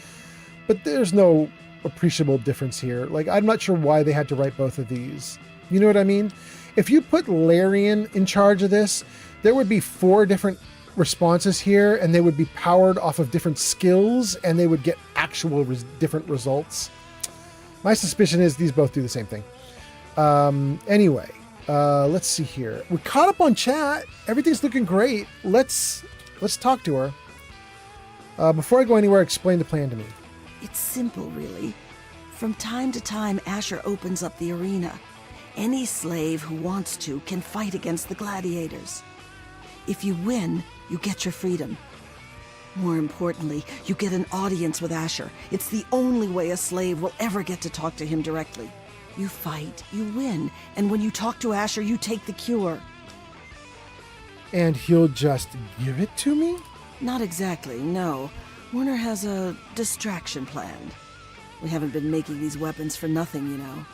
But there's no appreciable difference here. Like, I'm not sure why they had to write both of these. You know what I mean? If you put Larian in charge of this, there would be 4 different responses here, and they would be powered off of different skills, and they would get actual different results. My suspicion is these both do the same thing. Anyway, let's see here. We're caught up on chat. Everything's looking great. Let's talk to her. Before I go anywhere, explain the plan to me. It's simple, really. From time to time, Asher opens up the arena. Any slave who wants to can fight against the gladiators. If you win, you get your freedom. More importantly, you get an audience with Asher. It's the only way a slave will ever get to talk to him directly. You fight, you win, and when you talk to Asher, you take the cure. And he'll just give it to me? Not exactly, no. Werner has a distraction planned. We haven't been making these weapons for nothing, you know.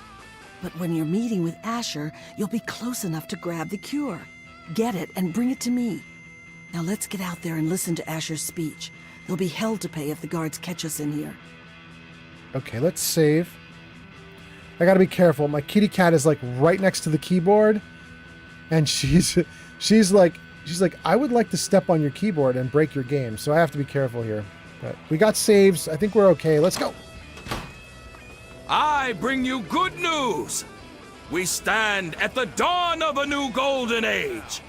But when you're meeting with Asher, you'll be close enough to grab the cure. Get it and bring it to me. Now let's get out there and listen to Asher's speech. There'll be hell to pay if the guards catch us in here. Okay, let's save. I gotta be careful. My kitty cat is like right next to the keyboard, and she's like, I would like to step on your keyboard and break your game, so I have to be careful here. But we got saves. I think we're okay. Let's go. I bring you good news. We stand at the dawn of a new golden age,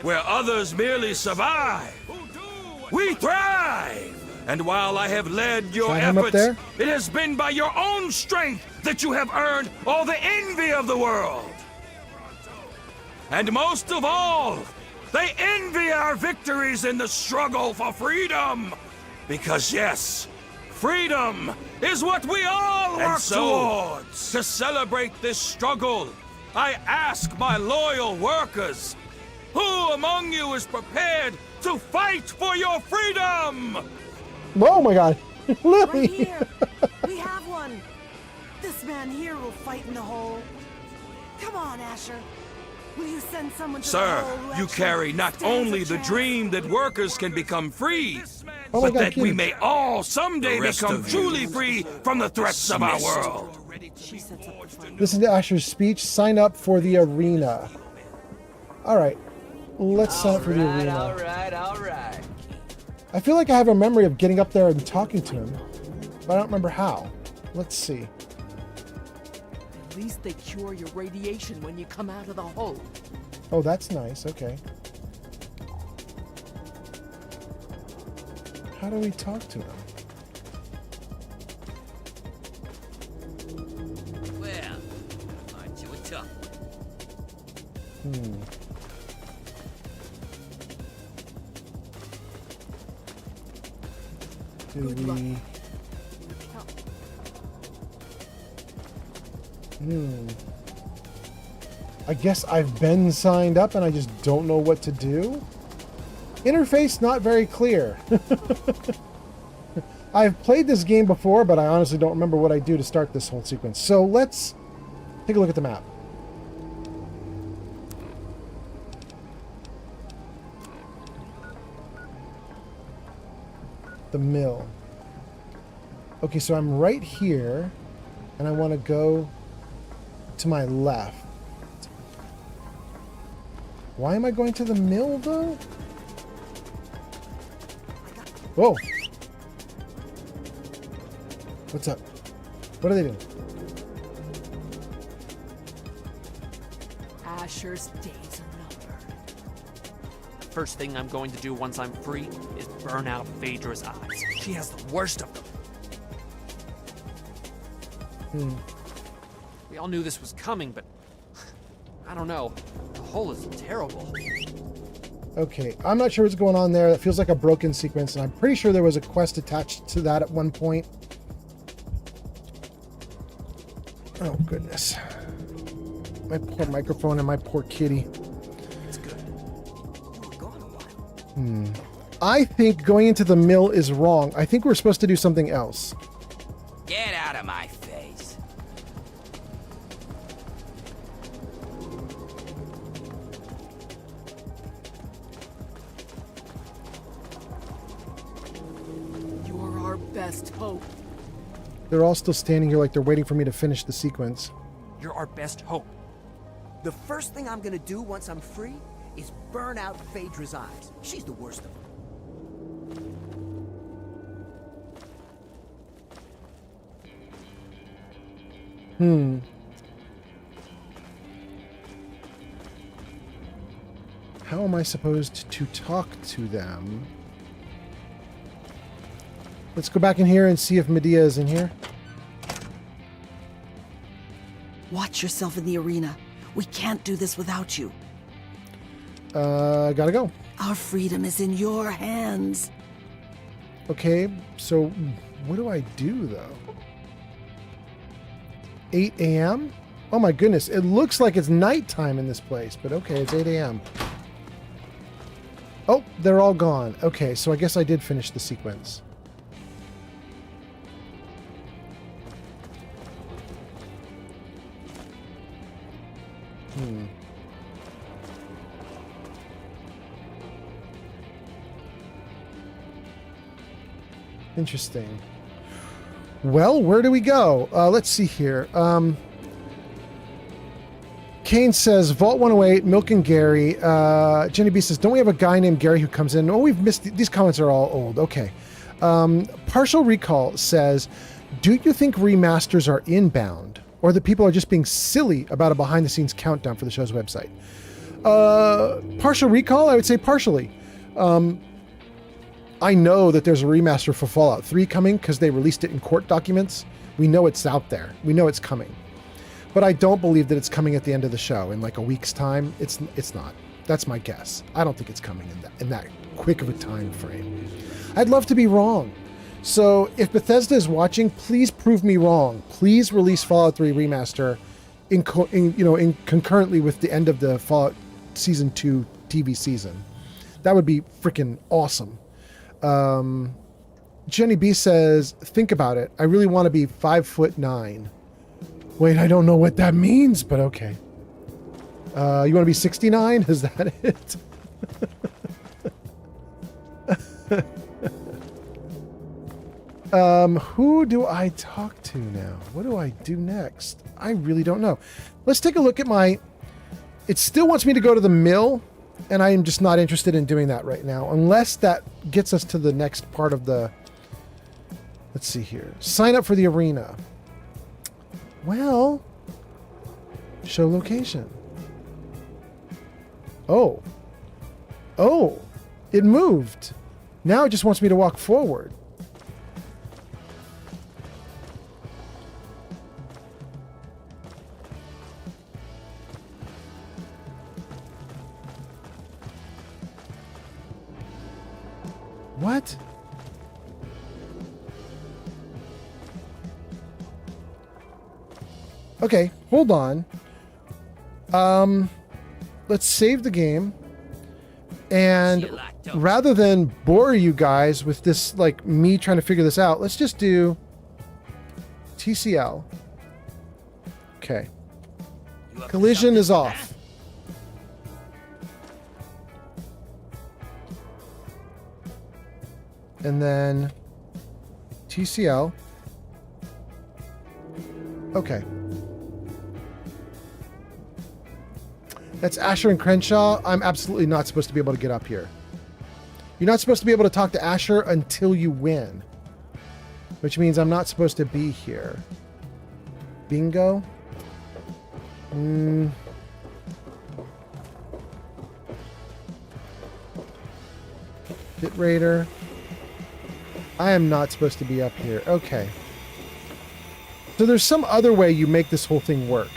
where others merely survive. We thrive! And while I have led your efforts, it has been by your own strength that you have earned all the envy of the world. And most of all, they envy our victories in the struggle for freedom. Because yes, freedom is what we all work towards. To celebrate this struggle, I ask my loyal workers, who among you is prepared to fight for your freedom? Oh my God, Lily! Right here. We have one. This man here will fight in the hole. Come on, Asher. Will you send someone to the hole who you actually carry not stands a only the chance? dream that workers can become free, Oh my but God, that we Kitty. may all someday become truly free from the threats of our world. She sets up the fight. Listen to Asher's speech. Sign up for the arena. All right, let's sign up for the arena. All right. I feel like I have a memory of getting up there and talking to him, but I don't remember how. Let's see. At least they cure your radiation when you come out of the hole. Oh, that's nice. Okay. How do we talk to him? Well, aren't you a tough one? Do Good luck. I guess I've been signed up and I just don't know what to do. Interface not very clear. I've played this game before, but I honestly don't remember what I do to start this whole sequence. So let's take a look at the map. The mill. Okay, so I'm right here, and I want to go to my left. Why am I going to the mill, though? Whoa. What's up? What are they doing? Asher's days are numbered. First thing I'm going to do once I'm free is burn out Phaedra's eyes. She has the worst of them. We all knew this was coming, but I don't know. The hole is terrible. Okay, I'm not sure what's going on there. That feels like a broken sequence, and I'm pretty sure there was a quest attached to that at one point. Oh, goodness. My poor microphone and my poor kitty. It's good. You were gone a while. I think going into the mill is wrong. I think we're supposed to do something else. Get out of my face. You're our best hope. They're all still standing here like they're waiting for me to finish the sequence. You're our best hope. The first thing I'm gonna do once I'm free is burn out Phaedra's eyes. She's the worst of them. How am I supposed to talk to them? Let's go back in here and see if Medea is in here. Watch yourself in the arena. We can't do this without you. Gotta go. Our freedom is in your hands. Okay, so what do I do, though? 8 a.m.? Oh my goodness, it looks like it's nighttime in this place, but okay, it's 8 a.m. Oh, they're all gone. Okay, so I guess I did finish the sequence. Interesting. Well, where do we go? Let's see here. Kane says, Vault 108, Milk and Gary. Jenny B says, don't we have a guy named Gary who comes in? Oh, we've missed... These comments are all old. Okay. Partial Recall says, do you think remasters are inbound? Or that people are just being silly about a behind-the-scenes countdown for the show's website? Partial Recall, I would say partially. I know that there's a remaster for Fallout 3 coming because they released it in court documents. We know it's out there. We know it's coming. But I don't believe that it's coming at the end of the show in like a week's time. It's not. That's my guess. I don't think it's coming in that quick of a time frame. I'd love to be wrong. So if Bethesda is watching, please prove me wrong. Please release Fallout 3 remaster in concurrently with the end of the Fallout Season 2 TV season. That would be freaking awesome. Jenny B says, think about it. I really want to be 5'9". Wait, I don't know what that means, but okay. You want to be 69? Is that it? Who do I talk to now? What do I do next? I really don't know. Let's take a look at my... It still wants me to go to the mill, and I am just not interested in doing that right now, unless that gets us to the next part of the... Let's see here. Sign up for the arena. Well, show location. Oh. Oh, it moved. Now it just wants me to walk forward. What? Okay, hold on. Let's save the game. And rather than bore you guys with this, like, me trying to figure this out, let's just do TCL. Okay. Collision is off. And then TCL. Okay. That's Asher and Crenshaw. I'm absolutely not supposed to be able to get up here. You're not supposed to be able to talk to Asher until you win. Which means I'm not supposed to be here. Bingo. Pit Raider. I am not supposed to be up here. Okay. So there's some other way you make this whole thing work.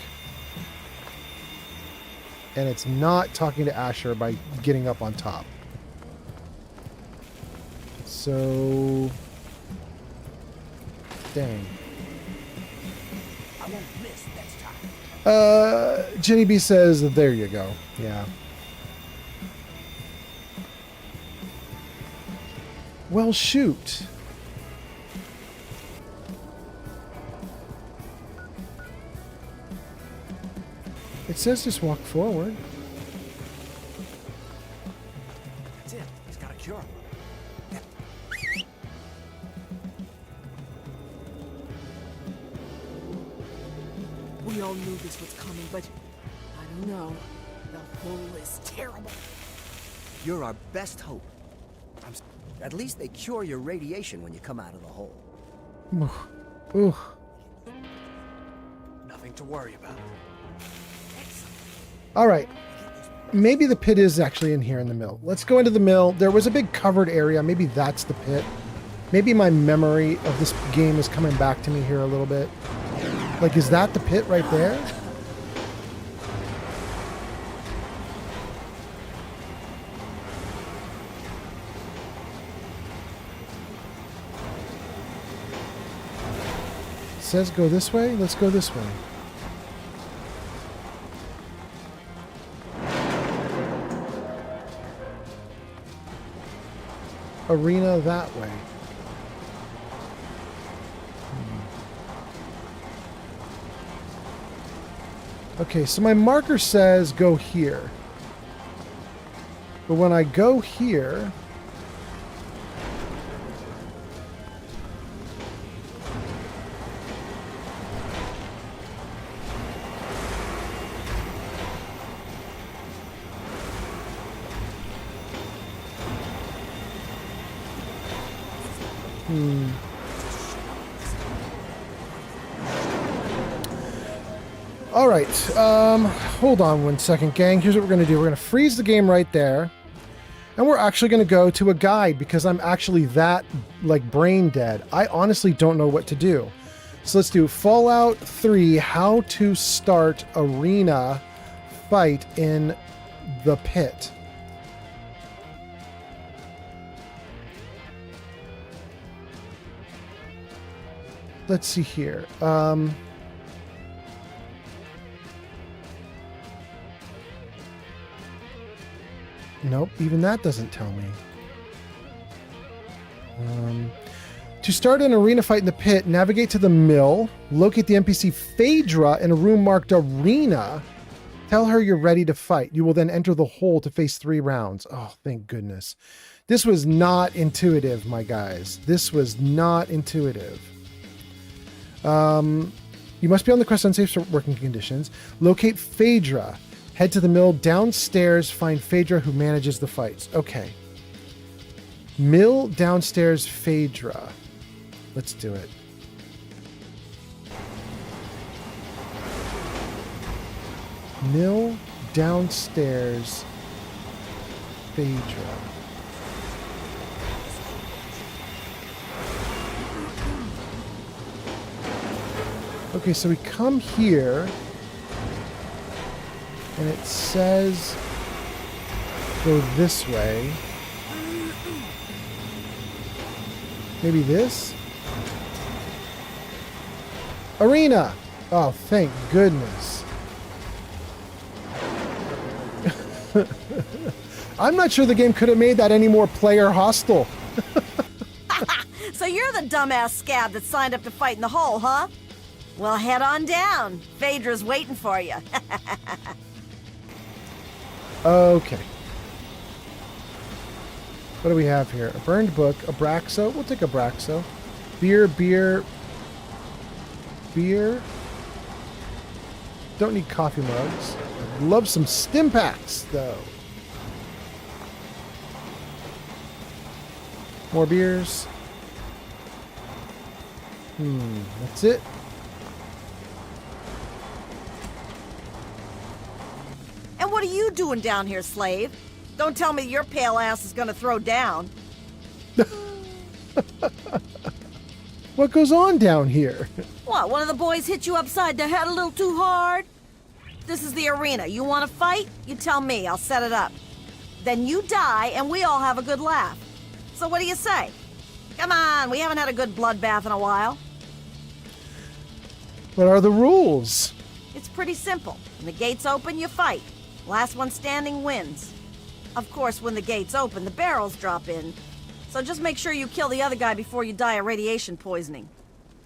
And it's not talking to Asher by getting up on top. So... Dang. I won't miss next time. Jenny B says, there you go. Yeah. Well, shoot. It says just walk forward. That's it. He's got a cure. We all knew this was coming, but I don't know. The hole is terrible. You're our best hope. At least they cure your radiation when you come out of the hole. Ooh. Nothing to worry about. All right. Maybe the pit is actually in here in the mill. Let's go into the mill. There was a big covered area. Maybe that's the pit. Maybe my memory of this game is coming back to me here a little bit. Like, is that the pit right there? It says go this way. Let's go this way. arena that way. Okay, so my marker says go here. But when I go here... All right, hold on one second, gang. Here's what we're going to do. We're going to freeze the game right there. And we're actually going to go to a guide because I'm actually that, like, brain dead. I honestly don't know what to do. So let's do Fallout 3, how to start arena fight in the pit. Let's see here. Nope, even that doesn't tell me. To start an arena fight in the pit, navigate to the mill, locate the NPC Phaedra in a room marked Arena. Tell her you're ready to fight. You will then enter the hole to face 3 rounds. Oh, thank goodness. This was not intuitive, my guys. This was not intuitive. You must be on the quest unsafe working conditions. Locate Phaedra. Head to the mill downstairs, find Phaedra who manages the fights. Okay. Mill downstairs Phaedra. Let's do it. Mill downstairs Phaedra. Okay, so we come here. And it says go this way. Maybe this? Arena! Oh, thank goodness. I'm not sure the game could have made that any more player hostile. So you're the dumbass scab that signed up to fight in the hole, huh? Well, head on down. Phaedra's waiting for you. Okay. What do we have here? A burned book, a Braxo. We'll take a Braxo. Beer. Don't need coffee mugs. Love some stim packs, though. More beers. That's it. And what are you doing down here, slave? Don't tell me your pale ass is gonna throw down. What goes on down here? What, one of the boys hit you upside the head a little too hard? This is the arena. You want to fight? You tell me. I'll set it up. Then you die, and we all have a good laugh. So what do you say? Come on, we haven't had a good bloodbath in a while. What are the rules? It's pretty simple. When the gates open, you fight. Last one standing wins. Of course, when the gates open, the barrels drop in. So just make sure you kill the other guy before you die of radiation poisoning.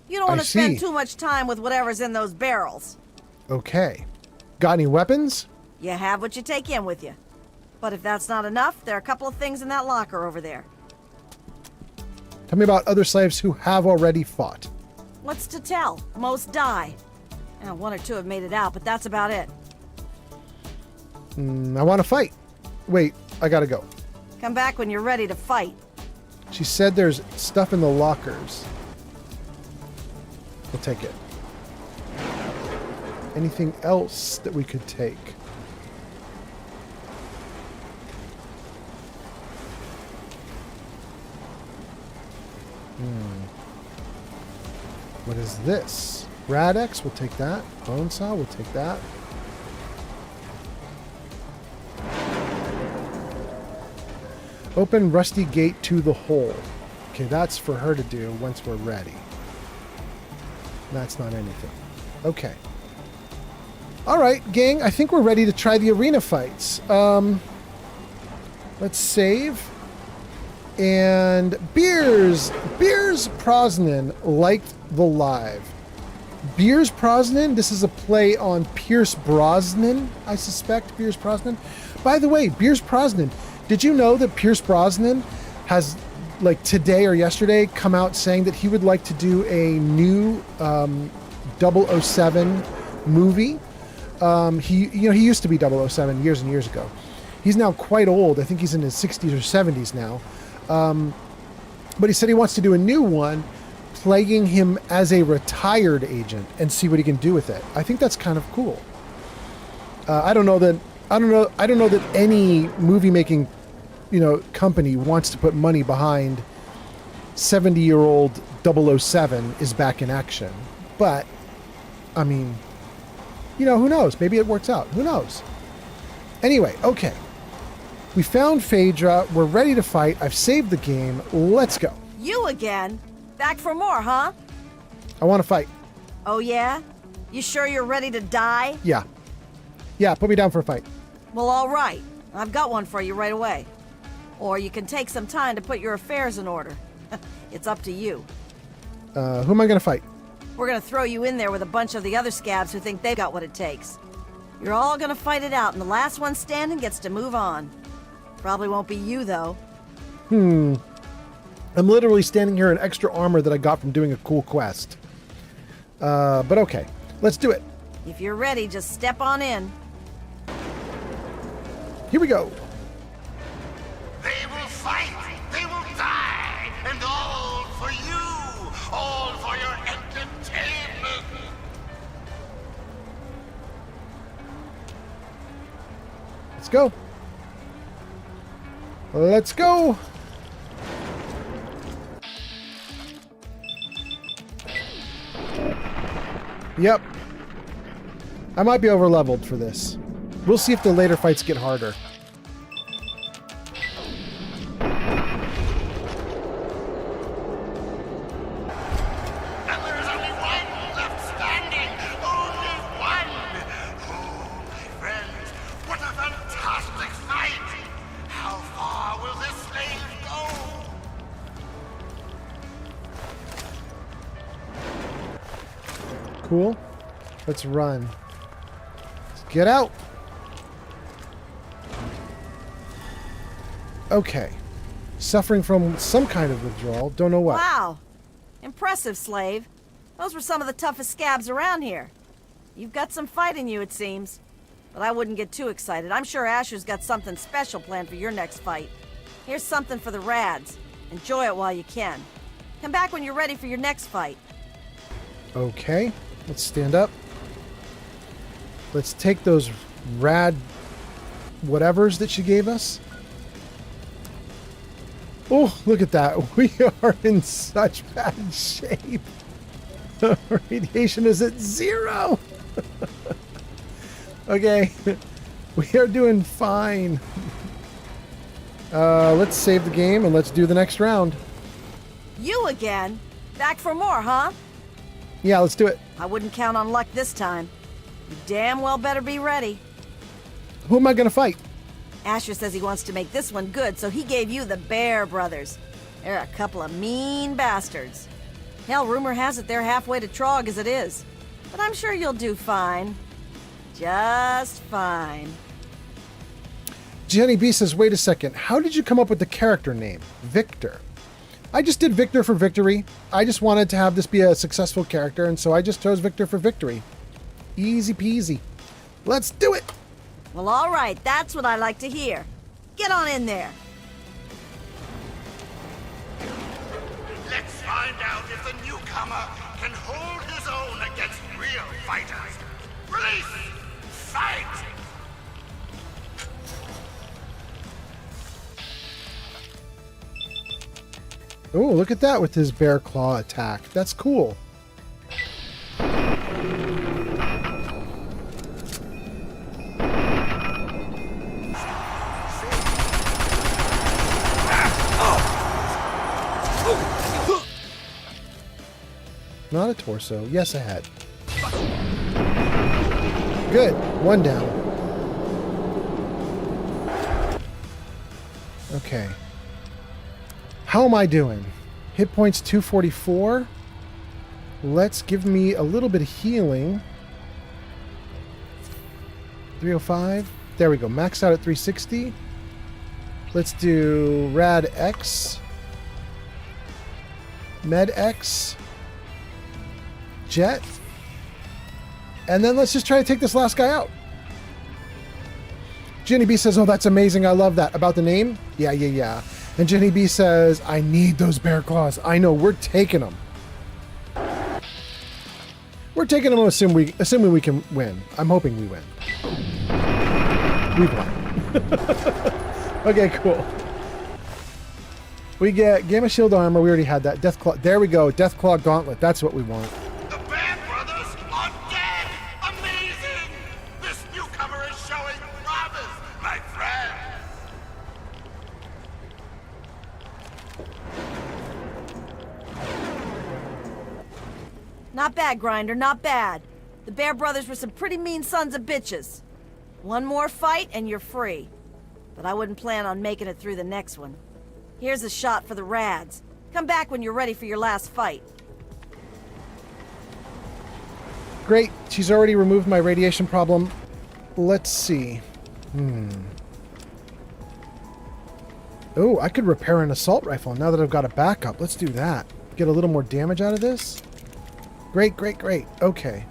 You don't want to spend too much time with whatever's in those barrels. Okay. Got any weapons? You have what you take in with you. But if that's not enough, there are a couple of things in that locker over there. Tell me about other slaves who have already fought. What's to tell? Most die. Now, 1 or 2 have made it out, but that's about it. I want to fight. Wait, I gotta go. Come back when you're ready to fight. She said there's stuff in the lockers. We'll take it. Anything else that we could take? What is this? Radex, we'll take that. Bone saw, we'll take that. Open rusty gate to the hole. Okay, that's for her to do once we're ready. That's not anything. Okay. All right, gang, I think we're ready to try the arena fights. Let's save. And Beers Brosnan liked the live. Beers Brosnan, this is a play on Pierce Brosnan, I suspect, Pierce Brosnan. By the way, Pierce Brosnan, did you know that Pierce Brosnan has, like today or yesterday, come out saying that he would like to do a new 007 movie? He used to be 007 years and years ago. He's now quite old. I think he's in his 60s or 70s now. But he said he wants to do a new one, playing him as a retired agent and see what he can do with it. I think that's kind of cool. I don't know that any movie making, company wants to put money behind 70-year-old 007 is back in action. But I mean, who knows? Maybe it works out. Who knows? Anyway, okay. We found Phaedra. We're ready to fight. I've saved the game. Let's go. You again? Back for more, huh? I want to fight. Oh, yeah? You sure you're ready to die? Yeah. Yeah, put me down for a fight. Well, all right. I've got one for you right away. Or you can take some time to put your affairs in order. It's up to you. Who am I going to fight? We're going to throw you in there with a bunch of the other scabs who think they've got what it takes. You're all going to fight it out, and the last one standing gets to move on. Probably won't be you, though. I'm literally standing here in extra armor that I got from doing a cool quest. But okay, let's do it. If you're ready, just step on in. Here we go. They will fight, they will die, and all for you, all for your entertainment. Let's go. Let's go. Yep. I might be over-leveled for this. We'll see if the later fights get harder. And there's only one left standing. Only one. Oh, my friends, what a fantastic fight. How far will this slave go? Cool. Let's run. Let's get out. Okay. Suffering from some kind of withdrawal. Don't know what. Wow. Impressive, slave. Those were some of the toughest scabs around here. You've got some fight in you, it seems. But I wouldn't get too excited. I'm sure Asher's got something special planned for your next fight. Here's something for the Rads. Enjoy it while you can. Come back when you're ready for your next fight. Okay. Let's stand up. Let's take those rad whatevers that she gave us. Oh, look at that. We are in such bad shape. Radiation is at 0. Okay. We are doing fine. Let's save the game and let's do the next round. You again? Back for more, huh? Yeah, let's do it. I wouldn't count on luck this time. You damn well better be ready. Who am I going to fight? Asher says he wants to make this one good, so he gave you the Bear Brothers. They're a couple of mean bastards. Hell, rumor has it they're halfway to Trog as it is. But I'm sure you'll do fine. Just fine. Jenny B says, wait a second. How did you come up with the character name? Victor. I just did Victor for victory. I just wanted to have this be a successful character, and so I just chose Victor for victory. Easy peasy. Let's do it! Well, all right. That's what I like to hear. Get on in there. Let's find out if the newcomer can hold his own against real fighters. Release! Fight! Oh, look at that with his bear claw attack. That's cool. Not a torso. Yes, a head. Good. One down. Okay. How am I doing? Hit points 244. Let's give me a little bit of healing. 305. There we go. Max out at 360. Let's do Rad X. Med X. Jet. And then let's just try to take this last guy out. Jenny B says, oh, that's amazing. I love that. About the name? Yeah. And Jenny B says, I need those bear claws. I know. We're taking them. We're taking them assuming we can win. I'm hoping we win. We won. Okay, cool. We get Gamma Shield Armor. We already had that. Death Claw. There we go. Death Claw Gauntlet. That's what we want. The Bear Brothers are dead! Amazing! This newcomer is showing promise, my friend! Not bad, Grinder, not bad. The Bear Brothers were some pretty mean sons of bitches. One more fight and you're free. But I wouldn't plan on making it through the next one. Here's a shot for the Rads. Come back when you're ready for your last fight. Great. She's already removed my radiation problem. Let's see. Oh, I could repair an assault rifle now that I've got a backup. Let's do that. Get a little more damage out of this. Great. Okay.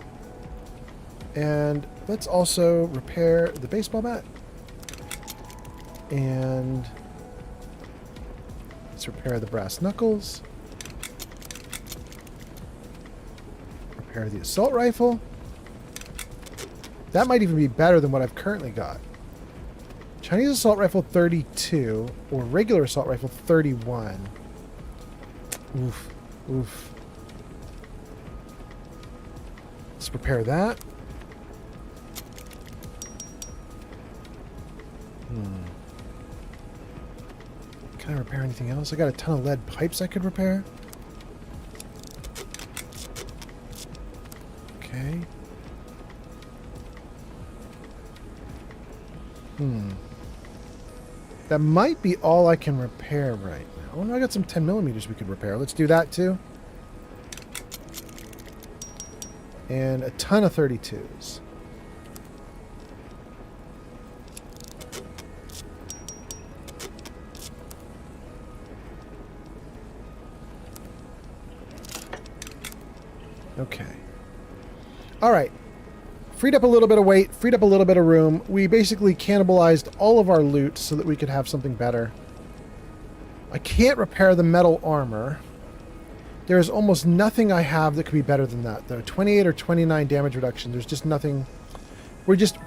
And let's also repair the baseball bat. And let's repair the brass knuckles. Repair the assault rifle. That might even be better than what I've currently got. Chinese assault rifle 32 or regular assault rifle 31. Oof. Let's repair that. Can I repair anything else? I got a ton of lead pipes I could repair. Okay. That might be all I can repair right now. Oh, no, I got some 10mm we could repair. Let's do that too. And a ton of 32s. Okay. All right. Freed up a little bit of weight, freed up a little bit of room. We basically cannibalized all of our loot so that we could have something better. I can't repair the metal armor. There is almost nothing I have that could be better than that, though. 28 or 29 damage reduction. There's just nothing.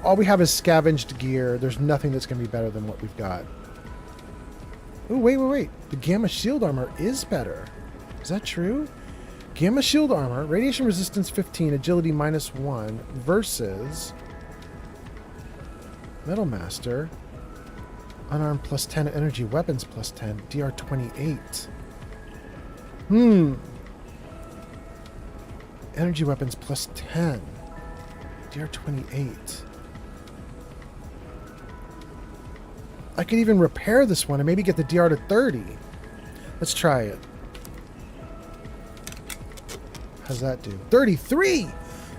All we have is scavenged gear. There's nothing that's going to be better than what we've got. Oh, wait. The Gamma Shield Armor is better. Is that true? Gamma Shield Armor, Radiation Resistance 15, Agility -1 versus Metal Master, Unarmed +10, Energy Weapons +10, DR 28. Energy Weapons +10, DR 28. I could even repair this one and maybe get the DR to 30. Let's try it. How's that do? 33!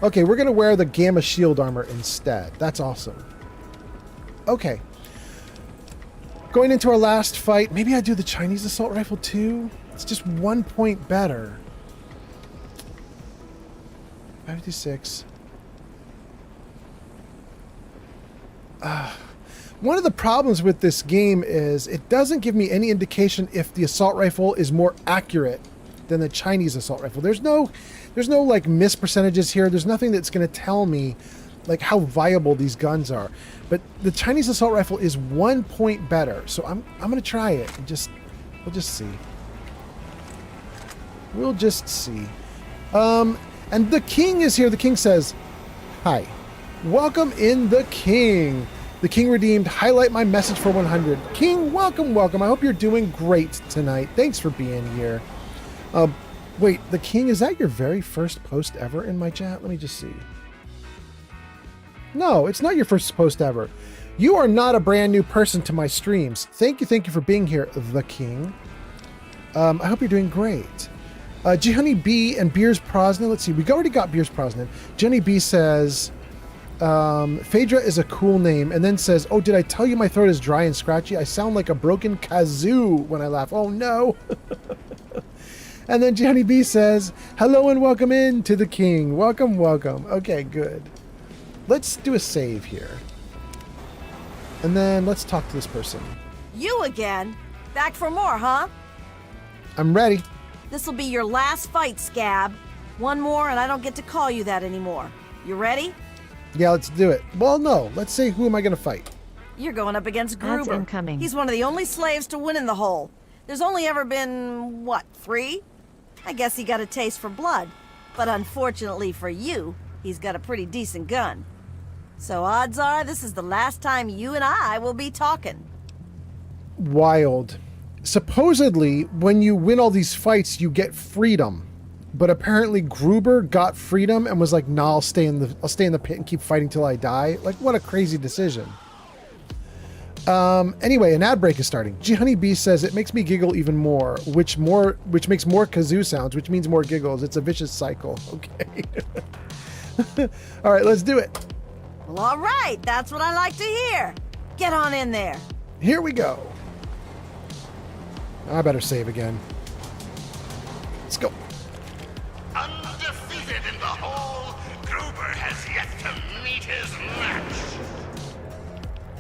Okay, we're going to wear the Gamma Shield Armor instead. That's awesome. Okay. Going into our last fight, maybe I do the Chinese Assault Rifle too? It's just 1 point better. 556. One of the problems with this game is it doesn't give me any indication if the assault rifle is more accurate than the Chinese assault rifle. There's no like miss percentages here. There's nothing that's going to tell me like how viable these guns are. But the Chinese assault rifle is 1 point better. So I'm going to try it and we'll just see. We'll just see. And the King is here. The King says, "Hi. Welcome in the King." The King redeemed highlight my message for 100. King, welcome. I hope you're doing great tonight. Thanks for being here. Wait, the King, is that your very first post ever in my chat? Let me just see. No, it's not your first post ever. You are not a brand new person to my streams. Thank you for being here, the King. I hope you're doing great. G Honey B and Beers Prosnan. Let's see. We already got Beers Prosnan. Jenny B says, Phaedra is a cool name, and then says, oh, did I tell you my throat is dry and scratchy? I sound like a broken kazoo when I laugh. Oh, no. And then Jenny B says, hello and welcome in to the king. Welcome, welcome. Okay, good. Let's do a save here. And then let's talk to this person. You again? Back for more, huh? I'm ready. This'll be your last fight, Scab. One more and I don't get to call you that anymore. You ready? Yeah, let's do it. Well, no. Let's say, who am I going to fight? You're going up against Ads Gruber. incoming. He's one of the only slaves to win in the hole. There's only ever been, what, 3? I guess he got a taste for blood. But unfortunately for you, he's got a pretty decent gun. So odds are this is the last time you and I will be talking. Wild. Supposedly, when you win all these fights, you get freedom. But apparently Gruber got freedom and was like, nah, I'll stay in the pit and keep fighting till I die. Like, what a crazy decision. Anyway, an ad break is starting. G Honey B says it makes me giggle even more, which makes more kazoo sounds, which means more giggles. It's a vicious cycle. Okay. All right, let's do it. Well, all right. That's what I like to hear. Get on in there. Here we go. I better save again. Let's go. Undefeated in the hole, Gruber has yet to meet his match.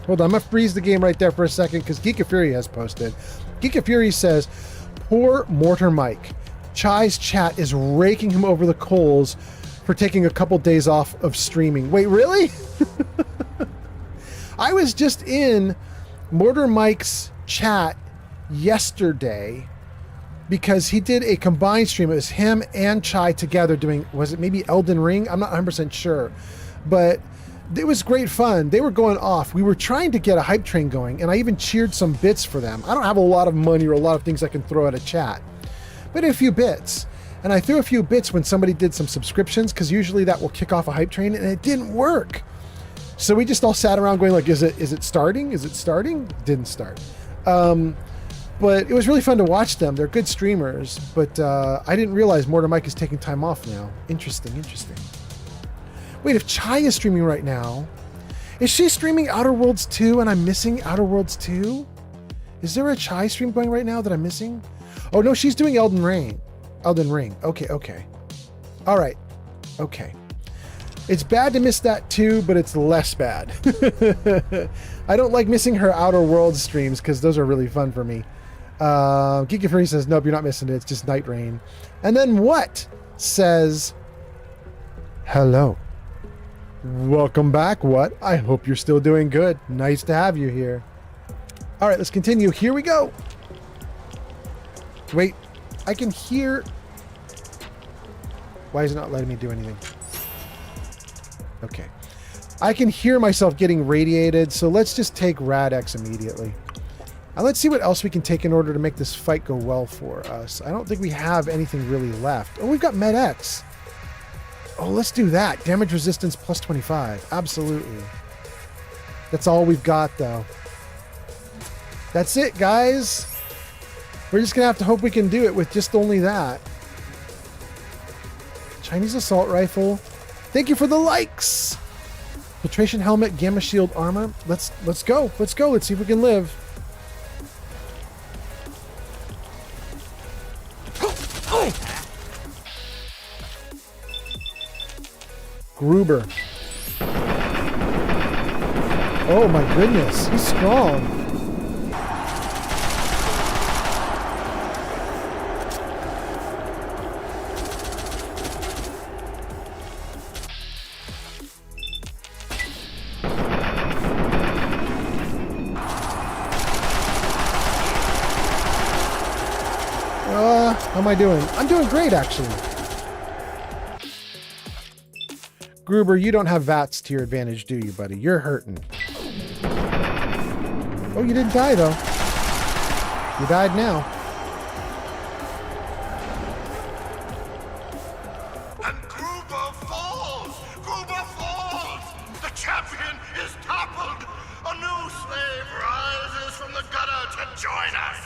Hold on, I'm going to freeze the game right there for a second because Geek of Fury has posted. Geek of Fury says, poor Mortar Mike. Chai's chat is raking him over the coals for taking a couple days off of streaming. Wait, really? I was just in Mortar Mike's chat yesterday because he did a combined stream. It was him and Chai together doing, was it maybe Elden Ring? I'm not 100% sure. But it was great fun. They were going off. We were trying to get a hype train going, and I even cheered some bits for them. I don't have a lot of money or a lot of things I can throw at a chat, but a few bits. And I threw a few bits when somebody did some subscriptions, because usually that will kick off a hype train, and it didn't work. So we just all sat around going like, is it starting? Is it starting? Didn't start. But it was really fun to watch them. They're good streamers, but I didn't realize Mortar Mike is taking time off now. Interesting. Wait, if Chai is streaming right now, is she streaming Outer Worlds 2 and I'm missing Outer Worlds 2? Is there a Chai stream going right now that I'm missing? Oh no, she's doing Elden Ring. Okay. All right. Okay. It's bad to miss that too, but it's less bad. I don't like missing her Outer Worlds streams because those are really fun for me. Geek of Fury says, nope, you're not missing it. It's just Night Rain. And then what says, hello. Welcome back, What? I hope you're still doing good. Nice to have you here. All right, let's continue. Here we go. Wait, I can hear... Why is it not letting me do anything? Okay. I can hear myself getting radiated, so let's just take Rad-X immediately. Now let's see what else we can take in order to make this fight go well for us. I don't think we have anything really left. Oh, we've got Med-X. Oh, let's do that. Damage resistance plus 25. Absolutely. That's all we've got, though. That's it, guys. We're just going to have to hope we can do it with just only that. Chinese assault rifle. Thank you for the likes. Filtration helmet, gamma shield armor. Let's go. Let's go. Let's see if we can live. Gruber. Oh my goodness, he's strong. How am I doing? I'm doing great, actually. Gruber, you don't have VATS to your advantage, do you, buddy? You're hurting. Oh, you didn't die, though. You died now. And Gruber falls! Gruber falls! The champion is toppled! A new slave rises from the gutter to join us!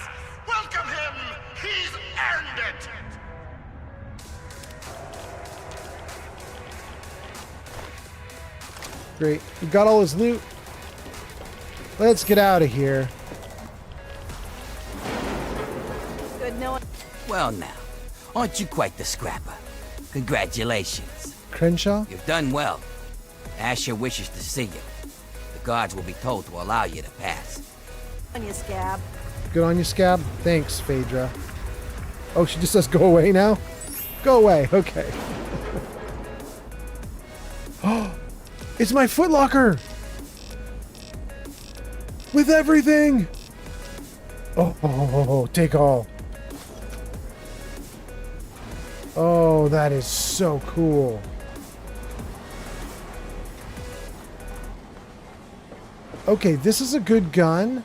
Welcome him! He's Great. We got all his loot. Let's get out of here. Good knowing. Well now, aren't you quite the scrapper? Congratulations. Crenshaw? You've done well. Asher wishes to see you. The guards will be told to allow you to pass. On you, Scab. Good on you, Scab. Thanks, Phaedra. Oh, she just says go away now? Go away. Okay. Oh, it's my footlocker! With everything! Oh, take all. Oh, that is so cool. Okay, this is a good gun,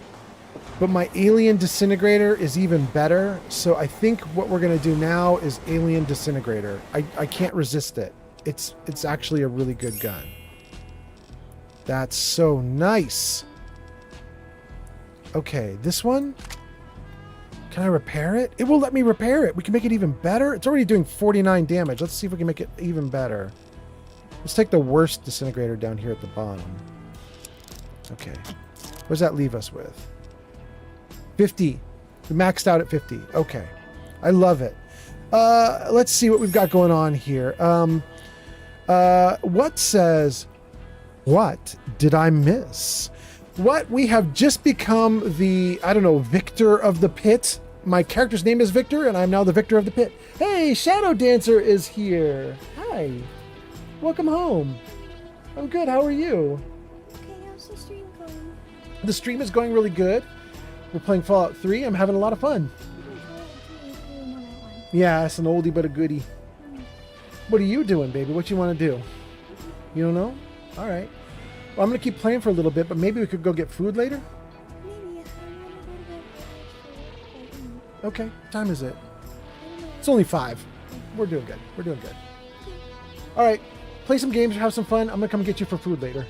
but my alien disintegrator is even better. So I think what we're gonna do now is alien disintegrator. I can't resist it. It's actually a really good gun. That's so nice. Okay, this one. Can I repair it? It will let me repair it. We can make it even better. It's already doing 49 damage. Let's see if we can make it even better. Let's take the worst disintegrator down here at the bottom. Okay. What does that leave us with? 50. We maxed out at 50. Okay. I love it. Let's see what we've got going on here. What says, what did I miss? What? We have just become the, I don't know, victor of the pit. My character's name is Victor, and I'm now the victor of the pit. Hey, Shadow Dancer is here. Hi. Welcome home. I'm good. How are you? Okay, how's the stream going? The stream is going really good. We're playing Fallout 3. I'm having a lot of fun. Yeah, it's an oldie but a goodie. What are you doing, baby? What you want to do? You don't know? All right. Well, I'm going to keep playing for a little bit, but maybe we could go get food later? Maybe. Okay. What time is it? It's only 5. We're doing good. We're doing good. All right. Play some games, have some fun. I'm going to come get you for food later.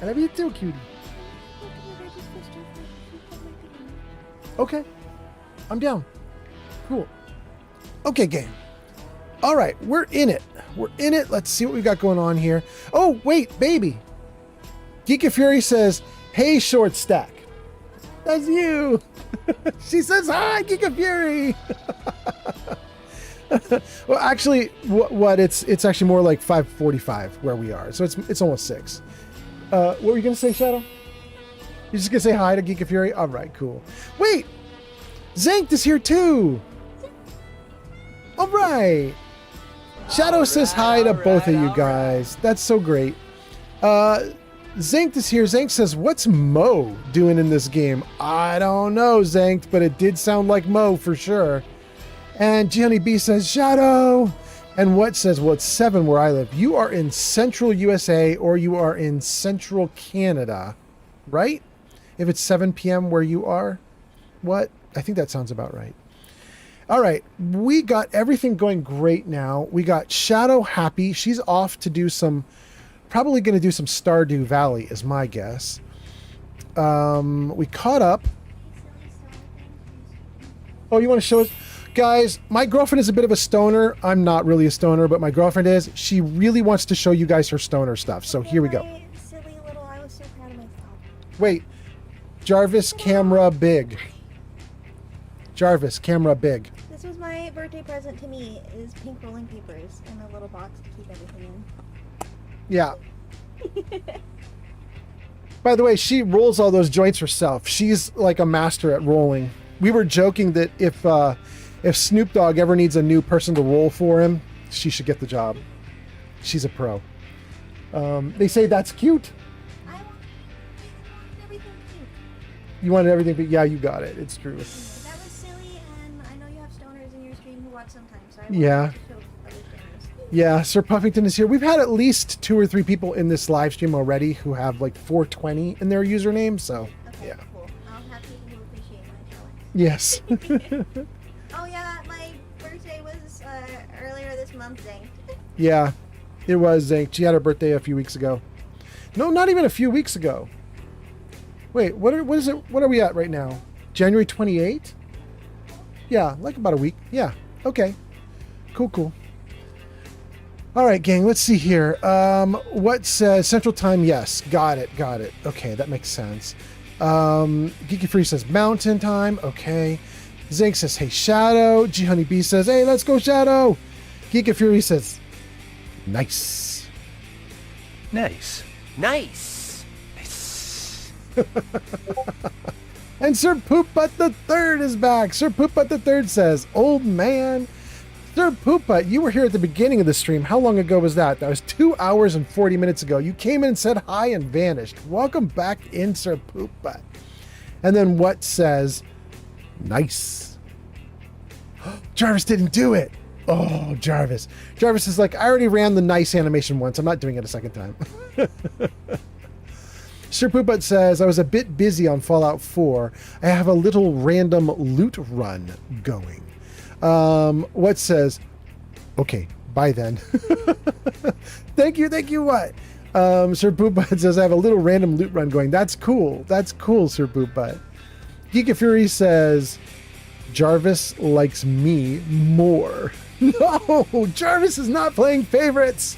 I love you too, cutie. Okay. I'm down. Cool. Okay, game. All right, we're in it. We're in it. Let's see what we got going on here. Oh, wait, baby. Geek of Fury says, hey, Short Stack. That's you. She says, hi, Geek of Fury. Well, actually, what it's actually more like 5:45 where we are. So it's almost 6. What were you going to say, Shadow? You're just going to say hi to Geek of Fury? All right, cool. Wait, Zankt is here too. All right. Shadow says hi to both of you guys. That's so great. Zankt is here. Zankt says, what's Mo doing in this game? I don't know, Zankt, but it did sound like Mo for sure. And Gianni B says, Shadow. And what says, well, it's 7 where I live. You are in central USA or you are in central Canada, right? If it's 7 p.m. where you are. What? I think that sounds about right. All right, we got everything going great now. We got Shadow happy. She's off to do some, probably going to do some Stardew Valley is my guess. We caught up. Oh, you want to show us? Guys, my girlfriend is a bit of a stoner. I'm not really a stoner, but my girlfriend is. She really wants to show you guys her stoner stuff. So here we go. Silly little, I was so proud of myself. Wait, Jarvis, camera big. Jarvis, camera big. This was my birthday present to me, is pink rolling papers in a little box to keep everything in. Yeah. By the way, she rolls all those joints herself. She's like a master at rolling. We were joking that if Snoop Dogg ever needs a new person to roll for him, she should get the job. She's a pro. They say that's cute. I want everything pink. You wanted everything, but yeah, you got it. It's true. That was silly, and I know you have stoners in your stream who watch sometimes, so I Yeah. to show other stoners. Yeah, Sir Puffington is here. We've had at least 2 or 3 people in this live stream already who have like 420 in their username, so Okay, yeah. cool. I'll have people who appreciate my talent. Yes. Oh yeah, my birthday was earlier this month, Zing. Yeah, it was Zank. She had her birthday a few weeks ago. No, not even a few weeks ago. Wait, what is it? What are we at right now? January 28th? Yeah, like about a week. Yeah, okay. Cool. All right, gang, let's see here. What says Central Time? Yes, got it. Okay, that makes sense. Geeky Free says Mountain Time. Okay. Zinc says, hey, Shadow. G Honey B says, hey, let's go, Shadow. Geeky Fury says, nice. Nice. Nice. And Sir Poop Butt the Third is back. Sir Poop Butt the Third says, old man. Sir Poop Butt, you were here at the beginning of the stream. How long ago was that? That was 2 hours and 40 minutes ago. You came in and said hi and vanished. Welcome back in, Sir Poop Butt. And then what says, nice. Jarvis didn't do it. Oh, Jarvis. Jarvis is like, I already ran the nice animation once. I'm not doing it a second time. Sir Poop Butt says, I was a bit busy on Fallout 4. I have a little random loot run going. What says, okay, bye then. Thank you, what? Sir Poop Butt says, I have a little random loot run going. That's cool, Sir Poop Butt. Geek of Fury says, Jarvis likes me more. No, Jarvis is not playing favorites.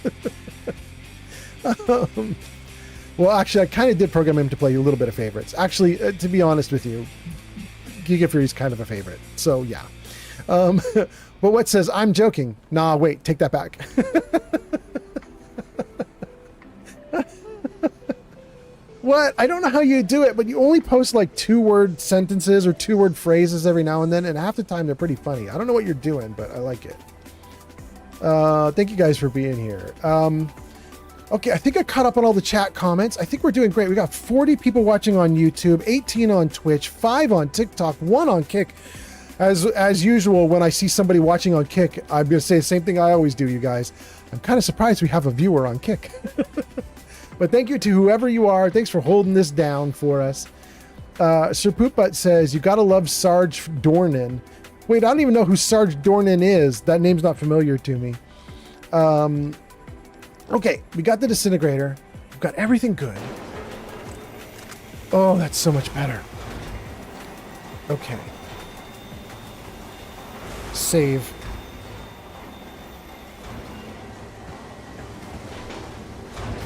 Well, actually, I kind of did program him to play a little bit of favorites. Actually, to be honest with you, Geek of Fury is kind of a favorite. So, yeah. But what says, I'm joking. Nah, wait, take that back. What? I don't know how you do it, but you only post like 2-word sentences or 2-word phrases every now and then, and half the time they're pretty funny. I don't know what you're doing, but I like it. Thank you guys for being here. Okay, I think I caught up on all the chat comments. I think we're doing great. We got 40 people watching on YouTube, 18 on Twitch, 5 on TikTok, 1 on Kick. As usual, when I see somebody watching on Kick, I'm going to say the same thing I always do, you guys. I'm kind of surprised we have a viewer on Kick. But thank you to whoever you are. Thanks for holding this down for us. Sir Poop Butt says, you got to love Sarge Dornan. Wait, I don't even know who Sarge Dornan is. That name's not familiar to me. Okay, we got the disintegrator. We've got everything good. Oh, that's so much better. Okay. Save.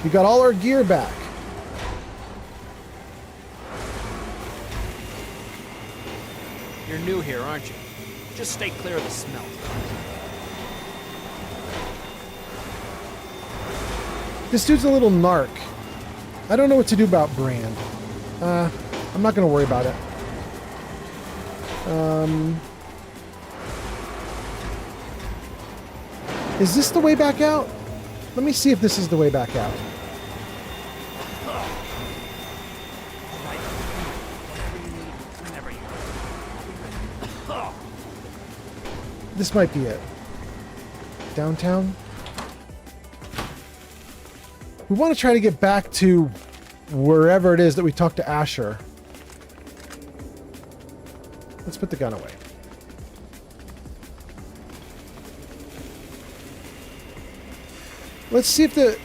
We got all our gear back. You're new here, aren't you? Just stay clear of the smell. This dude's a little narc. I don't know what to do about Brand. I'm not going to worry about it. Is this the way back out? Let me see if this is the way back out. This might be it. Downtown? We want to try to get back to wherever it is that we talked to Asher. Let's put the gun away. Let's see if the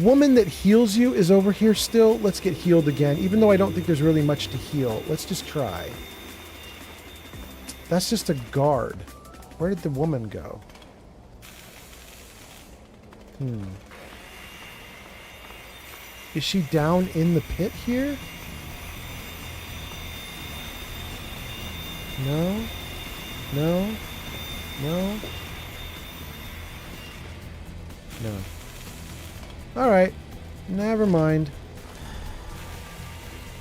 woman that heals you is over here still. Let's get healed again, even though I don't think there's really much to heal. Let's just try. That's just a guard. Where did the woman go? Is she down in the pit here? No. No. No. No. Alright. Never mind.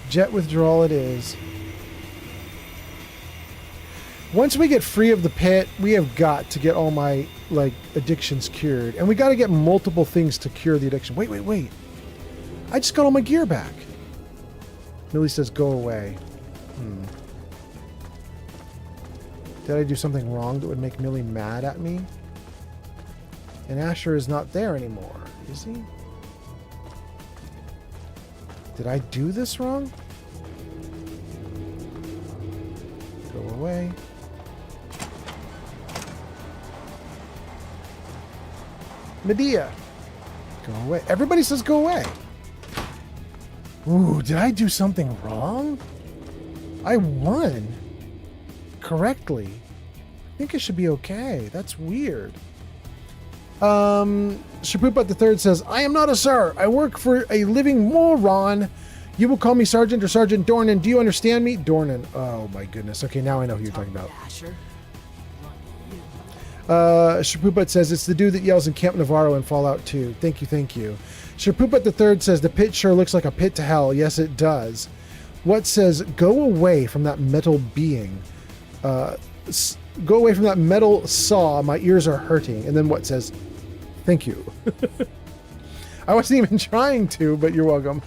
Jet withdrawal it is. Once we get free of the pit, we have got to get all my, addictions cured. And we got to get multiple things to cure the addiction. Wait. I just got all my gear back. Millie says, go away. Did I do something wrong that would make Millie mad at me? And Asher is not there anymore, is he? Did I do this wrong? Go away. Medea. Go away. Everybody says go away. Ooh, did I do something wrong? I won. Correctly. I think it should be okay. That's weird. Shapooput the Third says, I am not a sir. I work for a living moron. You will call me Sergeant or Sergeant Dornan. Do you understand me? Dornan. Oh my goodness. Okay, now I know who you're talking about. Asher. Shapooput says, it's the dude that yells in Camp Navarro in Fallout 2. Thank you, thank you. Shapooput the Third says, the pit sure looks like a pit to hell. Yes, it does. What says, go away from that metal being. Go away from that metal saw. My ears are hurting. And then what says, thank you. I wasn't even trying to, but you're welcome.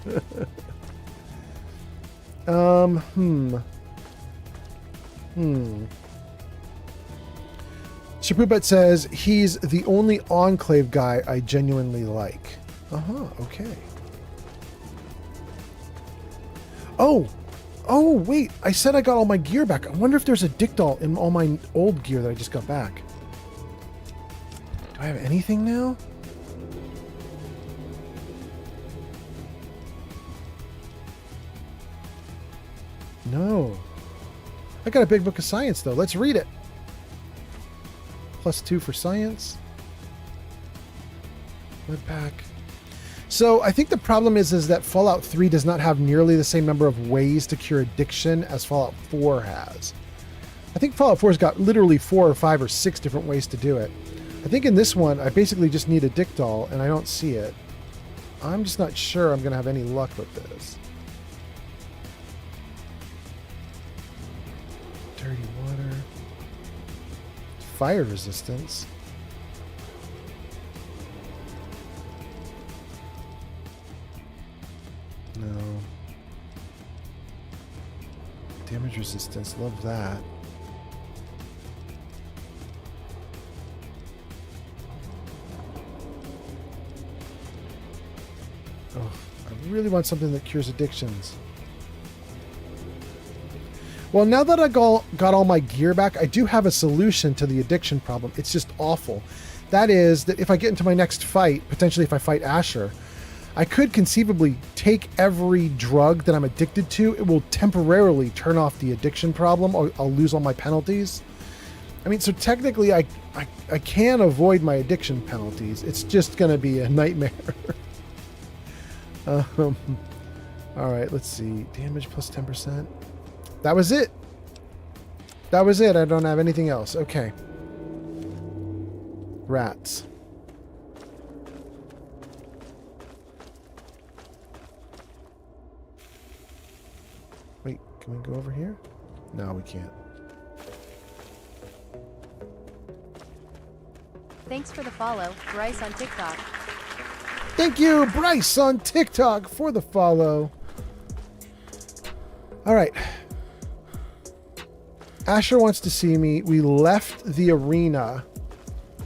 Shapooput says, he's the only Enclave guy I genuinely like. Okay. Oh, wait, I said I got all my gear back. I wonder if there's a dick doll in all my old gear that I just got back. Do I have anything now? No. I got a big book of science, though. Let's read it. +2 for science. Webpack. So I think the problem is that Fallout 3 does not have nearly the same number of ways to cure addiction as Fallout 4 has. I think Fallout 4's got literally 4 or 5 or 6 different ways to do it. I think in this one, I basically just need a dick doll, and I don't see it. I'm just not sure I'm going to have any luck with this. Dirty water. Fire resistance. No. Damage resistance. Love that. Oh, I really want something that cures addictions. Well, now that I got all my gear back, I do have a solution to the addiction problem. It's just awful. That is that if I get into my next fight, potentially if I fight Asher, I could conceivably take every drug that I'm addicted to. It will temporarily turn off the addiction problem. I'll lose all my penalties. I mean, so technically I can avoid my addiction penalties. It's just going to be a nightmare. All right, let's see. Damage plus 10%. That was it. That was it. I don't have anything else. Okay. Rats. Wait, can we go over here? No, we can't. Thanks for the follow, Bryce on TikTok. Thank you, Bryce on TikTok, for the follow. All right. Asher wants to see me. We left the arena,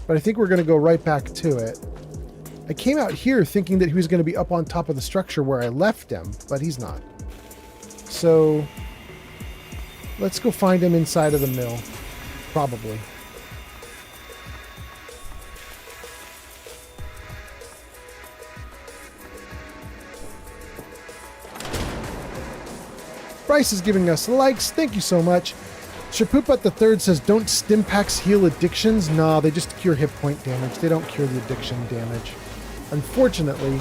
but I think we're going to go right back to it. I came out here thinking that he was going to be up on top of the structure where I left him, but he's not. So let's go find him inside of the mill, probably. Bryce is giving us likes. Thank you so much. Shapooput the Third says, don't stim packs heal addictions? Nah, they just cure hit point damage. They don't cure the addiction damage. Unfortunately.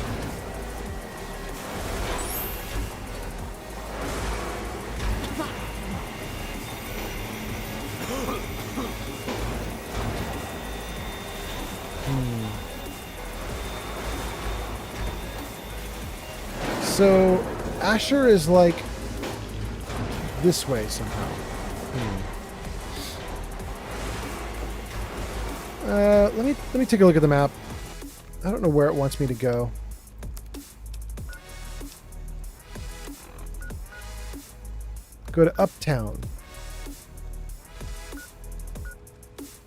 So, Asher is like this way somehow. Let me take a look at the map. I don't know where it wants me to go. Go to Uptown.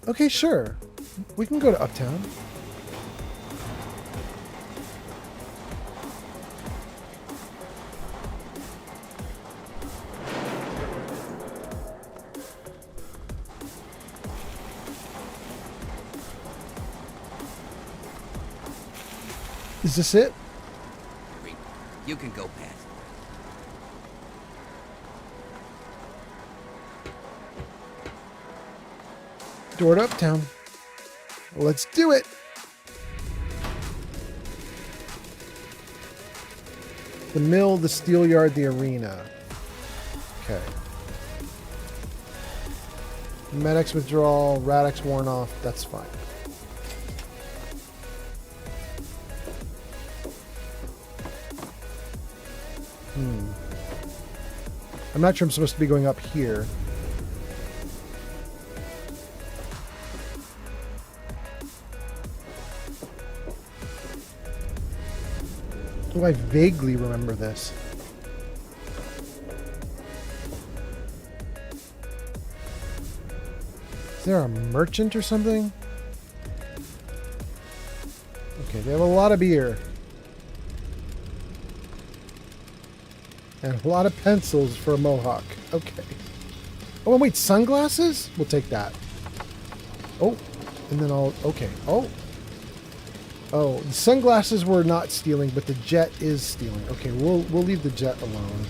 Okay, sure. We can go to Uptown. Is this it? You can go past. Door to Uptown. Let's do it. The mill, the steel yard, the arena. Okay. Medics withdrawal, Radix worn off. That's fine. I'm not sure I'm supposed to be going up here. Oh, I vaguely remember this. Is there a merchant or something? Okay, they have a lot of beer. And a lot of pencils for a mohawk. Okay. Oh, and wait, sunglasses? We'll take that. Oh, and then I'll... Okay. Oh. Oh, the sunglasses were not stealing, but the jet is stealing. Okay, we'll leave the jet alone.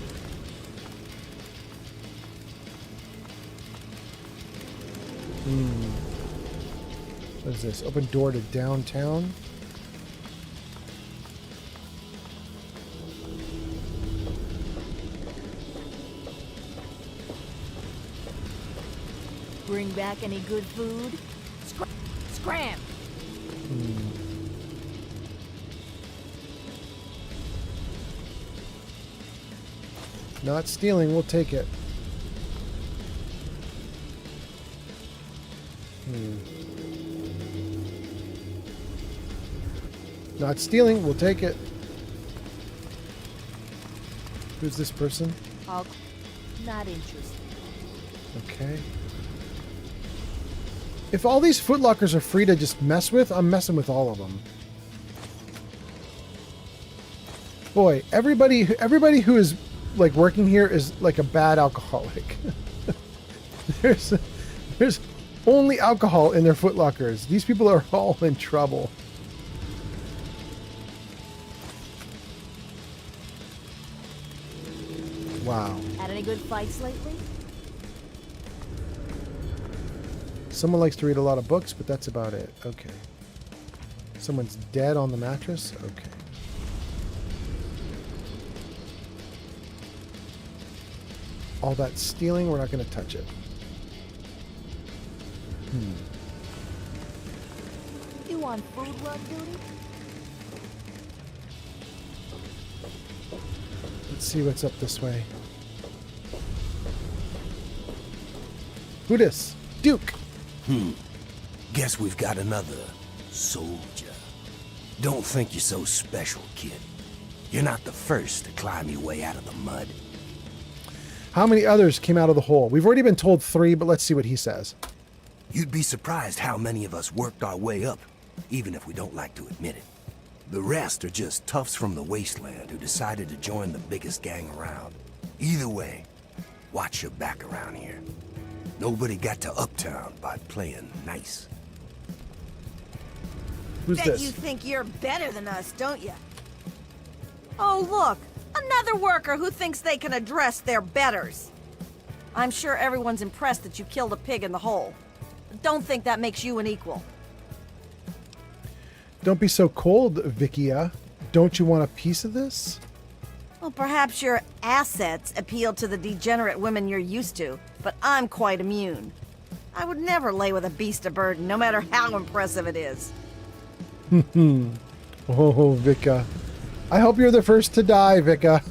What is this? Open door to downtown? Bring back any good food? Scram! Not stealing, we'll take it. Not stealing, we'll take it. Who's this person? Not interested. Okay. If all these footlockers are free to just mess with, I'm messing with all of them. Boy, everybody who is like working here is like a bad alcoholic. There's only alcohol in their footlockers. These people are all in trouble. Wow. Had any good fights lately? Someone likes to read a lot of books, but that's about it. Okay. Someone's dead on the mattress? Okay. All that stealing, we're not going to touch it. You on food run duty? Let's see what's up this way. Who dis? Duke! Guess we've got another soldier. Don't think you're so special, kid. You're not the first to climb your way out of the mud. How many others came out of the hole? We've already been told 3, but let's see what he says. You'd be surprised how many of us worked our way up, even if we don't like to admit it. The rest are just toughs from the wasteland who decided to join the biggest gang around. Either way, watch your back around here. Nobody got to Uptown by playing nice. Who's Bet this? you think you're better than us, don't you? Oh, look! Another worker who thinks they can address their betters. I'm sure everyone's impressed that you killed a pig in the hole. But don't think that makes you an equal. Don't be so cold, Vikia. Don't you want a piece of this? Well, perhaps your assets appeal to the degenerate women you're used to, but I'm quite immune. I would never lay with a beast of burden, no matter how impressive it is. Oh, Vika. I hope you're the first to die, Vika.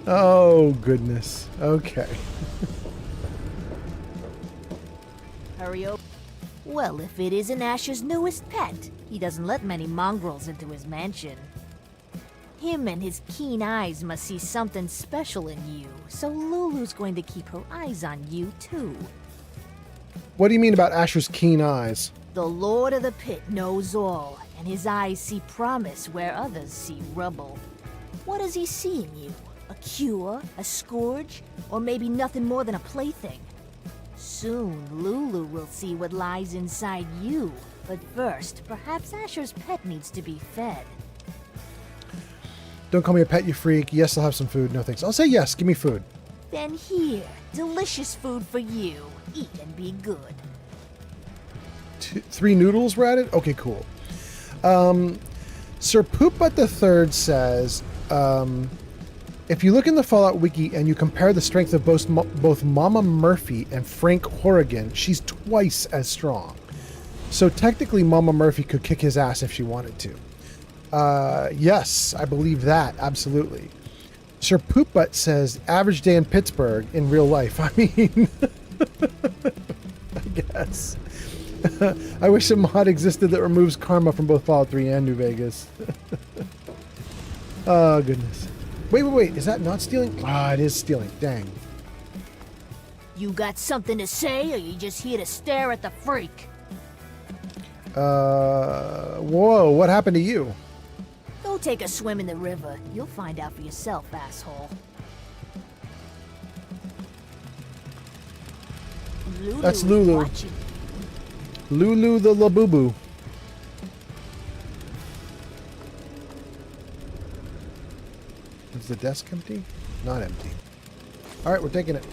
Oh, goodness. Okay. Hurry up. Well, if it isn't Asher's newest pet, he doesn't let many mongrels into his mansion. Him and his keen eyes must see something special in you, so Lulu's going to keep her eyes on you, too. What do you mean about Asher's keen eyes? The Lord of the Pit knows all, and his eyes see promise where others see rubble. What does he see in you? A cure? A scourge? Or maybe nothing more than a plaything? Soon, Lulu will see what lies inside you. But first, perhaps Asher's pet needs to be fed. Don't call me a pet, you freak. Yes, I'll have some food. No thanks. I'll say yes. Give me food. Then here, delicious food for you. Eat and be good. 3 noodles were added? Okay, cool. Sir Poopbutt the Third says, if you look in the Fallout wiki and you compare the strength of both Mama Murphy and Frank Horrigan, she's twice as strong. So technically Mama Murphy could kick his ass if she wanted to. Yes, I believe that. Absolutely. Sir Poopbutt says, average day in Pittsburgh in real life. I mean, I guess. I wish a mod existed that removes karma from both Fallout 3 and New Vegas. Oh, goodness. Wait. Is that not stealing? Ah, it is stealing. Dang. You got something to say, or you just here to stare at the freak? Whoa, what happened to you? Go take a swim in the river. You'll find out for yourself, asshole. That's Lulu. Lulu the Labubu. Is the desk empty? Not empty. Alright, we're taking it.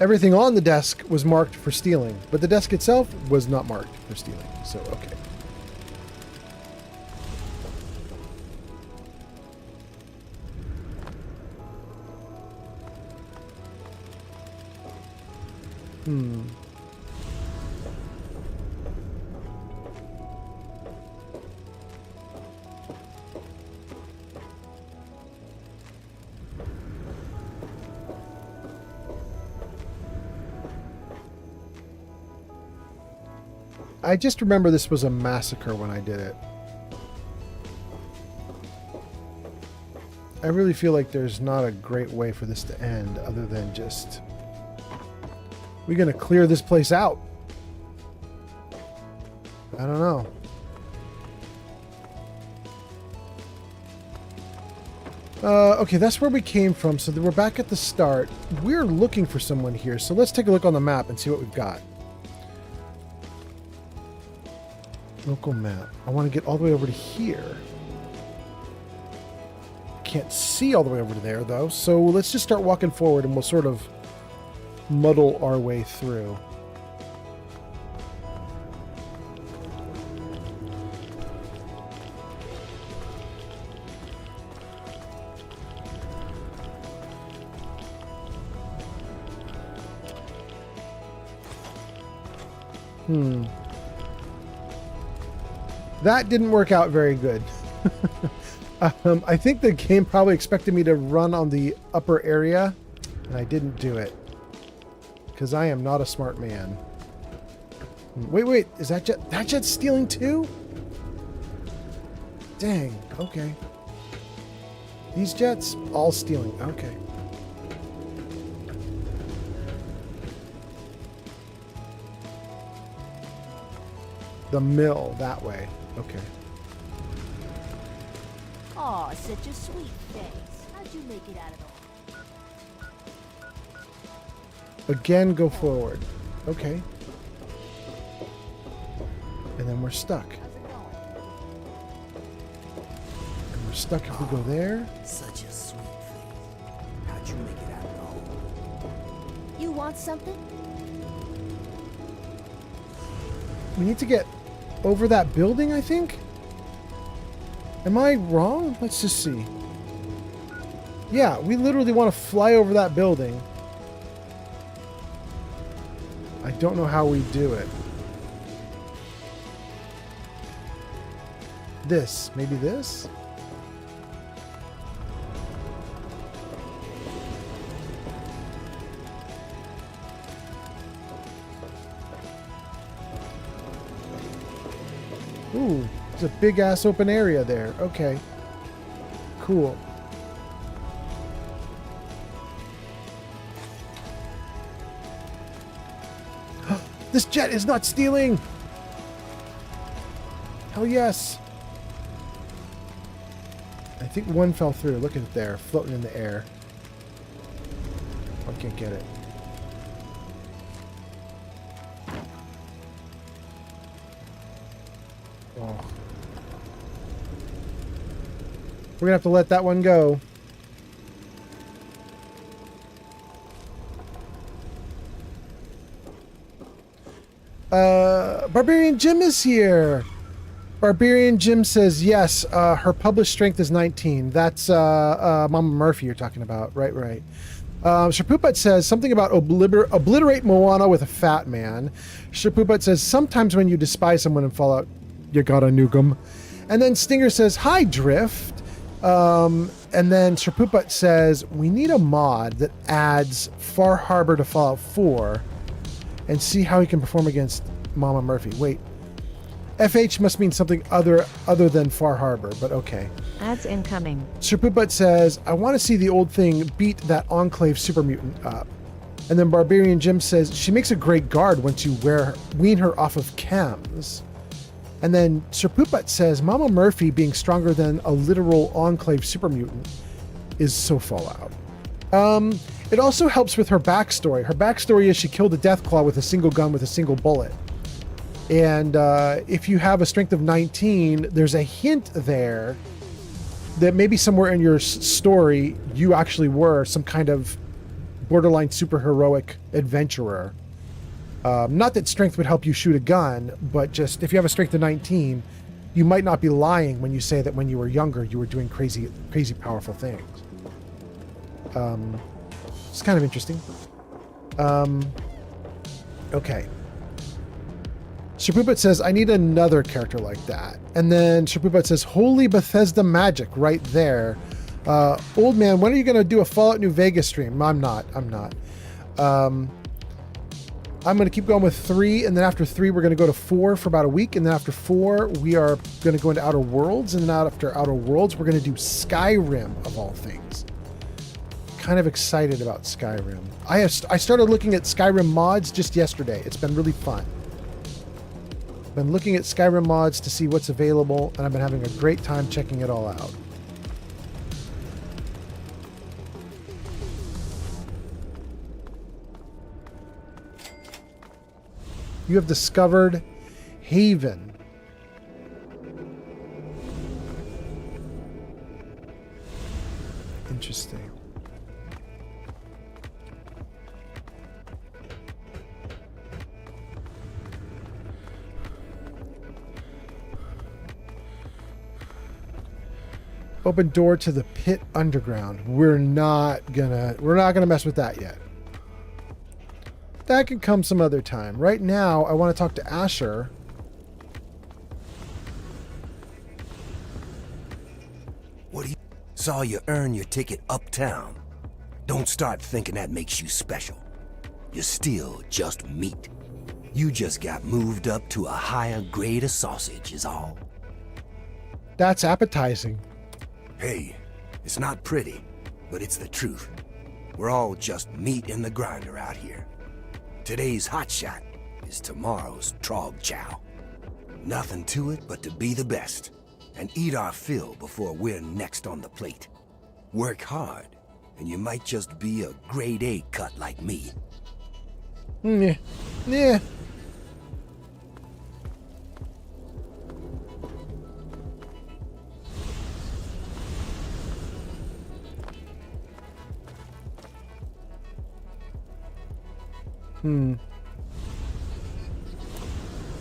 Everything on the desk was marked for stealing, but the desk itself was not marked for stealing, so okay. I just remember this was a massacre when I did it. I really feel like there's not a great way for this to end other than just... We're gonna clear this place out. I don't know. Okay, that's where we came from, so we're back at the start. We're looking for someone here, so let's take a look on the map and see what we've got. Local map. I want to get all the way over to here. Can't see all the way over to there, though, so let's just start walking forward and we'll sort of muddle our way through. That didn't work out very good. I think the game probably expected me to run on the upper area, and I didn't do it. Because I am not a smart man. Wait, is that jet? That jet's stealing too? Dang, okay. These jets, all stealing, okay. The mill, that way, okay. Aw, such a sweet face. How'd you make it out of the... Again, go forward. Okay. And then we're stuck. And we're stuck if we go there. Such a sweet face. How'd you make it out of the hole? You want something? We need to get over that building, I think? Am I wrong? Let's just see. Yeah, we literally want to fly over that building. I don't know how we do it. This. Maybe this? Ooh, there's a big ass open area there. Okay. Cool. This jet is not stealing! Hell yes! I think one fell through. Look at it there, floating in the air. I can't get it. Oh. We're gonna have to let that one go. Barbarian Jim is here. Barbarian Jim says yes. Her published strength is 19. That's Mama Murphy you're talking about. Right. Sherpooput says something about obliterate Moana with a fat man. Sherpooput says sometimes when you despise someone in Fallout, you gotta nuke them. And then Stinger says hi Drift. And then Sherpooput says we need a mod that adds Far Harbor to Fallout 4 and see how he can perform against Mama Murphy. Wait. FH must mean something other than Far Harbor, but okay. Ads incoming. Sherpooput says, I want to see the old thing beat that Enclave super mutant up. And then Barbarian Jim says, she makes a great guard once you wean her off of chems. And then Sherpooput says, Mama Murphy being stronger than a literal Enclave super mutant is so Fallout. It also helps with her backstory. Her backstory is she killed a Deathclaw with a single gun with a single bullet. And if you have a strength of 19, there's a hint there that maybe somewhere in your story you actually were some kind of borderline superheroic adventurer. Not that strength would help you shoot a gun, but just if you have a strength of 19, you might not be lying when you say that when you were younger you were doing crazy powerful things. It's kind of interesting. Okay. Sherpooput says, I need another character like that. And then Sherpooput says, holy Bethesda magic right there. Old man, when are you going to do a Fallout New Vegas stream? I'm not. I'm going to keep going with 3. And then after 3, we're going to go to 4 for about a week. And then after 4, we are going to go into Outer Worlds. And then after Outer Worlds, we're going to do Skyrim of all things. Kind of excited about Skyrim. I started looking at Skyrim mods just yesterday. It's been really fun. Been looking at Skyrim mods to see what's available, and I've been having a great time checking it all out. You have discovered Haven. Interesting. Open door to the pit underground. We're not gonna mess with that yet. That can come some other time. Right now, I want to talk to Asher. What do you... Saw you earn your ticket uptown. Don't start thinking that makes you special. You're still just meat. You just got moved up to a higher grade of sausage is all. That's appetizing. Hey, it's not pretty, but it's the truth. We're all just meat in the grinder out here. Today's hotshot is tomorrow's trog chow. Nothing to it but to be the best and eat our fill before we're next on the plate. Work hard, and you might just be a grade A cut like me. Yeah.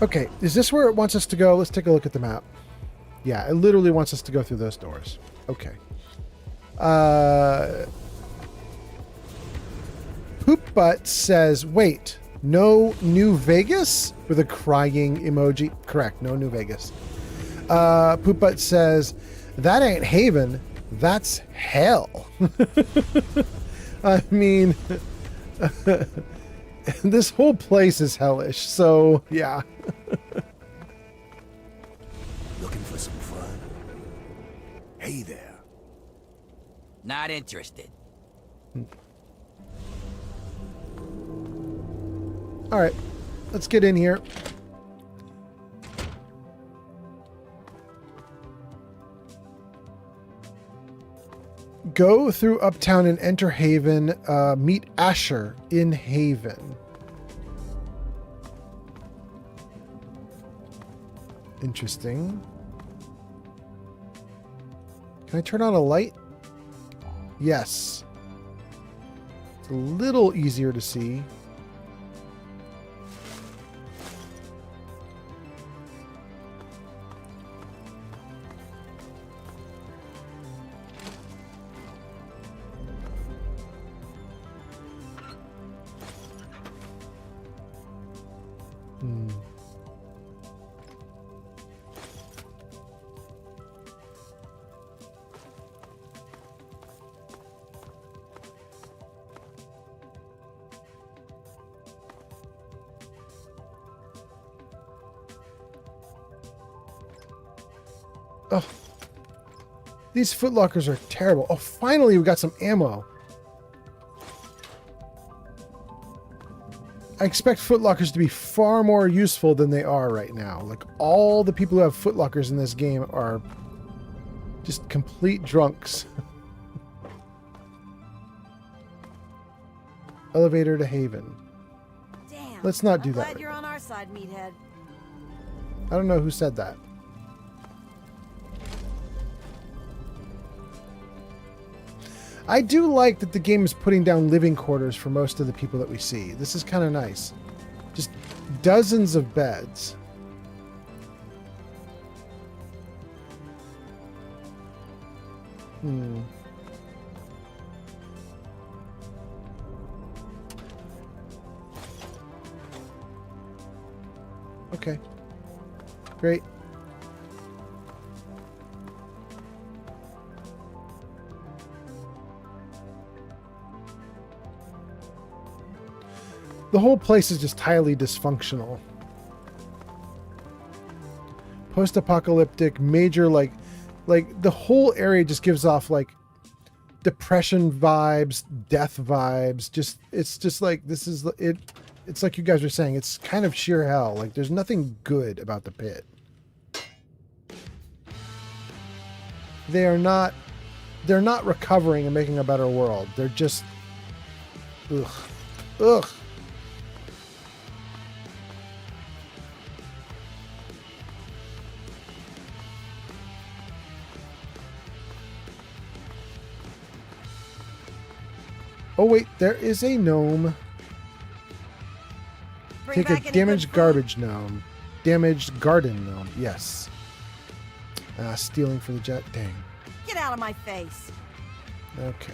Okay, is this where it wants us to go? Let's take a look at the map. Yeah, it literally wants us to go through those doors. Okay. Poop Butt says, wait, no New Vegas? With a crying emoji. Correct, no New Vegas. Poop Butt says, that ain't Haven, that's hell. I mean... this whole place is hellish, so yeah. Looking for some fun? Hey there. Not interested. All right, let's get in here. Go through Uptown and enter Haven. Meet Asher in Haven. Interesting. Can I turn on a light? Yes. It's a little easier to see. Oh, these footlockers are terrible. Oh, finally we got some ammo. I expect footlockers to be far more useful than they are right now. Like, all the people who have footlockers in this game are just complete drunks. Elevator to Haven. Damn. Let's not do I'm that glad right you're on our side, meathead. I don't know who said that. I do like that the game is putting down living quarters for most of the people that we see. This is kind of nice. Just dozens of beds. Okay. Great. The whole place is just highly dysfunctional. Post-apocalyptic, major, like the whole area just gives off like depression vibes, death vibes. Just, it's just like, this is it. It's like you guys were saying, it's kind of sheer hell. Like, there's nothing good about the pit. They're not recovering and making a better world. They're just, ugh. Ugh. Oh wait, there is a gnome. Take a damaged garbage gnome. Damaged garden gnome, yes. Stealing for the jet, dang. Get out of my face. Okay.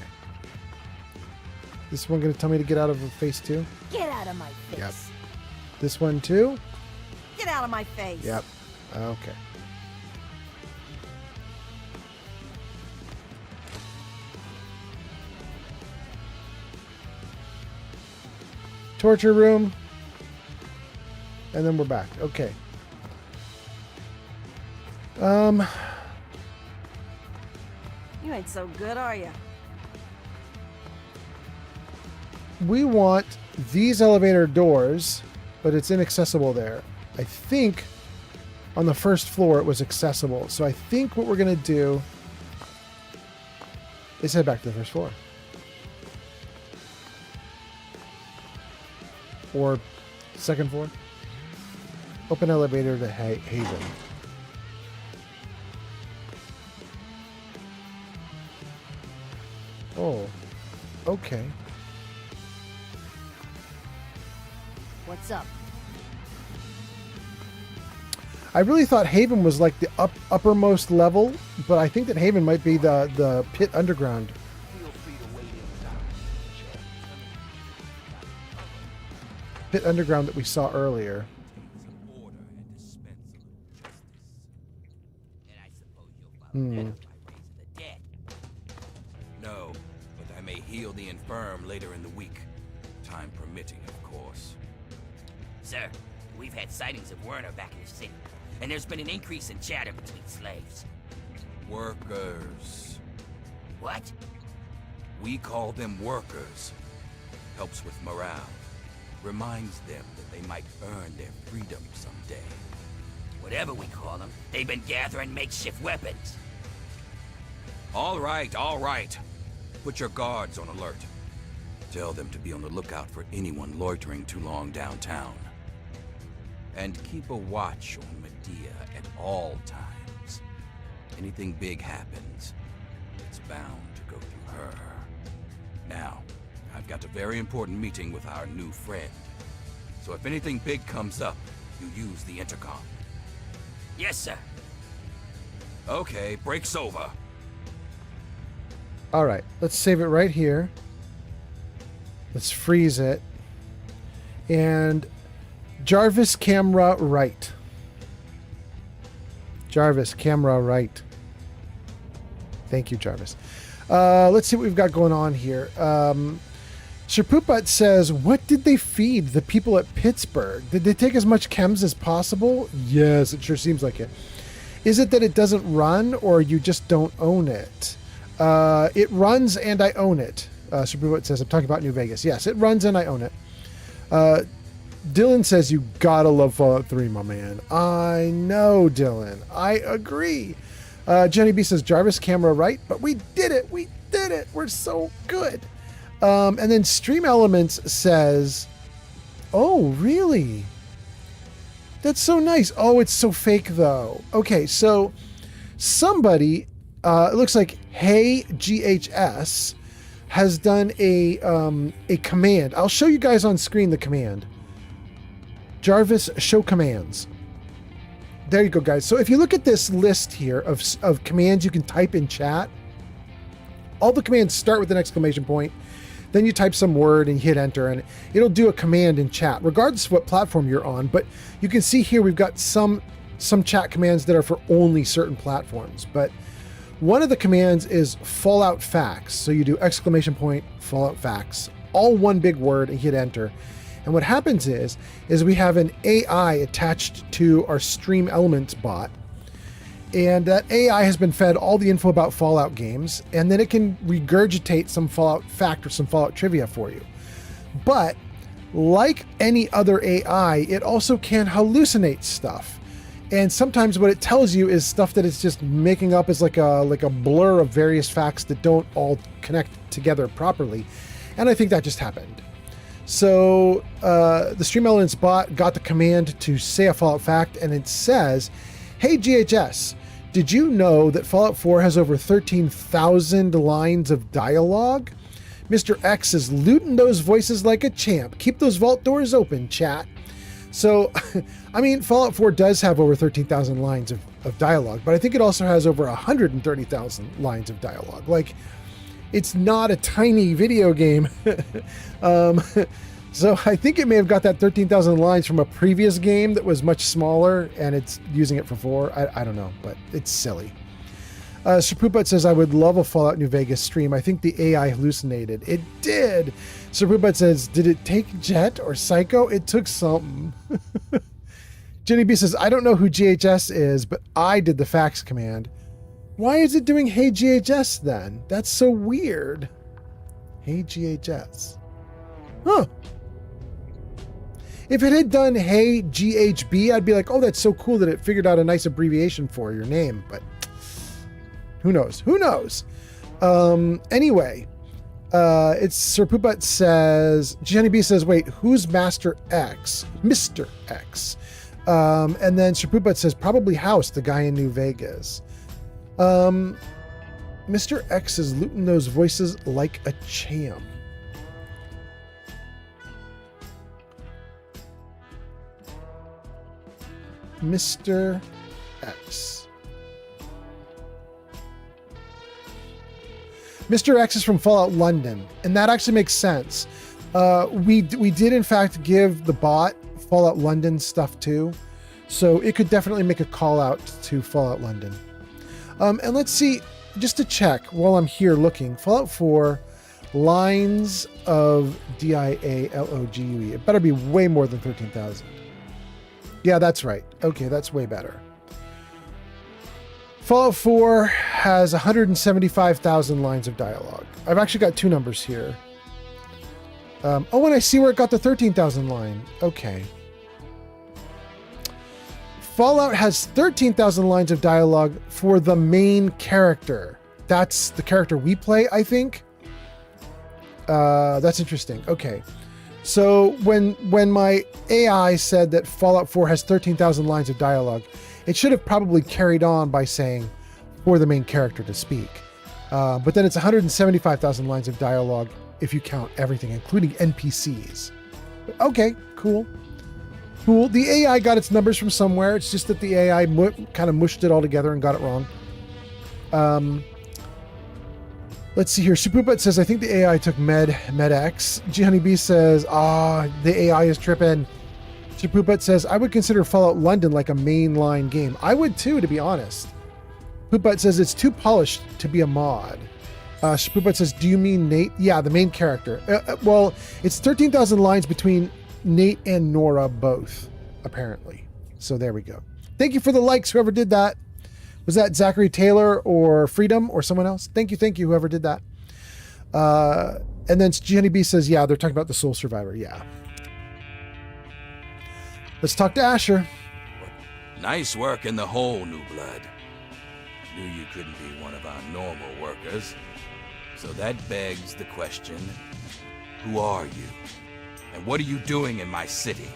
This one gonna tell me to get out of her face too? Get out of my face. Yep. This one too? Get out of my face. Yep. Okay. Torture room. And then we're back. Okay. You ain't so good, are you? We want these elevator doors, but it's inaccessible there. I think on the first floor it was accessible. So I think what we're going to do is head back to the first floor. Or second floor. Open elevator to Haven. Oh, okay. What's up? I really thought Haven was like the uppermost level, but I think that Haven might be the pit underground. Pit underground that we saw earlier. No, but I may heal the infirm later in the week. Time permitting, of course. Sir, we've had sightings of Werner back in the city, and there's been an increase in chatter between slaves. Workers. What? We call them workers. Helps with morale. Reminds them that they might earn their freedom someday. Whatever we call them, they've been gathering makeshift weapons. All right, all right. Put your guards on alert. Tell them to be on the lookout for anyone loitering too long downtown. And keep a watch on Medea at all times. Anything big happens, it's bound to go through her. Now, I've got a very important meeting with our new friend. So if anything big comes up, you use the intercom. Yes, sir. Okay, break's over. All right, let's save it right here. Let's freeze it. And Jarvis, camera right. Jarvis, camera right. Thank you, Jarvis. Let's see what we've got going on here. Sir Poopbutt says, what did they feed the people at Pittsburgh? Did they take as much chems as possible? Yes, it sure seems like it. Is it that it doesn't run, or you just don't own it? It runs and I own it. Superboat says, I'm talking about New Vegas. Yes, it runs and I own it. Dylan says, you gotta love Fallout 3, my man. I know, Dylan. I agree. Jenny B says, Jarvis camera right, but we did it. We did it. We're so good. And then Stream Elements says, oh, really? That's so nice. Oh, it's so fake, though. Okay, so somebody, it looks like Hey GHS has done a command. I'll show you guys on screen the command. Jarvis, show commands. There you go, guys. So if you look at this list here of commands you can type in chat, all the commands start with an exclamation point. Then you type some word and hit enter, and it'll do a command in chat, regardless of what platform you're on. But you can see here we've got some chat commands that are for only certain platforms. But one of the commands is Fallout Facts. So you do exclamation point, Fallout Facts, all one big word, and hit enter. And what happens is we have an AI attached to our Stream Elements bot. And that AI has been fed all the info about Fallout games, and then it can regurgitate some Fallout fact or some Fallout trivia for you. But like any other AI, it also can hallucinate stuff. And sometimes what it tells you is stuff that it's just making up as like a blur of various facts that don't all connect together properly. And I think that just happened. So the Stream Elements bot got the command to say a Fallout fact, and it says, hey GHS, did you know that Fallout 4 has over 13,000 lines of dialogue? Mr. X is looting those voices like a champ. Keep those vault doors open, chat. So, I mean, Fallout 4 does have over 13,000 lines of dialogue, but I think it also has over 130,000 lines of dialogue. Like, it's not a tiny video game. So I think it may have got that 13,000 lines from a previous game that was much smaller, and it's using it for 4. I don't know, but it's silly. Sirpooput says, I would love a Fallout New Vegas stream. I think the AI hallucinated. It did. Sirpooput says, did it take Jet or Psycho? It took something. Jenny B says, I don't know who GHS is, but I did the fax command. Why is it doing Hey GHS then? That's so weird. Hey GHS. Huh. If it had done Hey GHB, I'd be like, oh, that's so cool that it figured out a nice abbreviation for your name, but who knows? Who knows? Anyway, it's Sir Pooput says, Jenny B says, wait, who's Master X? Mr. X. And then Sir Pooput says, probably House, the guy in New Vegas. Mr. X is looting those voices like a champ. Mr. X. Mr. X is from Fallout London, and that actually makes sense. We did in fact give the bot Fallout London stuff too, so it could definitely make a call out to Fallout London. And let's see, just to check while I'm here looking, Fallout 4 lines of dialogue. It better be way more than 13,000. Yeah, that's right. Okay, that's way better. Fallout 4 has 175,000 lines of dialogue. I've actually got two numbers here. Oh, and I see where it got the 13,000 line. Okay. Fallout has 13,000 lines of dialogue for the main character. That's the character we play, I think. That's interesting. Okay. So when my AI said that Fallout 4 has 13,000 lines of dialogue, it should have probably carried on by saying for the main character to speak. But then it's 175,000 lines of dialogue if you count everything, including NPCs. Okay, cool. Cool. The AI got its numbers from somewhere. It's just that the AI kind of mushed it all together and got it wrong. Let's see here. Supuput says, I think the AI took MedX. G Honeybee says, the AI is tripping. Supuput says, I would consider Fallout London like a mainline game. I would too, to be honest. Puput says, it's too polished to be a mod. Supuput says, do you mean Nate? Yeah, the main character. Well, it's 13,000 lines between Nate and Nora both, apparently. So there we go. Thank you for the likes, whoever did that. Was that Zachary Taylor or Freedom or someone else? Thank you, whoever did that. And then Jenny B says, yeah, they're talking about the Soul Survivor. Yeah. Let's talk to Asher. Nice work in the hole, New Blood. Knew you couldn't be one of our normal workers. So that begs the question, who are you? And what are you doing in my city?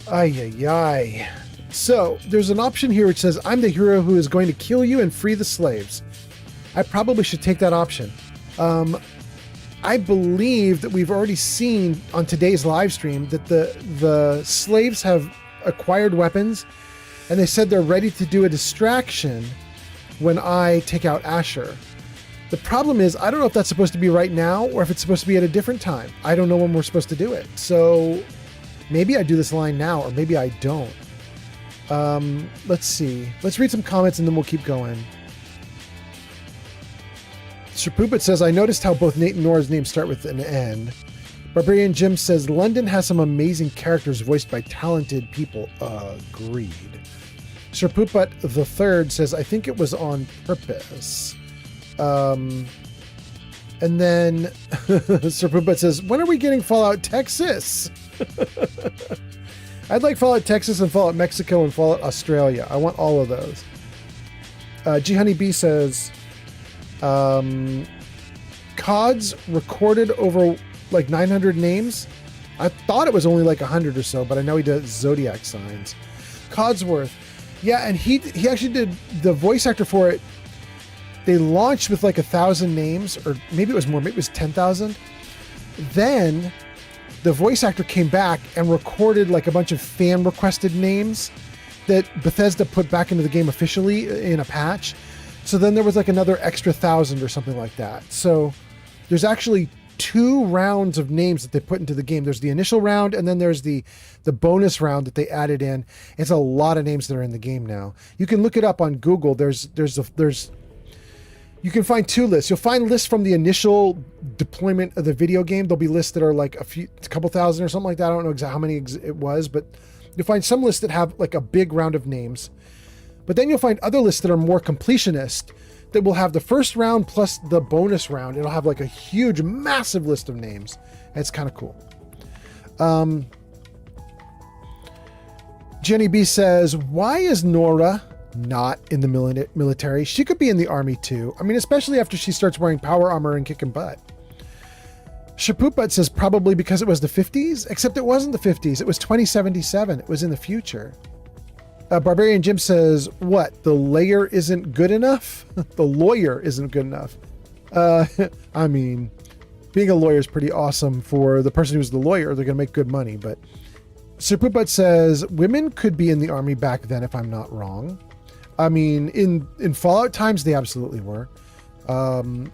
Ay. So there's an option here which says, I'm the hero who is going to kill you and free the slaves. I probably should take that option. I believe that we've already seen on today's live stream that the slaves have acquired weapons, and they said they're ready to do a distraction when I take out Asher. The problem is, I don't know if that's supposed to be right now or if it's supposed to be at a different time. I don't know when we're supposed to do it. So maybe I do this line now, or maybe I don't. Let's see. Let's read some comments and then we'll keep going. Sir Poopit says, I noticed how both Nate and Nora's names start with an N. Barbarian Jim says, London has some amazing characters voiced by talented people. Agreed. Sir Poopit the Third says, I think it was on purpose. And then Sir Poopit says, when are we getting Fallout Texas? I'd like Fallout Texas and Fallout Mexico and Fallout Australia. I want all of those. G Honey B says, COD's recorded over like 900 names. I thought it was only like 100 or so, but I know he does zodiac signs. Codsworth. Yeah, and he actually did the voice actor for it. They launched with like 1,000 names, or maybe it was more, maybe it was 10,000. Then the voice actor came back and recorded like a bunch of fan requested names that Bethesda put back into the game officially in a patch. So then there was like another extra 1,000 or something like that. So there's actually 2 rounds of names that they put into the game. There's the initial round, and then there's the bonus round that they added in. It's a lot of names that are in the game now. You can look it up on Google. You can find 2 lists. You'll find lists from the initial deployment of the video game. There'll be lists that are like a couple thousand or something like that. I don't know exactly how many it was, but you'll find some lists that have like a big round of names. But then you'll find other lists that are more completionist that will have the first round plus the bonus round. It'll have like a huge, massive list of names. And it's kind of cool. Jenny B says, why is Nora not in the military? She could be in the army too. I mean, especially after she starts wearing power armor and kicking butt. Shapooput says probably because it was the 50s, except it wasn't the 50s. It was 2077. It was in the future. Barbarian Jim says, what? The layer isn't good enough? The lawyer isn't good enough. I mean, being a lawyer is pretty awesome for the person who's the lawyer. They're going to make good money. But Shapooput says women could be in the army back then, if I'm not wrong. I mean, in Fallout times, they absolutely were.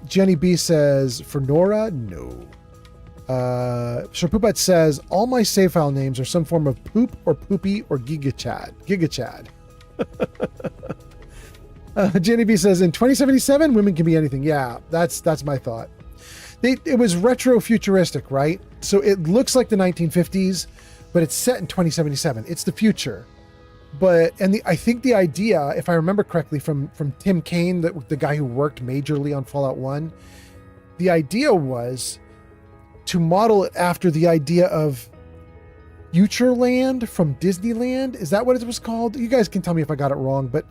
Jenny B says, for Nora, no. Shapooput says, all my save file names are some form of poop or poopy or gigachad. Jenny B says, in 2077, women can be anything. Yeah, that's my thought. It was retro futuristic, right? So it looks like the 1950s, but it's set in 2077. It's the future. I think the idea, if I remember correctly from Tim Kaine, the guy who worked majorly on Fallout 1, the idea was to model it after the idea of Futureland from Disneyland. Is that what it was called? You guys can tell me if I got it wrong, but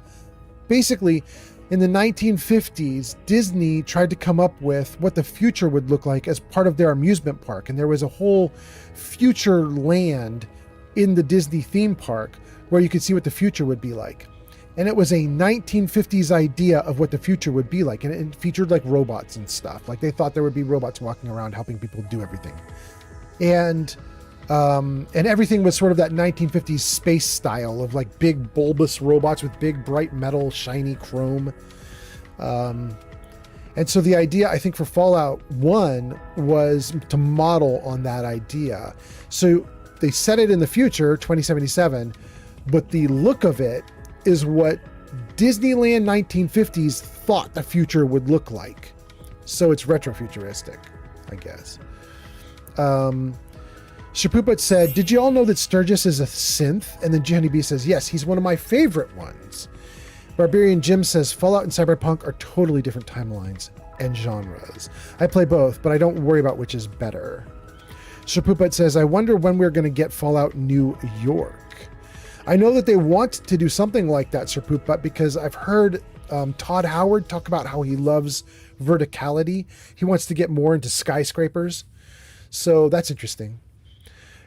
basically in the 1950s, Disney tried to come up with what the future would look like as part of their amusement park. And there was a whole future land in the Disney theme park where you could see what the future would be like. And it was a 1950s idea of what the future would be like. And it featured like robots and stuff. Like they thought there would be robots walking around helping people do everything. And everything was sort of that 1950s space style of like big bulbous robots with big bright metal, shiny chrome. And so the idea, I think, for Fallout 1 was to model on that idea. So they set it in the future, 2077, but the look of it is what Disneyland 1950s thought the future would look like. So it's retrofuturistic, I guess. Shapuput said, did you all know that Sturgis is a synth? And then Jenny B says, yes, he's one of my favorite ones. Barbarian Jim says, Fallout and Cyberpunk are totally different timelines and genres. I play both, but I don't worry about which is better. Shapuput says, I wonder when we're going to get Fallout New York. I know that they want to do something like that, Shapuput, because I've heard Todd Howard talk about how he loves verticality. He wants to get more into skyscrapers. So that's interesting.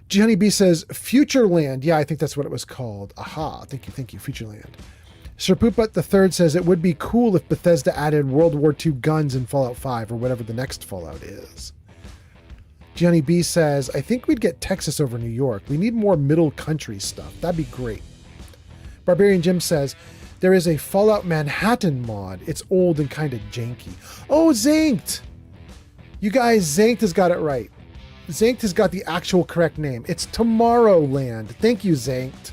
G Honey B says, Futureland. Yeah, I think that's what it was called. Aha, thank you, Futureland. Shapuput the Third says, it would be cool if Bethesda added World War II guns in Fallout 5 or whatever the next Fallout is. Johnny B says, I think we'd get Texas over New York. We need more middle country stuff. That'd be great. Barbarian Jim says, there is a Fallout Manhattan mod. It's old and kind of janky. Oh, Zanked! You guys, Zanked has got it right. Zanked has got the actual correct name. It's Tomorrowland. Thank you, Zanked.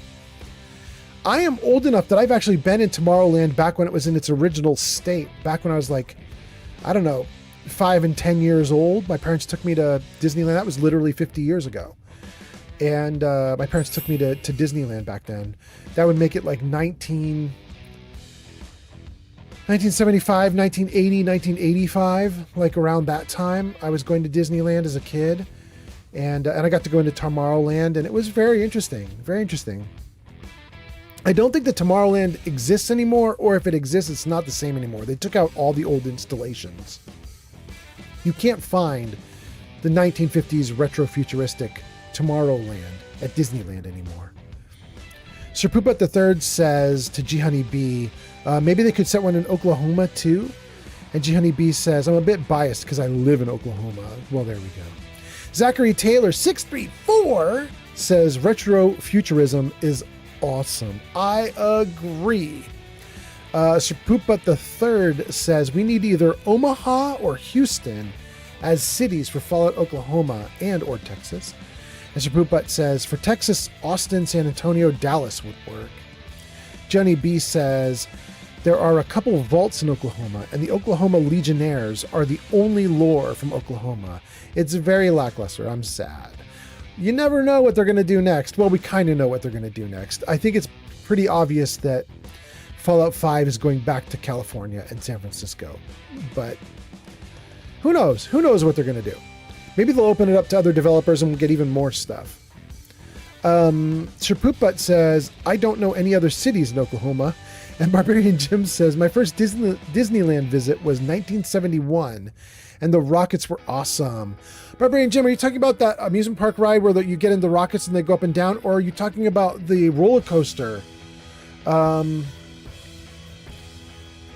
I am old enough that I've actually been in Tomorrowland back when it was in its original state. Back when I was like, I don't know, 5 and 10 years old. My parents took me to Disneyland. That was literally 50 years ago. And my parents took me to Disneyland back then. That would make it like 1975, 1980, 1985. Like around that time, I was going to Disneyland as a kid. And I got to go into Tomorrowland, and it was very interesting. Very interesting. I don't think that Tomorrowland exists anymore, or if it exists, it's not the same anymore. They took out all the old installations. You can't find the 1950s retro-futuristic Tomorrowland at Disneyland anymore. Shapuput the Third says to G Honey B, maybe they could set one in Oklahoma too? And G Honey B says, I'm a bit biased because I live in Oklahoma. Well, there we go. Zachary Taylor 634 says retro-futurism is awesome. I agree. Shapuput the Third says we need either Omaha or Houston as cities for Fallout Oklahoma and or Texas. And Shapuput says for Texas, Austin, San Antonio, Dallas would work. Johnny B says there are a couple vaults in Oklahoma, and the Oklahoma Legionnaires are the only lore from Oklahoma. It's very lackluster. I'm sad. You never know what they're going to do next. Well, we kind of know what they're going to do next. I think it's pretty obvious that Fallout 5 is going back to California and San Francisco. But who knows? Who knows what they're going to do? Maybe they'll open it up to other developers and we'll get even more stuff. Shapuput says, I don't know any other cities in Oklahoma. And Barbarian Jim says, my first Disneyland visit was 1971, and the rockets were awesome. Barbarian Jim, are you talking about that amusement park ride where you get in the rockets and they go up and down? Or are you talking about the roller coaster? What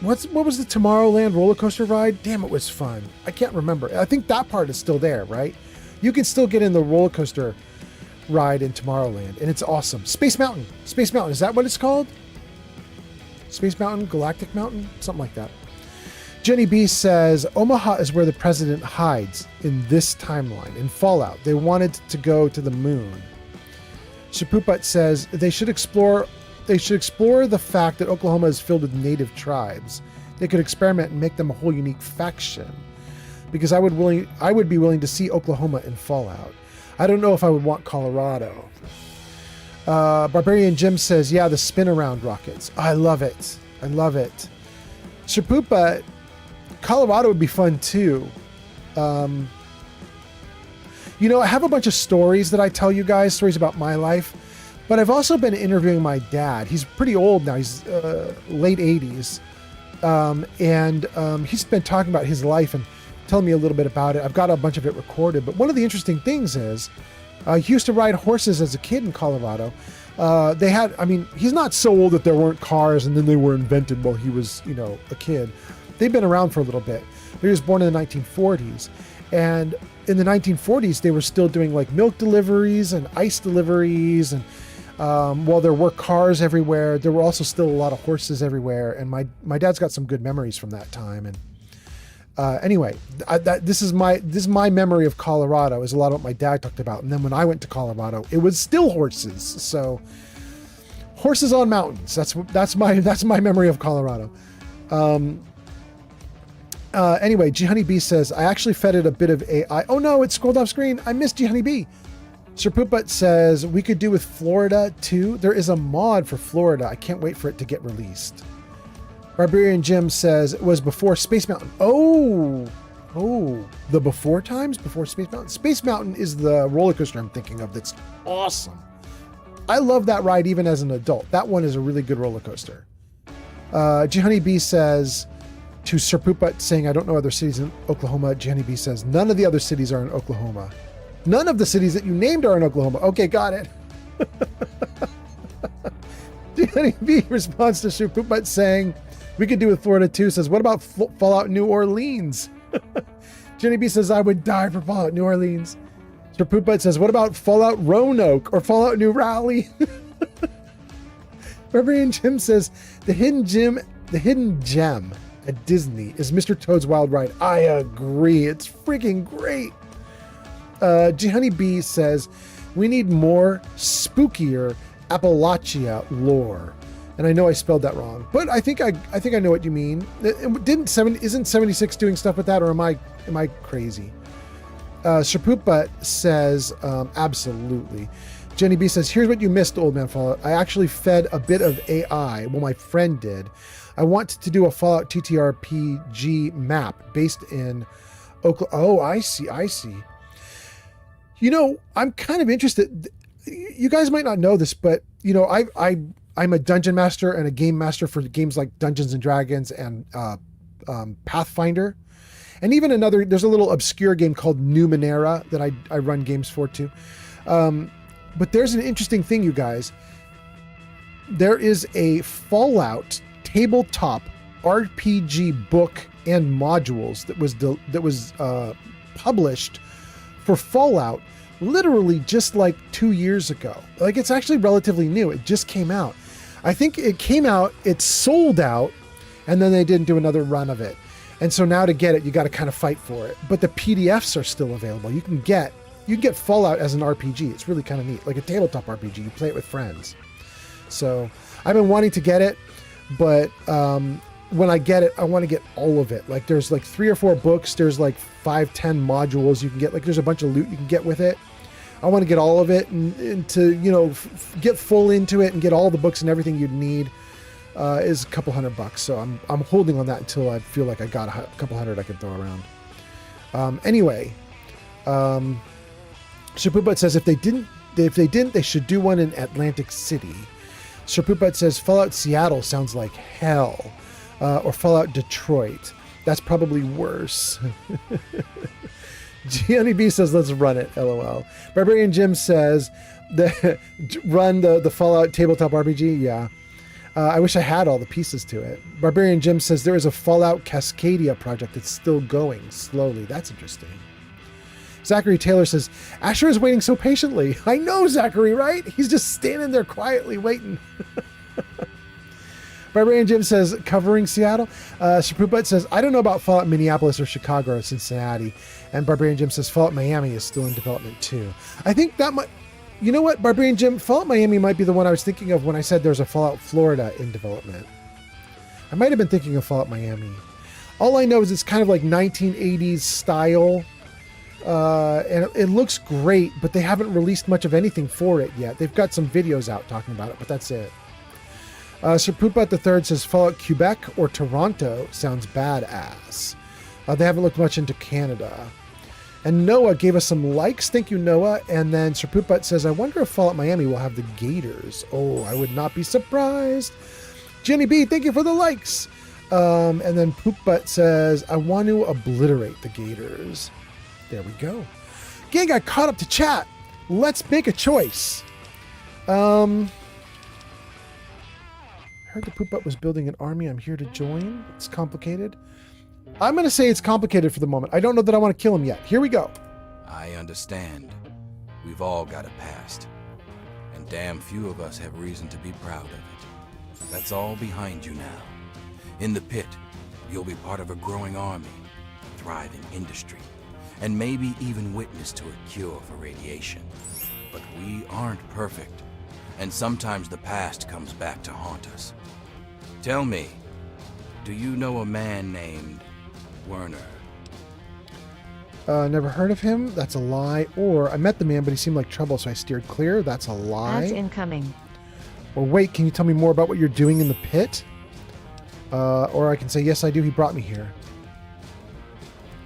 was the Tomorrowland roller coaster ride? Damn, it was fun. I can't remember. I think that part is still there, right? You can still get in the roller coaster ride in Tomorrowland, and it's awesome. Space Mountain. Space Mountain. Is that what it's called? Space Mountain? Galactic Mountain? Something like that. Jenny B says, Omaha is where the president hides in this timeline. In Fallout, they wanted to go to the moon. Shapuput says they should explore the fact that Oklahoma is filled with native tribes. They could experiment and make them a whole unique faction. Because I would be willing to see Oklahoma in Fallout. I don't know if I would want Colorado. Barbarian Jim says, yeah, the spin around rockets. I love it. I love it. Shapuput, Colorado would be fun too. I have a bunch of stories that I tell you guys, stories about my life, but I've also been interviewing my dad. He's pretty old now. He's late 80s. And he's been talking about his life and telling me a little bit about it. I've got a bunch of it recorded, but one of the interesting things is he used to ride horses as a kid in Colorado. He's not so old that there weren't cars and then they were invented while he was, a kid. They've been around for a little bit. He was born in the 1940s. And in the 1940s, they were still doing like milk deliveries and ice deliveries. And while there were cars everywhere, there were also still a lot of horses everywhere. And my dad's got some good memories from that time. And anyway, this is my memory of Colorado, is a lot of what my dad talked about. And then when I went to Colorado, it was still horses. So horses on mountains. That's my memory of Colorado. Anyway, G Honey B says, I actually fed it a bit of AI. Oh no, it scrolled off screen. I missed G Honey B. Sir Poopbutt says, we could do with Florida too. There is a mod for Florida. I can't wait for it to get released. Barbarian Jim says, it was before Space Mountain. Oh, the before times? Before Space Mountain? Space Mountain is the roller coaster I'm thinking of that's awesome. I love that ride even as an adult. That one is a really good roller coaster. G Honey B says, to Sir Poopbutt saying, I don't know other cities in Oklahoma. G Honey B says, none of the other cities are in Oklahoma. None of the cities that you named are in Oklahoma. Okay, got it. G Honey B responds to Sir Poopbutt saying, we could do with Florida too. Says, what about Fallout New Orleans? Jenny B says, I would die for Fallout New Orleans. Sir Poopbutt says, what about Fallout Roanoke or Fallout New Raleigh? Barbarian Jim says, the hidden gem at Disney is Mr. Toad's Wild Ride. I agree. It's freaking great. G Honey B says, we need more spookier Appalachia lore. And I know I spelled that wrong, but I think I know what you mean. Isn't 76 doing stuff with that, or am I crazy? Sir Poopbutt says, absolutely. Jenny B says, here's what you missed, Old Man Fallout. I actually fed a bit of AI. Well, my friend did. I want to do a Fallout TTRPG map based in Oklahoma. Oh, I see. You know, I'm kind of interested. You guys might not know this, but you know, I'm a dungeon master and a game master for games like Dungeons and Dragons and Pathfinder, and even there's a little obscure game called Numenera that I run games for too. But there's an interesting thing, you guys. There is a Fallout tabletop RPG book and modules that was published for Fallout literally just like 2 years ago. Like, it's actually relatively new. It just came out. I think it came out, it sold out, and then they didn't do another run of it. And so now to get it, you got to kind of fight for it. But the PDFs are still available. You can get Fallout as an RPG. It's really kind of neat, like a tabletop RPG. You play it with friends. So I've been wanting to get it, but when I get it, I want to get all of it. Like, there's like 3 or 4 books. There's like 5-10 modules you can get. Like, there's a bunch of loot you can get with it. I want to get all of it and to, you know, get full into it and get all the books and everything you'd need is a couple $100. So I'm holding on that until I feel like I got a couple $100 I can throw around. Anyway, Sir Poopbutt says if they didn't, they should do one in Atlantic City. Sir Poopbutt says Fallout Seattle sounds like hell, or Fallout Detroit. That's probably worse. Gianni B says, let's run it, LOL. Barbarian Jim says, run the Fallout tabletop RPG. Yeah. I wish I had all the pieces to it. Barbarian Jim says there is a Fallout Cascadia project that's still going slowly. That's interesting. Zachary Taylor says, Asher is waiting so patiently. I know, Zachary, right? He's just standing there quietly waiting. Barbarian Jim says, covering Seattle. Sir Poopbutt says, I don't know about Fallout Minneapolis or Chicago or Cincinnati. And Barbarian Jim says, Fallout Miami is still in development too. I think that might, you know what, Barbarian Jim, Fallout Miami might be the one I was thinking of when I said there's a Fallout Florida in development. I might have been thinking of Fallout Miami. All I know is it's kind of like 1980s style. And it looks great, but they haven't released much of anything for it yet. They've got some videos out talking about it, but that's it. Sir Poopbutt III says Fallout Quebec or Toronto sounds badass. They haven't looked much into Canada. And Noah gave us some likes. Thank you, Noah. And then Sir Poopbutt says, I wonder if Fallout Miami will have the Gators. Oh, I would not be surprised. Jenny B, thank you for the likes. And then Poopbutt says, I want to obliterate the Gators. There we go. Gang got caught up to chat. Let's make a choice. I heard the Poopbutt was building an army. I'm here to join. It's complicated. I'm going to say it's complicated for the moment. I don't know that I want to kill him yet. Here we go. I understand. We've all got a past. And damn few of us have reason to be proud of it. That's all behind you now. In the pit, you'll be part of a growing army, a thriving industry, and maybe even witness to a cure for radiation. But we aren't perfect, and sometimes the past comes back to haunt us. Tell me, do you know a man named Werner. Never heard of him. That's a lie. Or I met the man, but he seemed like trouble, so I steered clear. That's a lie. Ads incoming. Or wait, can you tell me more about what you're doing in the pit? Or I can say, yes, I do. He brought me here.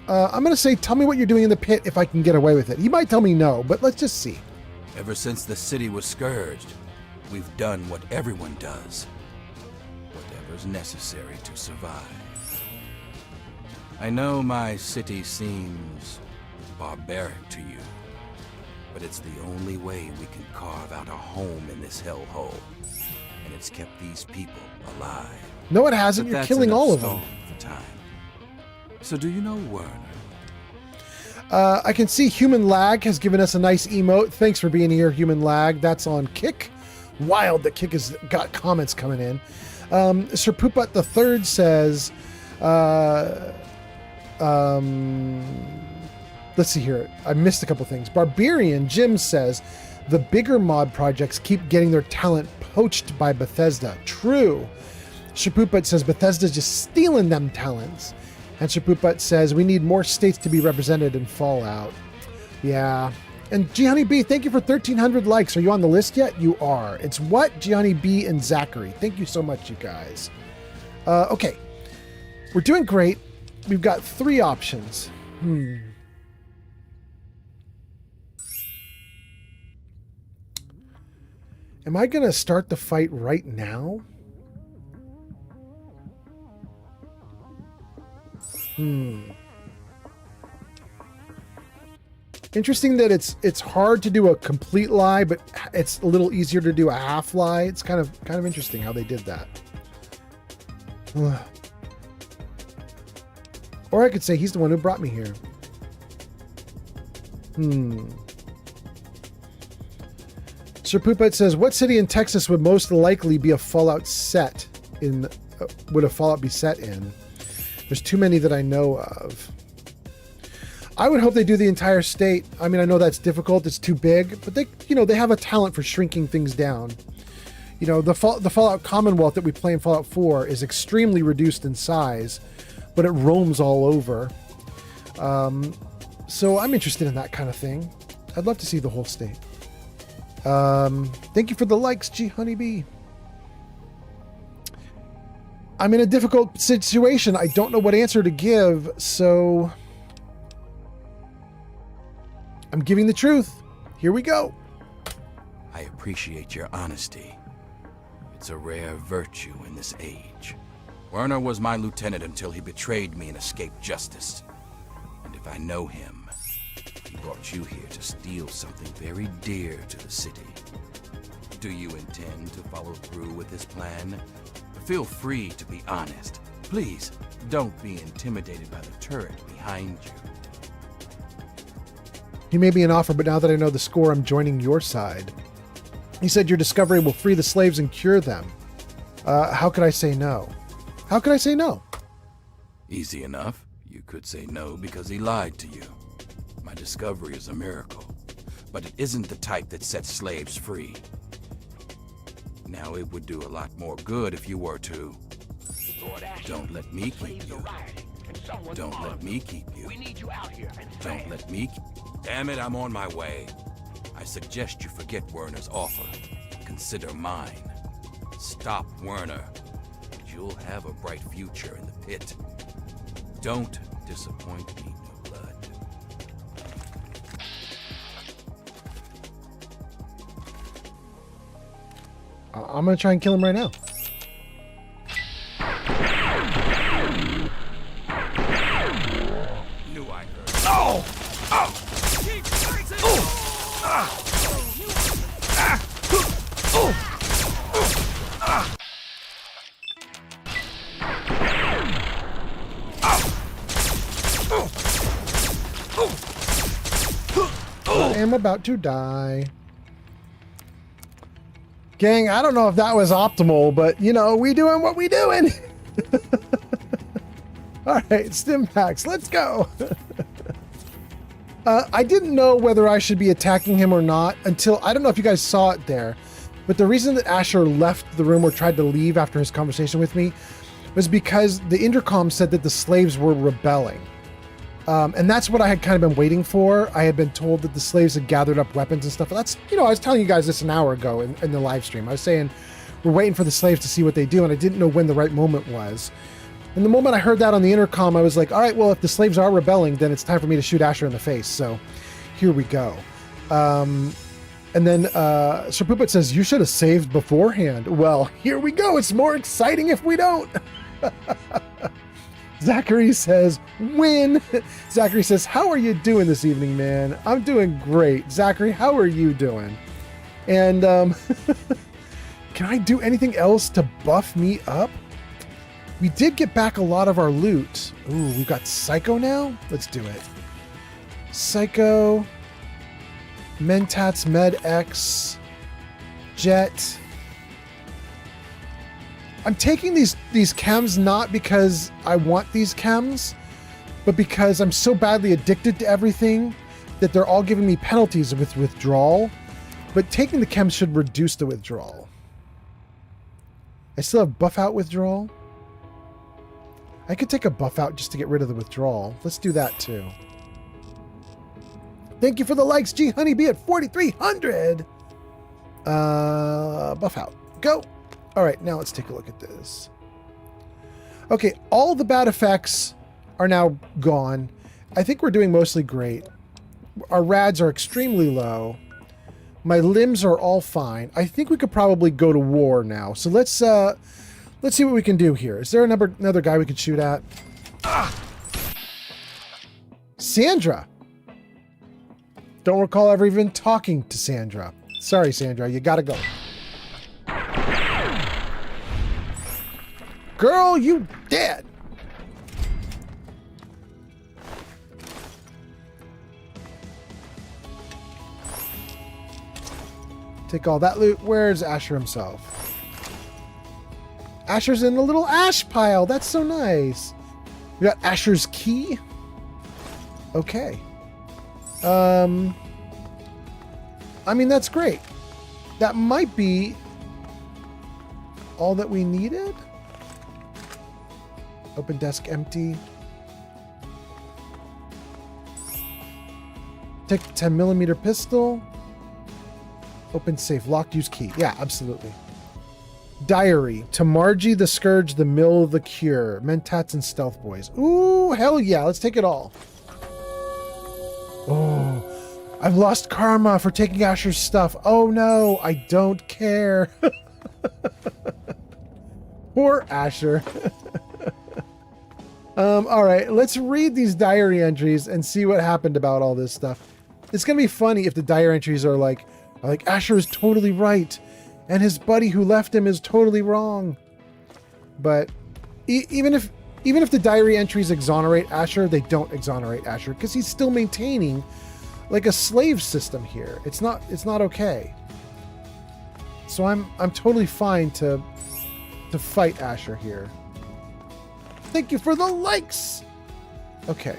I'm going to say, tell me what you're doing in the pit if I can get away with it. He might tell me no, but let's just see. Ever since the city was scourged, we've done what everyone does. Whatever's necessary to survive. I know my city seems barbaric to you, but it's the only way we can carve out a home in this hellhole. And it's kept these people alive. No, it hasn't. You're killing all of them. For time. So do you know Werner? I can see Human Lag has given us a nice emote. Thanks for being here, Human Lag. That's on Kick. Wild that Kick has got comments coming in. Sir Pooput the Third says, let's see here. I missed a couple things. Barbarian Jim says, the bigger mod projects keep getting their talent poached by Bethesda. True. Shapuput says Bethesda's just stealing them talents. And Shapuput says we need more states to be represented in Fallout. Yeah. And Gianni B, thank you for 1,300 likes. Are you on the list yet? You are. It's what? Gianni B and Zachary. Thank you so much, you guys. Okay. We're doing great. We've got 3 options. Am I going to start the fight right now? Interesting that it's hard to do a complete lie, but it's a little easier to do a half lie. It's kind of interesting how they did that. Or I could say he's the one who brought me here. Sir Poopet says, what city in Texas would most likely be a Fallout set in? Would a Fallout be set in? There's too many that I know of. I would hope they do the entire state. I mean, I know that's difficult. It's too big, but they have a talent for shrinking things down. You know, the Fallout Commonwealth that we play in Fallout 4 is extremely reduced in size, but it roams all over. So I'm interested in that kind of thing. I'd love to see the whole state. Thank you for the likes, G Honeybee. I'm in a difficult situation. I don't know what answer to give, so I'm giving the truth. Here we go. I appreciate your honesty. It's a rare virtue in this age. Werner was my lieutenant until he betrayed me and escaped justice. And if I know him, he brought you here to steal something very dear to the city. Do you intend to follow through with this plan? Feel free to be honest. Please, don't be intimidated by the turret behind you. He made me an offer, but now that I know the score, I'm joining your side. He said your discovery will free the slaves and cure them. How could I say no? How could I say no? Easy enough. You could say no because he lied to you. My discovery is a miracle, but it isn't the type that sets slaves free. Now, it would do a lot more good if you were to. Don't let me keep you. Don't let me keep you. Don't let me. Damn it, I'm on my way. I suggest you forget Werner's offer. Consider mine. Stop Werner, and you'll have a bright future in the pit. Don't disappoint me, New Blood. I'm gonna try and kill him right now. Knew I heard. Oh! Oh! Keep fighting! Oh! Ah! Ah! I am about to die. Gang, I don't know if that was optimal, but, you know, we doing what we doing. All right, stim packs, let's go. I didn't know whether I should be attacking him or not until, I don't know if you guys saw it there, but the reason that Asher left the room or tried to leave after his conversation with me was because the intercom said that the slaves were rebelling. And that's what I had kind of been waiting for. I had been told that the slaves had gathered up weapons and stuff. That's, you know, I was telling you guys this an hour ago in the live stream. I was saying, we're waiting for the slaves to see what they do, and I didn't know when the right moment was. And the moment I heard that on the intercom, I was like, all right, well, if the slaves are rebelling, then it's time for me to shoot Asher in the face. So here we go. And then Sir Poopit says, you should have saved beforehand. Well, here we go. It's more exciting if we don't. Zachary says, win. Zachary says, how are you doing this evening, man? I'm doing great. Zachary, how are you doing? And can I do anything else to buff me up? We did get back a lot of our loot. Ooh, we've got Psycho now? Let's do it. Psycho, Mentats, Med X, Jet. I'm taking these chems not because I want these chems, but because I'm so badly addicted to everything that they're all giving me penalties with withdrawal. But taking the chems should reduce the withdrawal. I still have buff out withdrawal. I could take a buff out just to get rid of the withdrawal. Let's do that too. Thank you for the likes, G Honeybee at 4,300. Buff out. Go. All right, now let's take a look at this. Okay, all the bad effects are now gone. I think we're doing mostly great. Our rads are extremely low. My limbs are all fine. I think we could probably go to war now. So let's see what we can do here. Is there another guy we can shoot at? Ah! Sandra. Don't recall ever even talking to Sandra. Sorry, Sandra, you gotta go. Girl, you dead. Take all that loot. Where's Asher himself? Asher's in the little ash pile. That's so nice. We got Asher's key. Okay. I mean, that's great. That might be all that we needed. Open desk empty. Take 10mm pistol. Open safe. Locked use key. Yeah, absolutely. Diary. To Margie, the Scourge, the Mill, the Cure. Mentats and Stealth Boys. Ooh, hell yeah. Let's take it all. Oh, I've lost karma for taking Asher's stuff. Oh no, I don't care. Poor Asher. All right, let's read these diary entries and see what happened about all this stuff. It's going to be funny if the diary entries are like Asher is totally right and his buddy who left him is totally wrong. But even if the diary entries exonerate Asher, they don't exonerate Asher because he's still maintaining like a slave system here. It's not okay. So I'm totally fine to fight Asher here. Thank you for the likes. Okay,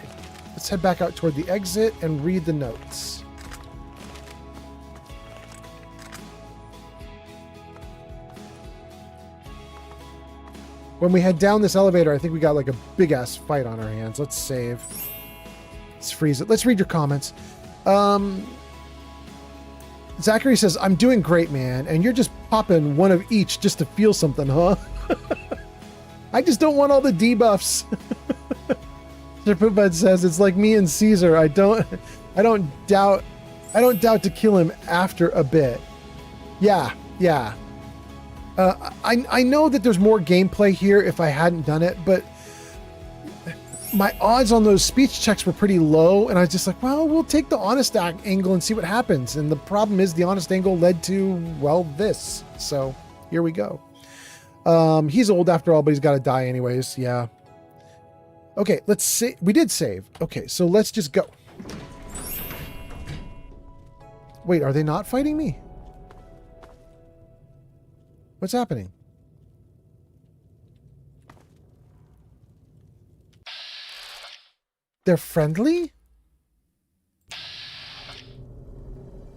let's head back out toward the exit and read the notes. When we head down this elevator, I think we got like a big ass fight on our hands. Let's save. Let's freeze it. Let's read your comments. Zachary says, I'm doing great, man. And you're just popping one of each just to feel something, huh? I just don't want all the debuffs. Sir Poopbud says, it's like me and Caesar. I don't doubt to kill him after a bit. Yeah. I know that there's more gameplay here if I hadn't done it, but my odds on those speech checks were pretty low, and I was just like, well, we'll take the honest angle and see what happens. And the problem is the honest angle led to, well, this. So here we go. He's old after all, but he's got to die anyways. Yeah. Okay, let's see. We did save. Okay, so let's just go. Wait, are they not fighting me? What's happening? They're friendly?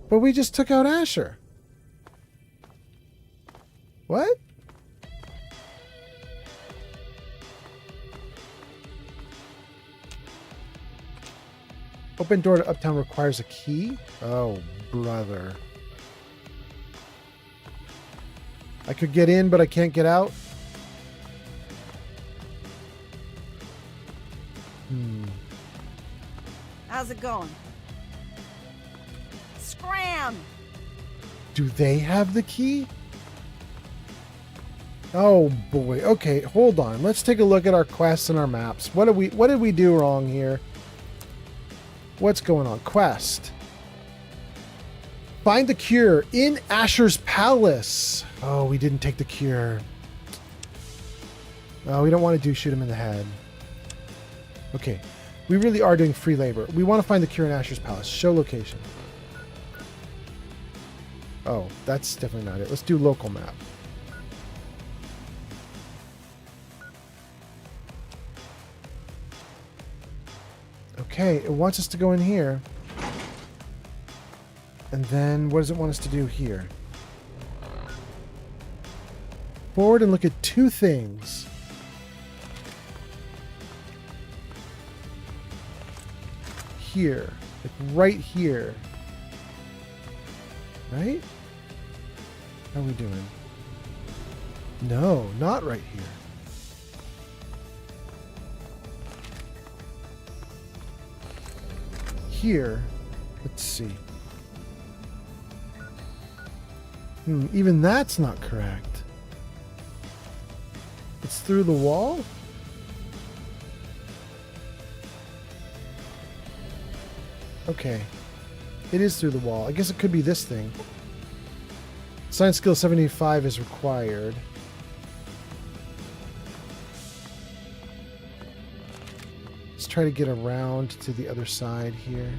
But we just took out Asher. What? Open door to Uptown requires a key? Oh, brother. I could get in, but I can't get out? How's it going? Scram! Do they have the key? Oh boy. Okay, hold on. Let's take a look at our quests and our maps. What did we do wrong here? What's going on? Quest. Find the cure in Asher's palace. Oh, we didn't take the cure. Oh, we don't want to do shoot him in the head. Okay. We really are doing free labor. We want to find the cure in Asher's palace. Show location. Oh, that's definitely not it. Let's do local map. Okay, it wants us to go in here. And then what does it want us to do here? Forward and look at two things. Here. Like right here. Right? How are we doing? No, not right here. Here. Let's see. Even that's not correct. It's through the wall? Okay. It is through the wall. I guess it could be this thing. Science skill 75 is required. Let's try to get around to the other side here.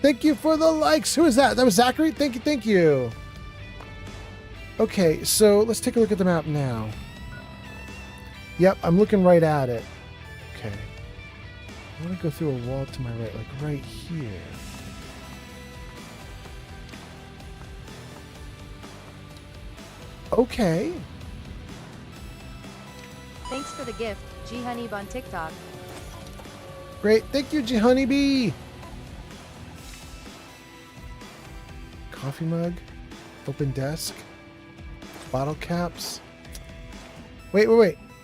Thank you for the likes. Who is that? That was Zachary? Thank you, thank you. Okay, so let's take a look at the map now. Yep, I'm looking right at it. Okay. I want to go through a wall to my right, like right here. Okay. Thanks for the gift, G Honeybee on TikTok. Great. Thank you, G Honeybee. Coffee mug. Open desk. Bottle caps. Wait.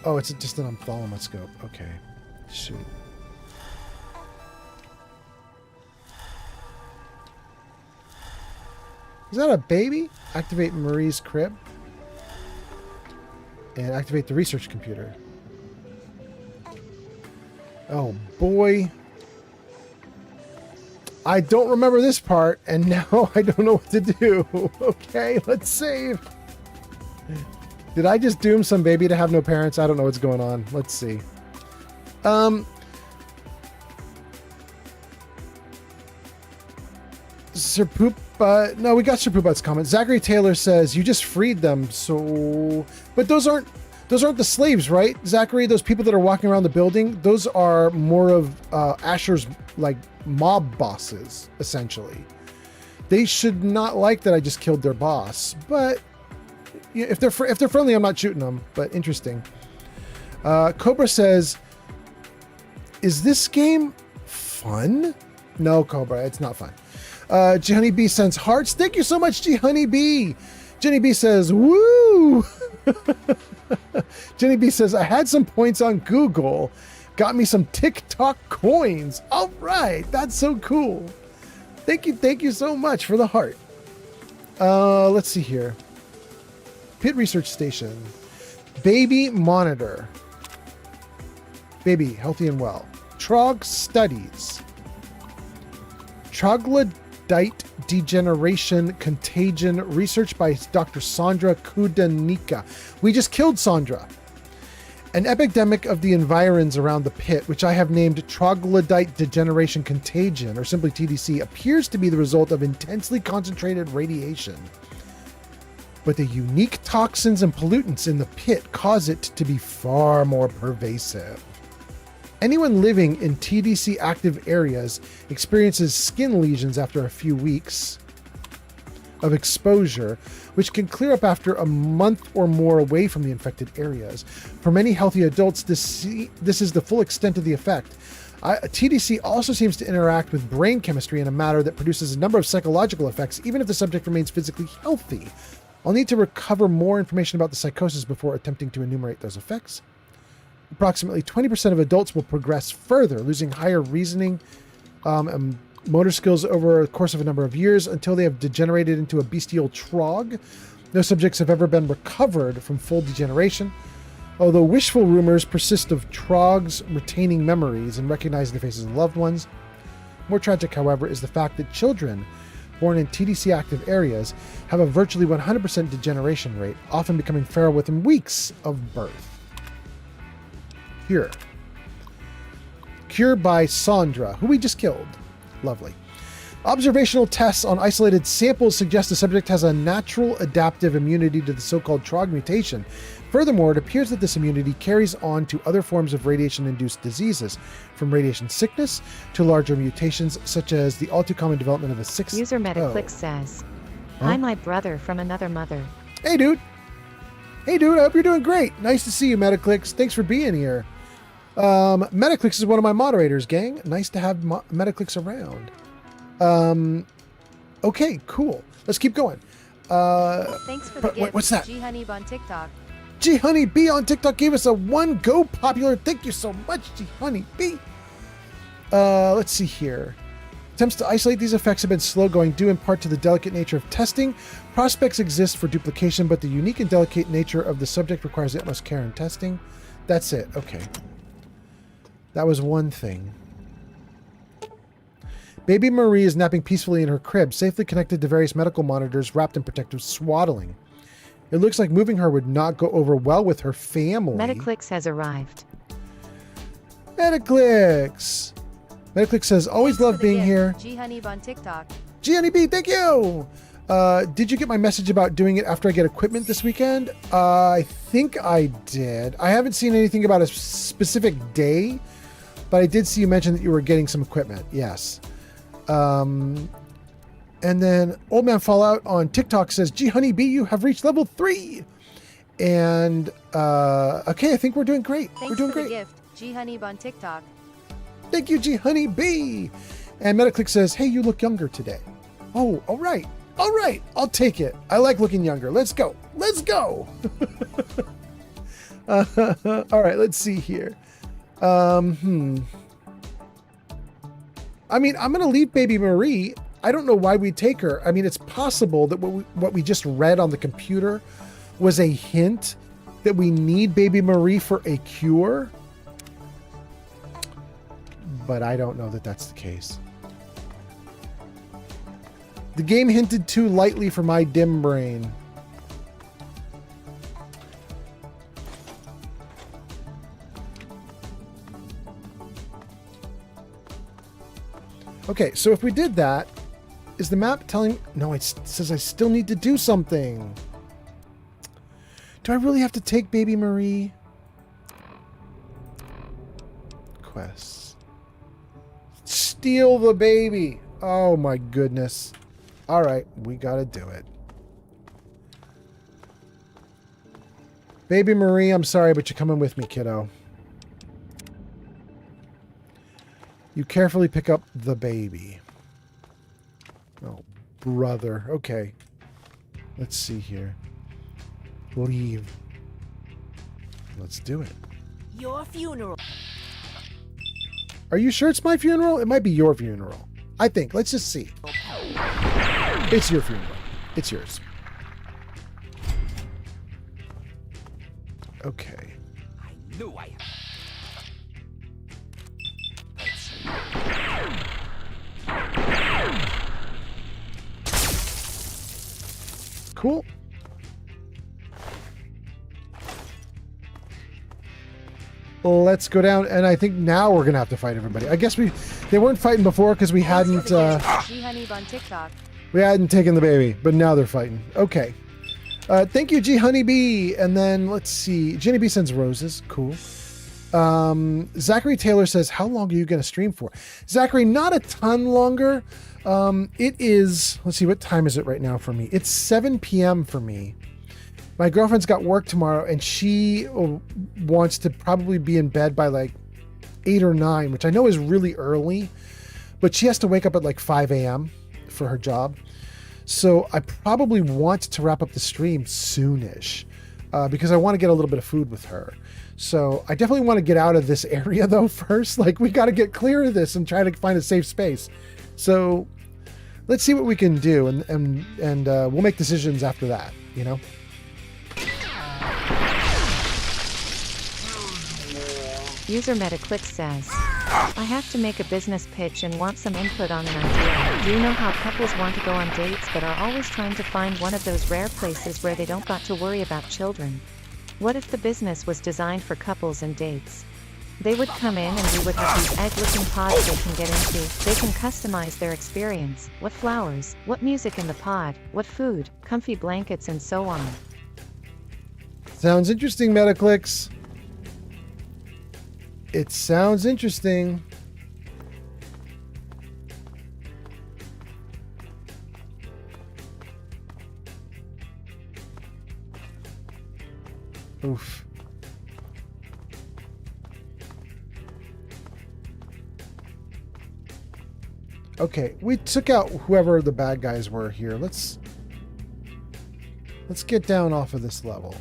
Oh, it's just an ophthalmoscope. Okay. Shoot. Is that a baby? Activate Marie's crib. And activate the research computer. Oh boy. I don't remember this part, and now I don't know what to do. Okay, let's save. Did I just doom some baby to have no parents? I don't know what's going on. Let's see. Sir Poop, no, we got Sir Poop's comment. Zachary Taylor says you just freed them, so, but those aren't the slaves, right, Zachary? Those people that are walking around the building, those are more of Asher's like mob bosses, essentially. They should not like that I just killed their boss, but yeah, if they're friendly, I'm not shooting them. But interesting. Cobra says, "Is this game fun?" No, Cobra, it's not fun. G Honeybee sends hearts. Thank you so much, G Honeybee. Jenny B says, "Woo!" Jenny B says, "I had some points on Google. Got me some TikTok coins." All right, that's so cool. Thank you so much for the heart. Let's see here. Pitt Research Station. Baby monitor. Baby, healthy and well. Trog studies. Troglodyte degeneration contagion. Research by Dr. Sandra Kudanika. We just killed Sandra. An epidemic of the environs around the pit, which I have named Troglodyte Degeneration Contagion, or simply TDC, appears to be the result of intensely concentrated radiation. But the unique toxins and pollutants in the pit cause it to be far more pervasive. Anyone living in TDC active areas experiences skin lesions after a few weeks. of exposure, which can clear up after a month or more away from the infected areas. For many healthy adults, this is the full extent of the effect. TDC also seems to interact with brain chemistry in a manner that produces a number of psychological effects, even if the subject remains physically healthy. I'll need to recover more information about the psychosis before attempting to enumerate those effects. Approximately 20% of adults will progress further, losing higher reasoning and motor skills over the course of a number of years until they have degenerated into a bestial trog. No subjects have ever been recovered from full degeneration, although wishful rumors persist of trogs retaining memories and recognizing the faces of loved ones. More tragic, however, is the fact that children born in TDC active areas have a virtually 100% degeneration rate, often becoming feral within weeks of birth. Here. Cure by Sandra, who we just killed. Lovely. Observational tests on isolated samples suggest the subject has a natural adaptive immunity to the so-called trog mutation. Furthermore, it appears that this immunity carries on to other forms of radiation-induced diseases, from radiation sickness to larger mutations, such as the all-too-common development of a sixth... User Metaclick says, "Hi, my brother from another mother." Hey, dude. Hey, dude, I hope you're doing great. Nice to see you, Metaclicks. Thanks for being here. Metaclicks is one of my moderators, gang. Nice to have Metaclicks around. Okay, cool. Let's keep going. Thanks for the gift. What's that? G-Honeyb on TikTok. G-Honey-B on TikTok gave us a 1 go popular. Thank you so much, G-Honey-B. Let's see here. Attempts to isolate these effects have been slow going, due in part to the delicate nature of testing. Prospects exist for duplication, but the unique and delicate nature of the subject requires the utmost care in testing. That's it. Okay. That was one thing. Baby Marie is napping peacefully in her crib, safely connected to various medical monitors wrapped in protective swaddling. It looks like moving her would not go over well with her family. Metaclicks has arrived. Metaclicks! Metaclicks says, always love being here. G-Honeyb on TikTok. G-Honey-B, thank you! Did you get my message about doing it after I get equipment this weekend? I think I did. I haven't seen anything about a specific day, but I did see you mention that you were getting some equipment. Yes. And then Old Man Fallout on TikTok says, G-Honey-B, you have reached level 3. And, okay, I think we're doing great. Thanks we're doing for great. The gift. G-Honeyb on TikTok. Thank you, G-Honey-B. And Metaclick says, hey, you look younger today. Oh, all right. All right. I'll take it. I like looking younger. Let's go. Let's go. All right. Let's see here. I mean, I'm going to leave Baby Marie. I don't know why we take her. I mean, it's possible that what we just read on the computer was a hint that we need Baby Marie for a cure. But I don't know that that's the case. The game hinted too lightly for my dim brain. Okay, so if we did that, is the map telling... No, it says I still need to do something. Do I really have to take Baby Marie? Quests. Steal the baby. Oh my goodness. All right, we gotta do it. Baby Marie, I'm sorry, but you're coming with me, kiddo. You carefully pick up the baby. Oh, brother. Okay. Let's see here. Leave. Let's do it. Your funeral. Are you sure it's my funeral? It might be your funeral. I think. Let's just see. It's your funeral. It's yours. Okay. I knew I... Cool. Let's go down, and I think now we're gonna have to fight everybody. I guess they weren't fighting before because we hadn't G-Honeyb on TikTok. we hadn't taken the baby, but now they're fighting. Okay. Thank you, G-Honey-B. And then let's see. Jenny B sends roses. Cool. Zachary Taylor says, how long are you going to stream for? Zachary, not a ton longer. It is, let's see, what time is it right now for me? It's 7 p.m. for me. My girlfriend's got work tomorrow, and she wants to probably be in bed by like 8 or 9, which I know is really early, but she has to wake up at like 5 a.m. for her job. So I probably want to wrap up the stream soonish because I want to get a little bit of food with her. So I definitely want to get out of this area though first. Like we got to get clear of this and try to find a safe space. So let's see what we can do, and we'll make decisions after that, you know? User Metaclick says, I have to make a business pitch and want some input on an idea. Do you know how couples want to go on dates but are always trying to find one of those rare places where they don't got to worry about children? What if the business was designed for couples and dates? They would come in and we would have these egg-looking pods they can get into. They can customize their experience. What flowers, what music in the pod, what food, comfy blankets, and so on. Sounds interesting, Metaclicks. It sounds interesting. Oof. Okay, we took out whoever the bad guys were here. Let's get down off of this level.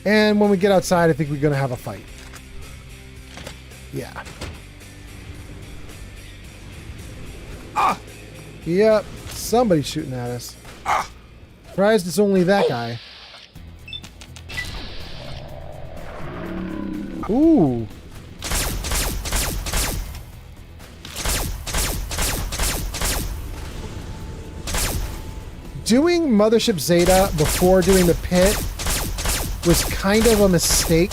And when we get outside, I think we're going to have a fight. Yeah. Ah! Yep, somebody's shooting at us. Ah! Surprised it's only that guy. Ooh. Doing Mothership Zeta before doing the pit was kind of a mistake,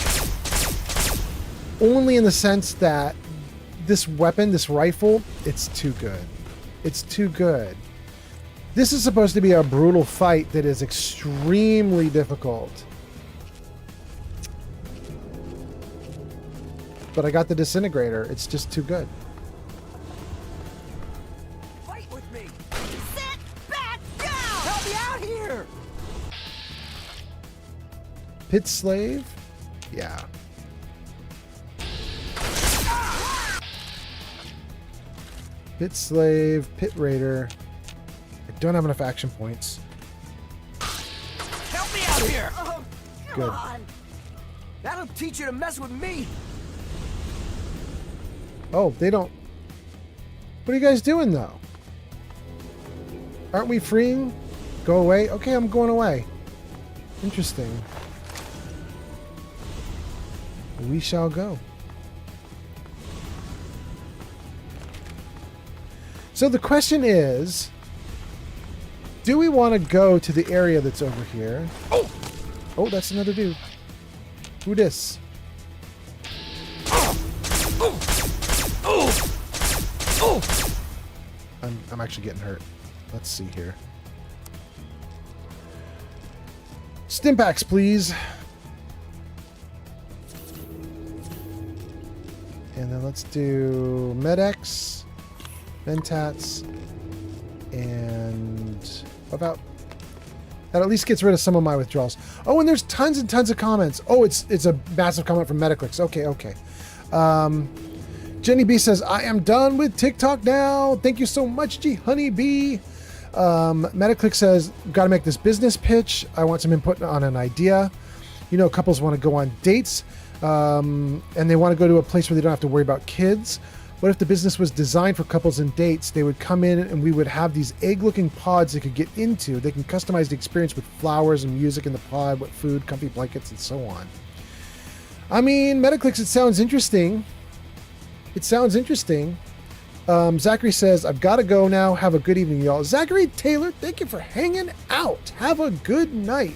only in the sense that this weapon, this rifle, it's too good. It's too good. This is supposed to be a brutal fight that is extremely difficult. But I got the disintegrator. It's just too good. Fight with me! Sit back down! Help me out here! Pit slave? Yeah. Pit slave, pit raider. I don't have enough action points. Help me out here! Good. Come on! That'll teach you to mess with me! Oh, they don't... What are you guys doing, though? Aren't we freeing? Go away? Okay, I'm going away. Interesting. We shall go. So the question is, do we want to go to the area that's over here? Oh! Oh, that's another dude. Who dis? I'm actually getting hurt. Let's see here. Stimpaks, please. And then let's do Med-X, Mentats, and about that at least gets rid of some of my withdrawals. Oh, and there's tons and tons of comments. Oh, it's a massive comment from Metaclicks. Okay. Jenny B says, I am done with TikTok now. Thank you so much, G Honeybee. Metaclick says, got to make this business pitch. I want some input on an idea. You know, couples want to go on dates, and they want to go to a place where they don't have to worry about kids. What if the business was designed for couples and dates? They would come in and we would have these egg-looking pods they could get into. They can customize the experience with flowers and music in the pod, what food, comfy blankets, and so on. I mean, Metaclicks, it sounds interesting. It sounds interesting. Zachary says, I've got to go now. Have a good evening, y'all. Zachary Taylor, thank you for hanging out. Have a good night.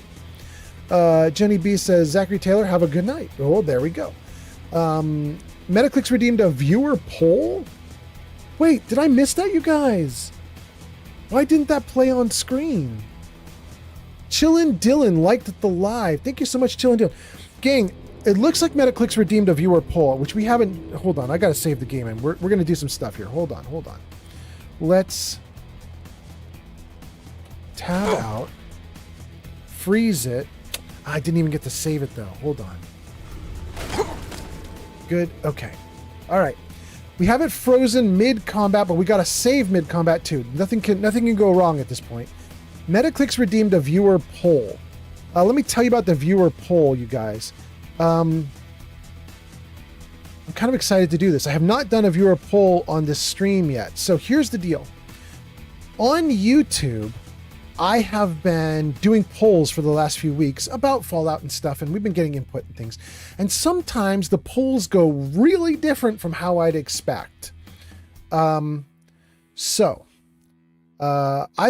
Jenny B says, Zachary Taylor, have a good night. Oh, there we go. Metaclicks redeemed a viewer poll? Wait, did I miss that, you guys? Why didn't that play on screen? Chillin' Dylan liked the live. Thank you so much, Chillin' Dylan. Gang, it looks like Metaclicks redeemed a viewer poll, which we haven't... Hold on, I gotta save the game, and we're gonna do some stuff here. Hold on. Let's tab out, freeze it. I didn't even get to save it, though. Hold on. Good, okay. All right. We have it frozen mid-combat, but we gotta save mid-combat, too. Nothing can go wrong at this point. Metaclicks redeemed a viewer poll. Let me tell you about the viewer poll, you guys. I'm kind of excited to do this. I have not done a viewer poll on this stream yet. So here's the deal. On YouTube, I have been doing polls for the last few weeks about Fallout and stuff, and we've been getting input and things. And sometimes the polls go really different from how I'd expect. I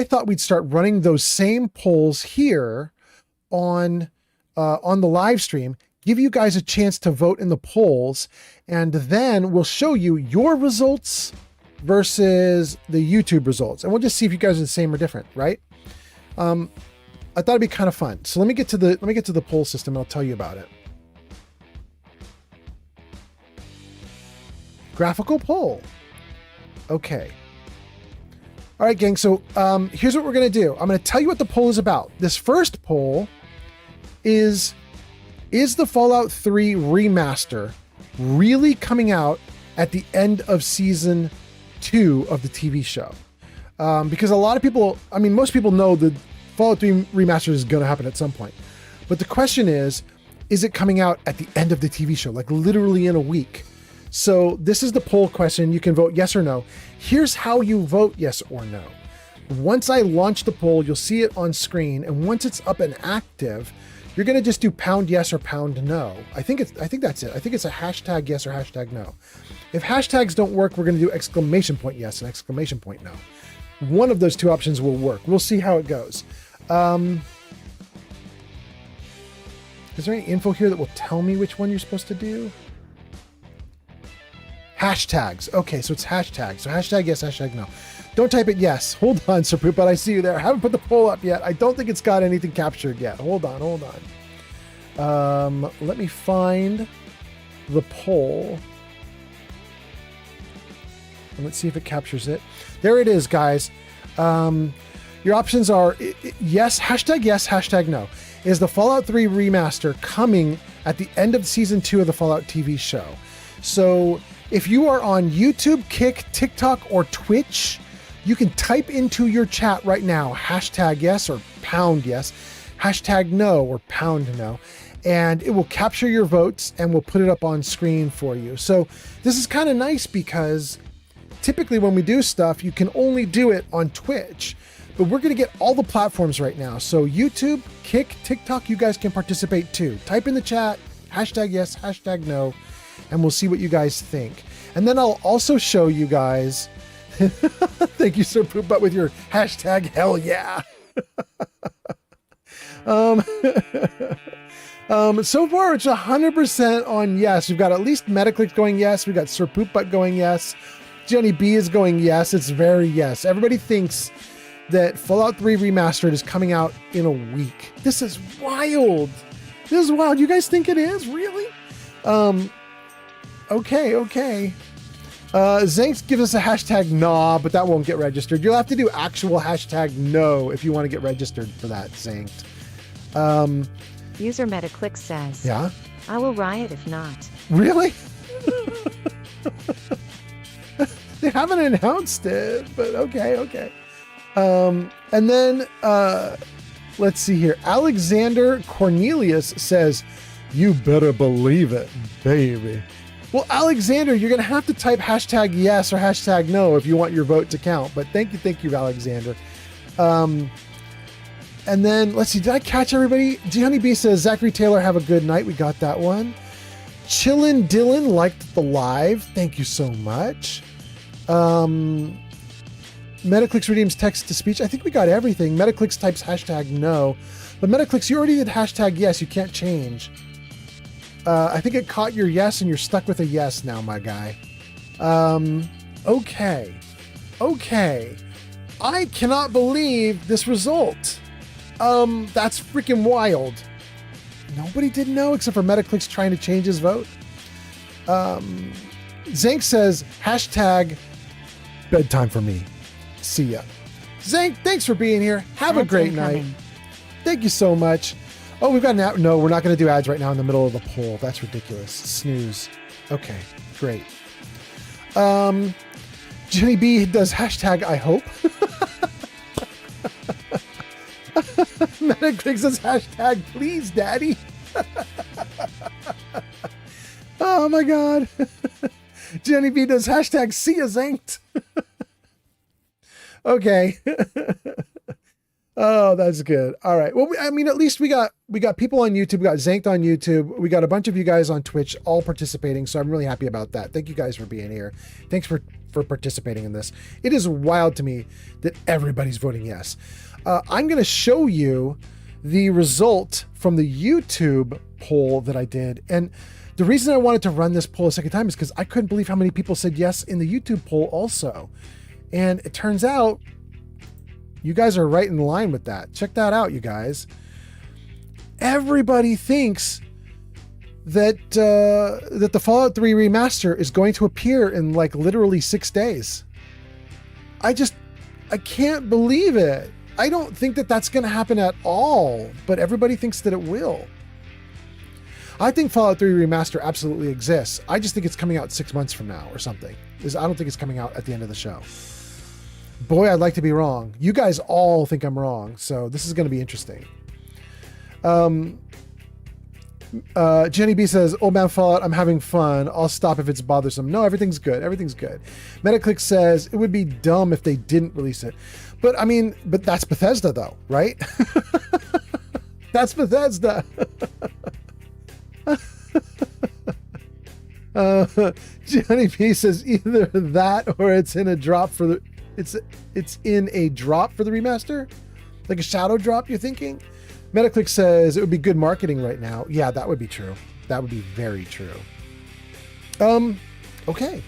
thought we'd start running those same polls here on the live stream, give you guys a chance to vote in the polls, and then we'll show you your results versus the YouTube results. And we'll just see if you guys are the same or different, right? I thought it'd be kind of fun. So let me get to the poll system and I'll tell you about it. Graphical poll. Okay. All right, gang. So here's what we're going to do. I'm going to tell you what the poll is about. This first poll is the Fallout 3 remaster really coming out at the end of season 2 of the TV show? Because a lot of people, I mean, most people know the Fallout 3 remaster is going to happen at some point. But the question is it coming out at the end of the TV show, like literally in a week? So this is the poll question. You can vote yes or no. Here's how you vote yes or no. Once I launch the poll, you'll see it on screen. And once it's up and active, you're going to just do pound yes or pound no. I think that's it. I think it's a hashtag yes or hashtag no. If hashtags don't work, we're going to do exclamation point yes and exclamation point no. One of those two options will work. We'll see how it goes. Is there any info here that will tell me which one you're supposed to do? Hashtags. Okay, so it's hashtags. So hashtag yes, hashtag no. Don't type it yes. Hold on, Sir Poop, but I see you there. I haven't put the poll up yet. I don't think it's got anything captured yet. Hold on. Let me find the poll. And let's see if it captures it. There it is, guys. Your options are yes, hashtag no. Is the Fallout 3 remaster coming at the end of season 2 of the Fallout TV show? So if you are on YouTube, Kick, TikTok, or Twitch, you can type into your chat right now, hashtag yes or pound yes, hashtag no or pound no, and it will capture your votes and we'll put it up on screen for you. So this is kind of nice because typically when we do stuff, you can only do it on Twitch, but we're going to get all the platforms right now. So YouTube, Kick, TikTok, you guys can participate too. Type in the chat, hashtag yes, hashtag no, and we'll see what you guys think. And then I'll also show you guys, thank you, Sir Poop, but with your hashtag hell yeah. So far it's 100% on yes. We've got at least Metaclick going yes. We've got Sir Poop Butt going yes. Jenny B is going yes. It's very yes. Everybody thinks that Fallout 3 Remastered is coming out in a week. This is wild. This is wild. You guys think it is? Really? Okay. Zanks gives us a hashtag nah, but that won't get registered. You'll have to do actual hashtag no if you want to get registered for that, Zanks. User Metaclick says, yeah? I will riot if not. Really? They haven't announced it, but okay. And then, let's see here. Alexander Cornelius says, you better believe it, baby. Well, Alexander, you're going to have to type hashtag yes or hashtag no if you want your vote to count. But thank you, Alexander. And then, let's see, did I catch everybody? G Honeybee says, Zachary Taylor, have a good night. We got that one. Chillin' Dylan liked the live. Thank you so much. Metaclicks redeems text to speech. I think we got everything. Metaclicks types hashtag no. But Metaclicks, you already did hashtag yes. You can't change. I think it caught your yes and you're stuck with a yes now, my guy. Okay. I cannot believe this result. That's freaking wild. Nobody did know except for Metaclick's trying to change his vote. Zank says, hashtag bedtime for me. See ya. Zank, thanks for being here. Have a great night. Thank you so much. Oh, we've got an ad. No, we're not going to do ads right now in the middle of the poll. That's ridiculous. Snooze. Okay, great. Jenny B does hashtag I hope. Metaclick says hashtag please daddy. Oh my God. Jenny B does hashtag see ya zanked. Okay. Oh, that's good. All right. Well, I mean, at least we got people on YouTube. We got Zanked on YouTube. We got a bunch of you guys on Twitch all participating. So I'm really happy about that. Thank you guys for being here. Thanks for participating in this. It is wild to me that everybody's voting yes. I'm going to show you the result from the YouTube poll that I did. And the reason I wanted to run this poll a second time is because I couldn't believe how many people said yes in the YouTube poll also. And it turns out you guys are right in line with that. Check that out, you guys. Everybody thinks that that the Fallout 3 remaster is going to appear in like literally 6 days. I can't believe it. I don't think that that's going to happen at all, but everybody thinks that it will. I think Fallout 3 remaster absolutely exists. I just think it's coming out 6 months from now or something. I don't think it's coming out at the end of the show. Boy, I'd like to be wrong. You guys all think I'm wrong, so this is going to be interesting. Jenny B says, "Old man Fallout, I'm having fun. I'll stop if it's bothersome." No, everything's good. Everything's good. Metaclick says, "It would be dumb if they didn't release it." But I mean, but that's Bethesda though, right? That's Bethesda. Jenny B says, either that or it's in a drop for the... It's in a drop for the remaster? Like a shadow drop, you're thinking? Metaclick says it would be good marketing right now. Yeah, that would be true. That would be very true. Okay.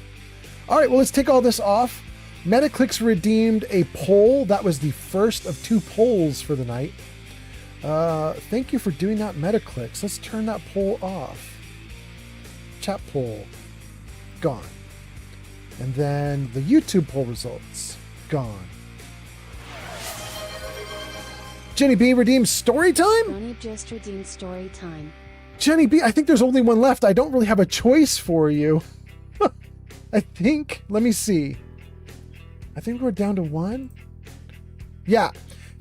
All right, well, let's take all this off. Metaclick's redeemed a poll. That was the first of 2 polls for the night. Thank you for doing that, Metaclicks. Let's turn that poll off. Chat poll. Gone. And then the YouTube poll results. Gone. Jenny B redeems story time? Johnny just redeemed story time. Jenny B, I think there's only one left. I don't really have a choice for you. I think, let me see. I think we're down to 1. Yeah,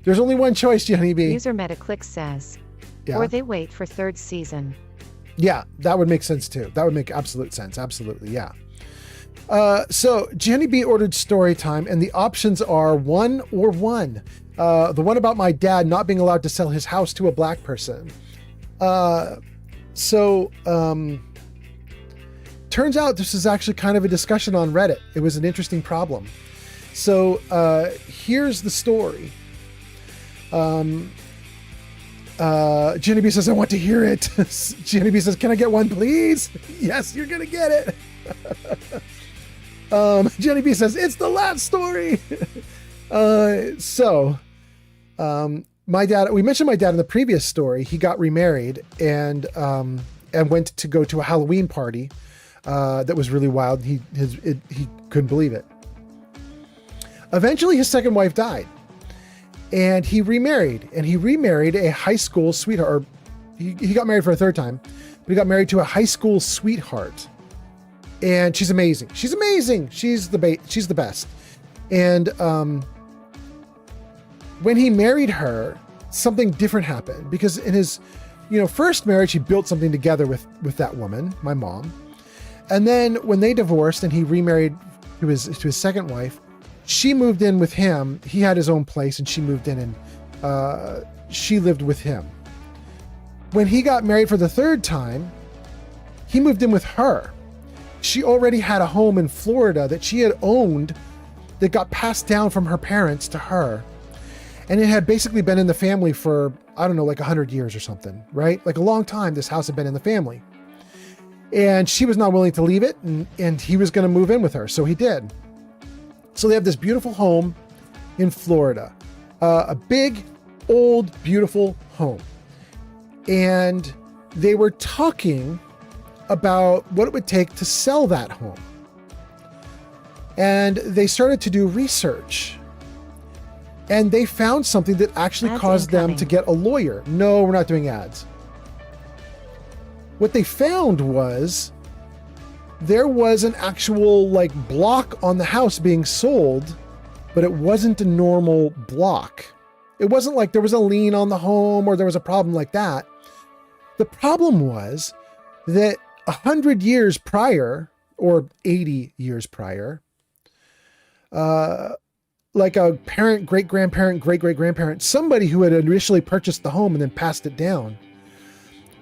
there's only one choice, Jenny B. User Metaclick says, yeah. Or they wait for 3rd season. Yeah, that would make sense too. That would make absolute sense. Absolutely, yeah. So Jenny B ordered story time, and the options are 1 or 1. The one about my dad not being allowed to sell his house to a black person. Turns out this is actually kind of a discussion on Reddit. It was an interesting problem. So here's the story. Jenny B says, I want to hear it. Jenny B says, can I get one, please? Yes, you're going to get it. Jenny B says, it's the last story. My dad, we mentioned my dad in the previous story. He got remarried and went to go to a Halloween party that was really wild. He couldn't believe it. Eventually, his second wife died, and he remarried. And he remarried a high school sweetheart. He got married for a 3rd time, but he got married to a high school sweetheart. And she's amazing. She's amazing. She's the best. And when he married her, something different happened, because in his, first marriage, he built something together with that woman, my mom. And then when they divorced and he remarried to his second wife, she moved in with him. He had his own place and she moved in and she lived with him. When he got married for the 3rd time, he moved in with her. She already had a home in Florida that she had owned that got passed down from her parents to her. And it had basically been in the family for, I don't know, like 100 years or something, right? Like a long time, this house had been in the family. And she was not willing to leave it, and he was going to move in with her. So he did. So they have this beautiful home in Florida, a big, old, beautiful home. And they were talking about what it would take to sell that home. And they started to do research. And they found something that actually caused them to get a lawyer. No, we're not doing ads. What they found was there was an actual like block on the house being sold, but it wasn't a normal block. It wasn't like there was a lien on the home or there was a problem like that. The problem was that 100 years prior, or 80 years prior, like a parent, great-grandparent, great-great-grandparent, somebody who had initially purchased the home and then passed it down,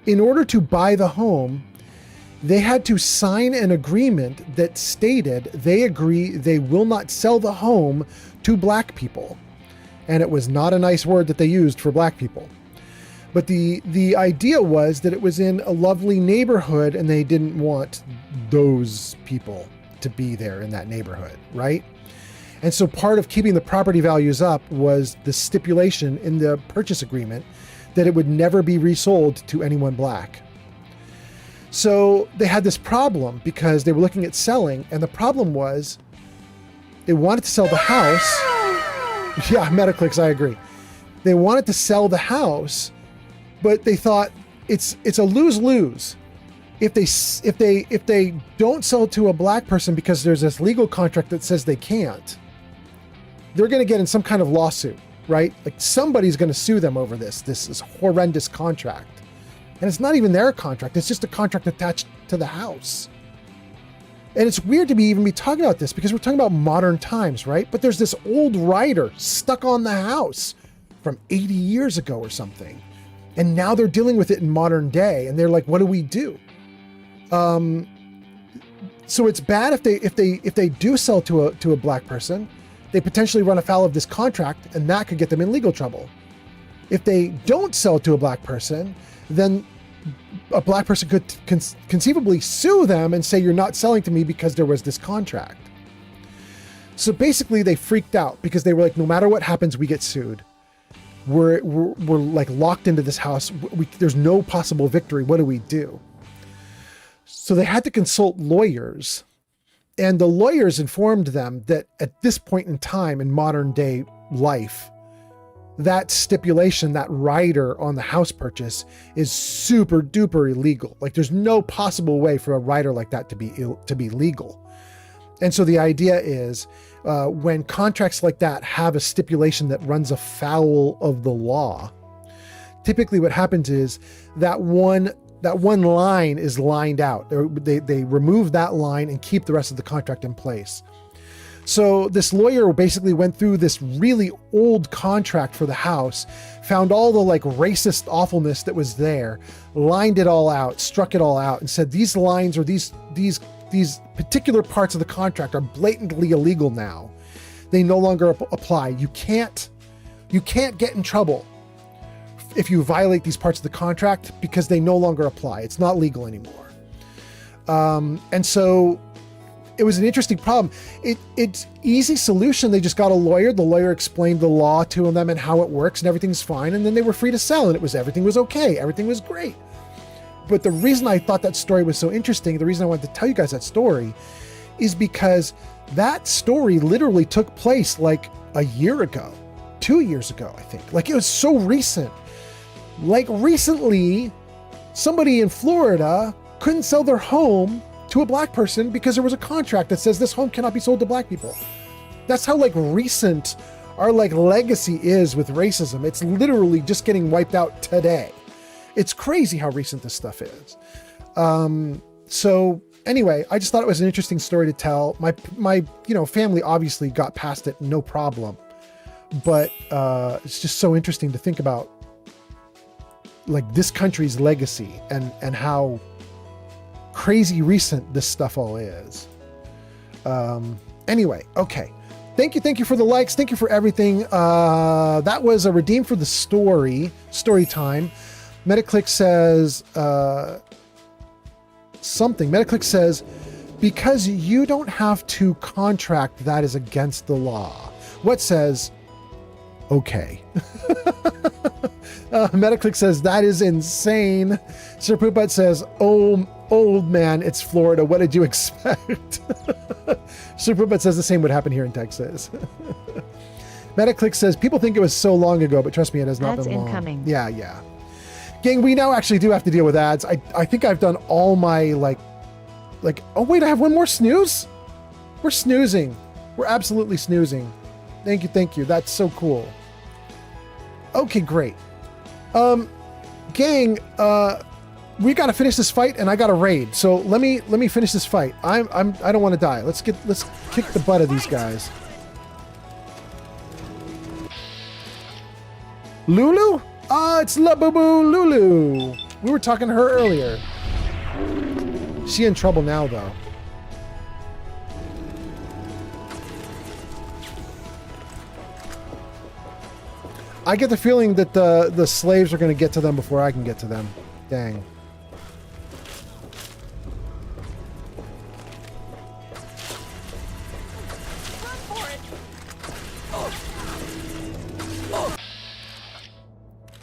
in order to buy the home, they had to sign an agreement that stated they agree they will not sell the home to black people. And it was not a nice word that they used for black people. But the idea was that it was in a lovely neighborhood and they didn't want those people to be there in that neighborhood, right? And so part of keeping the property values up was the stipulation in the purchase agreement that it would never be resold to anyone black. So they had this problem because they were looking at selling, and the problem was they wanted to sell the house. Yeah, Metaclicks, I agree. They wanted to sell the house, but they thought it's a lose-lose. If they don't sell it to a black person because there's this legal contract that says they can't, they're going to get in some kind of lawsuit, right? Like somebody's going to sue them over this. This is horrendous contract. And it's not even their contract. It's just a contract attached to the house. And it's weird to even be talking about this because we're talking about modern times, right? But there's this old rider stuck on the house from 80 years ago or something. And now they're dealing with it in modern day. And they're like, what do we do? So it's bad if they do sell to a black person, they potentially run afoul of this contract and that could get them in legal trouble. If they don't sell to a black person, then a black person could conceivably sue them and say, you're not selling to me because there was this contract. So basically they freaked out because they were like, no matter what happens, we get sued. We're like locked into this house. There's no possible victory. What do we do? So they had to consult lawyers, and the lawyers informed them that at this point in time in modern day life, that stipulation, that rider on the house purchase is super duper illegal. Like there's no possible way for a rider like that to be legal. And so the idea is when contracts like that have a stipulation that runs afoul of the law, typically what happens is that one line is lined out. They remove that line and keep the rest of the contract in place. So this lawyer basically went through this really old contract for the house, found all the like racist awfulness that was there, lined it all out, struck it all out, and said these lines or these particular parts of the contract are blatantly illegal now. They no longer apply. You can't get in trouble if you violate these parts of the contract because they no longer apply. It's not legal anymore. And so it was an interesting problem. It's easy solution. They just got a lawyer. The lawyer explained the law to them and how it works and everything's fine. And then they were free to sell and everything was okay. Everything was great. But the reason I thought that story was so interesting, the reason I wanted to tell you guys that story is because that story literally took place like a year ago, 2 years ago, I think. Like it was so recent. Like recently, somebody in Florida couldn't sell their home to a black person because there was a contract that says this home cannot be sold to black people. That's how like recent our like legacy is with racism. It's literally just getting wiped out today. It's crazy how recent this stuff is. So anyway, I just thought it was an interesting story to tell. My family obviously got past it, no problem. But it's just so interesting to think about like this country's legacy and how crazy recent this stuff all is. Anyway, okay. Thank you for the likes. Thank you for everything. That was a Redeem for the story time. Metaclick says something. Metaclick says, because you don't have to contract, that is against the law. What says, okay. Metaclick says, that is insane. Sir Pooput says, oh, old man, it's Florida. What did you expect? Sir Pooput says the same would happen here in Texas. Metaclick says, people think it was so long ago, but trust me, it has not Ads been long. incoming. Yeah. Gang, we now actually do have to deal with ads. I think I've done all my, oh wait, I have one more snooze? We're snoozing. We're absolutely snoozing. Thank you. That's so cool. Okay, great. Gang, we gotta finish this fight, and I got a raid. So let me finish this fight. I don't want to die. Let's kick the butt of these guys. Lulu? It's La Boo Boo Lulu. We were talking to her earlier. She in trouble now, though. I get the feeling that the slaves are going to get to them before I can get to them. Dang.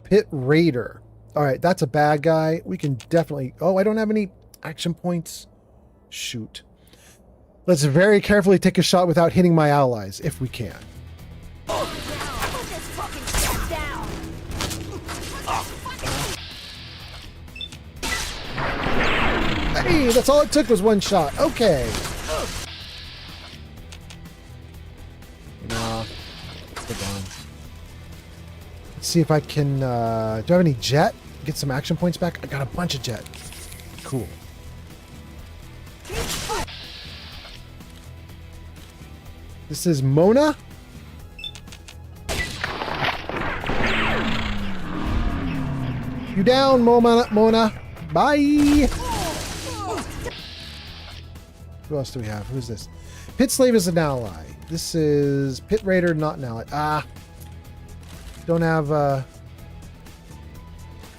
Pit Raider. All right, that's a bad guy. We can definitely... Oh, I don't have any action points. Shoot. Let's very carefully take a shot without hitting my allies, if we can. Hey, that's all it took was one shot. Okay. Nah. Good on. Let's see if I can... do I have any jet? Get some action points back? I got a bunch of jet. Cool. This is Mona. You down, Mona. Bye. Who else do we have? Who's this? Pit Slave is an ally. This is Pit Raider, not an ally. Don't have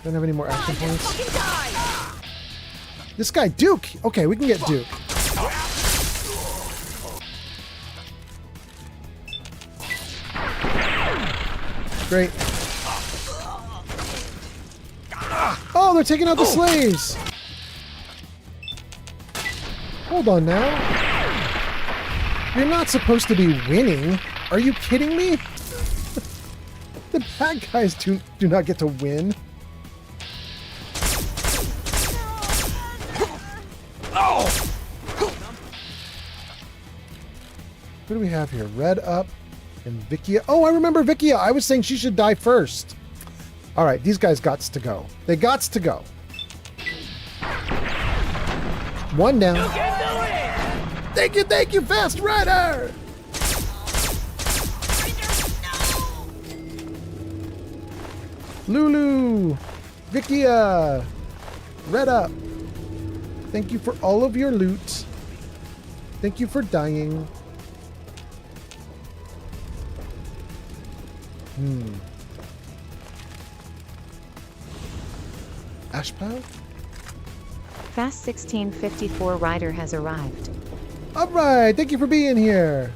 any more action points. This guy, Duke. Okay, we can get Duke. Great. Oh, they're taking out the slaves. Hold on now. You're not supposed to be winning. Are you kidding me? The bad guys do not get to win. Who do we have here? Red Up and Vikia. Oh, I remember Vikia. I was saying she should die first. All right, these guys gots to go. They gots to go. One down. You can do it! Thank you, Fast Rider! Lulu, Vikia, Red Up. Thank you for all of your loot. Thank you for dying. Ashplow? Fast 1654 rider has arrived. All right, thank you for being here.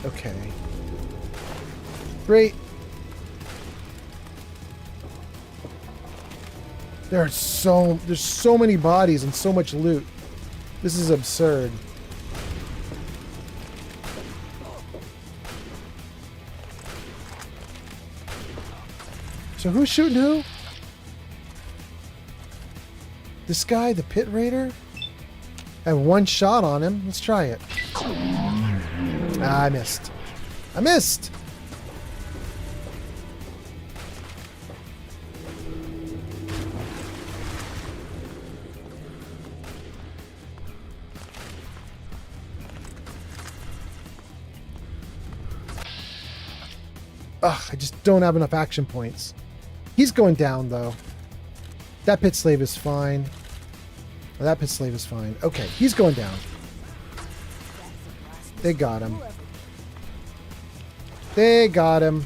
Okay. Great. There's so many bodies and so much loot. This is absurd. So who's shooting who? This guy, the Pit Raider? I have one shot on him. Let's try it. I missed. I missed! Ugh, I just don't have enough action points. He's going down, though. That Pit Slave is fine. Oh, that Pit Slave is fine. Okay, he's going down. They got him. They got him.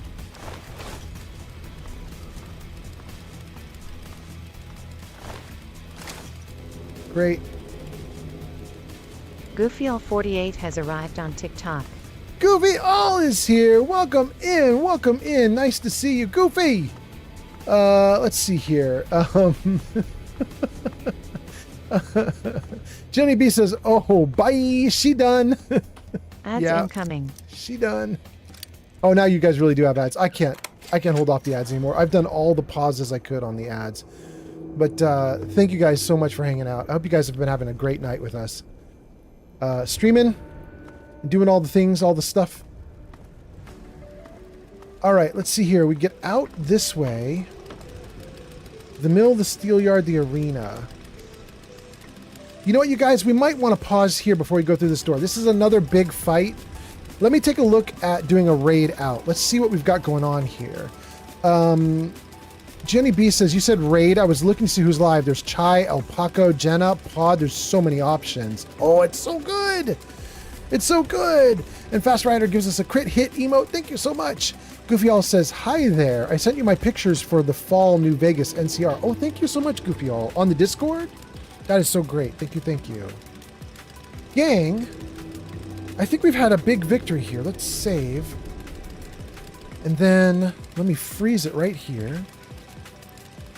Great. GoofyAll48 has arrived on TikTok. Goofy All is here. Welcome in. Welcome in. Nice to see you, Goofy. Let's see here. Jenny B says, "Oh, bye. She done." Ads incoming. She done. Oh, now you guys really do have ads. I can't hold off the ads anymore. I've done all the pauses I could on the ads. But thank you guys so much for hanging out. I hope you guys have been having a great night with us. Streaming, doing all the things, all the stuff. All right, let's see here. We get out this way. The mill, the steel yard, the arena. You know what, you guys? We might want to pause here before we go through this door. This is another big fight. Let me take a look at doing a raid out. Let's see what we've got going on here. Jenny B says, you said raid. I was looking to see who's live. There's Chai, El Paco, Jenna, Pod. There's so many options. Oh, it's so good. It's so good. And Fast Rider gives us a crit hit emote. Thank you so much. Goofy All says, hi there. I sent you my pictures for the fall New Vegas NCR. Oh, thank you so much, Goofy All. On the Discord? That is so great. Thank you, thank you. Gang, I think we've had a big victory here. Let's save. And then let me freeze it right here.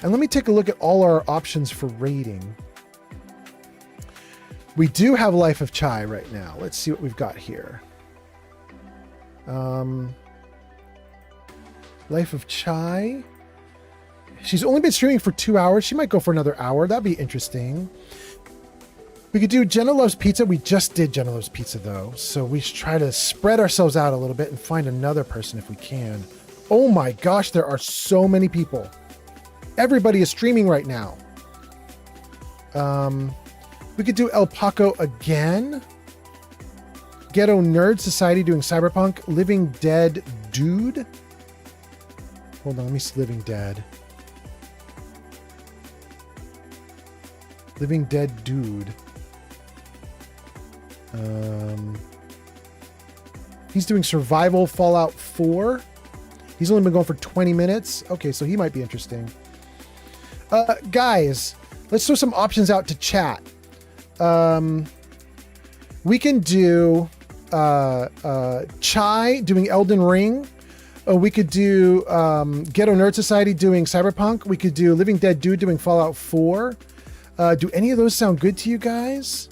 And let me take a look at all our options for rating. We do have Life of Chai right now. Let's see what we've got here. Life of Chai. She's only been streaming for 2 hours. She might go for another hour. That'd be interesting. We could do Jenna Loves Pizza. We just did Jenna Loves Pizza, though. So we should try to spread ourselves out a little bit and find another person if we can. Oh my gosh, there are so many people. Everybody is streaming right now. We could do El Paco again. Ghetto Nerd Society doing Cyberpunk. Living Dead Dude. Hold on, let me see Living Dead. Living Dead Dude. He's doing Survival Fallout 4. He's only been going for 20 minutes. Okay, so he might be interesting. Guys, let's throw some options out to chat. We can do Chai doing Elden Ring. We could do Ghetto Nerd Society doing Cyberpunk. We could do Living Dead Dude doing Fallout 4. Do any of those sound good to you guys?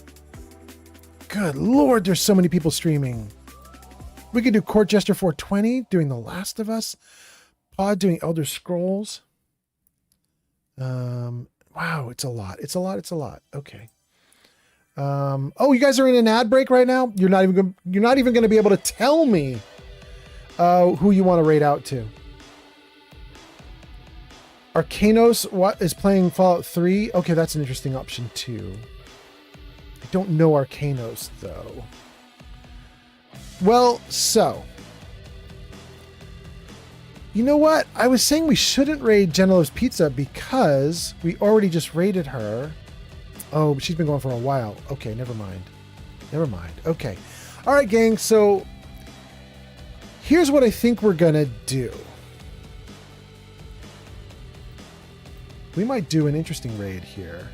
Good Lord, there's so many people streaming. We could do Court Jester 420 doing The Last of Us. Pod doing Elder Scrolls. Wow, it's a lot. It's a lot. It's a lot. Okay. Oh, you guys are in an ad break right now? You're not even going to be able to tell me who you want to raid out to. Arcanos, what is playing Fallout 3? Okay, that's an interesting option too. I don't know Arcanos though. Well, so you know what? I was saying we shouldn't raid Jenna Loves Pizza because we already just raided her. Oh, but she's been going for a while. Okay, never mind. Never mind. Okay. All right, gang. So here's what I think we're going to do. We might do an interesting raid here.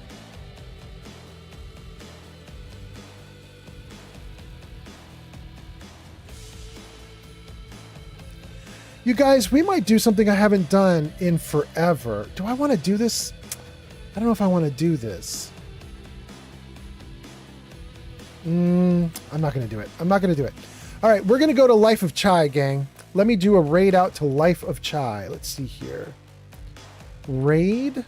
You guys, we might do something I haven't done in forever. Do I want to do this? I don't know if I want to do this. I'm not going to do it. I'm not going to do it. All right, we're going to go to Life of Chai, gang. Let me do a raid out to Life of Chai. Let's see here. Raid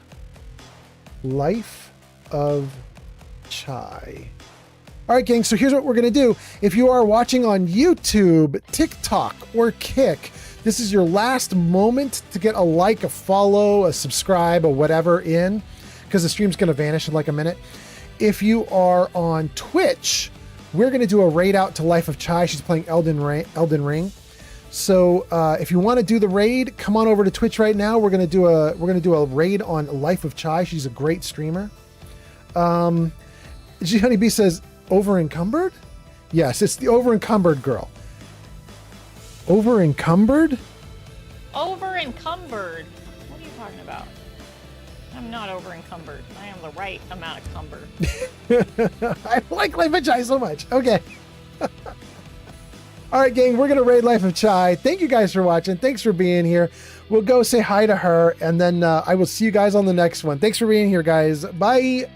Life of Chai. All right, gang, so here's what we're going to do. If you are watching on YouTube, TikTok, or Kick, this is your last moment to get a like, a follow, a subscribe, or whatever in, because the stream's going to vanish in like a minute. If you are on Twitch, we're going to do a raid out to Life of Chai. She's playing Elden Ring. So if you want to do the raid, come on over to Twitch right now. We're going to do a raid on Life of Chai. She's a great streamer. G Honeybee says, over encumbered? Yes, it's the over encumbered girl. Over encumbered? Over encumbered? What are you talking about? I'm not over encumbered. I am the right amount of cumber. I like Life of Chai so much. Okay. All right, gang, we're going to raid Life of Chai. Thank you guys for watching. Thanks for being here. We'll go say hi to her, and then I will see you guys on the next one. Thanks for being here, guys. Bye.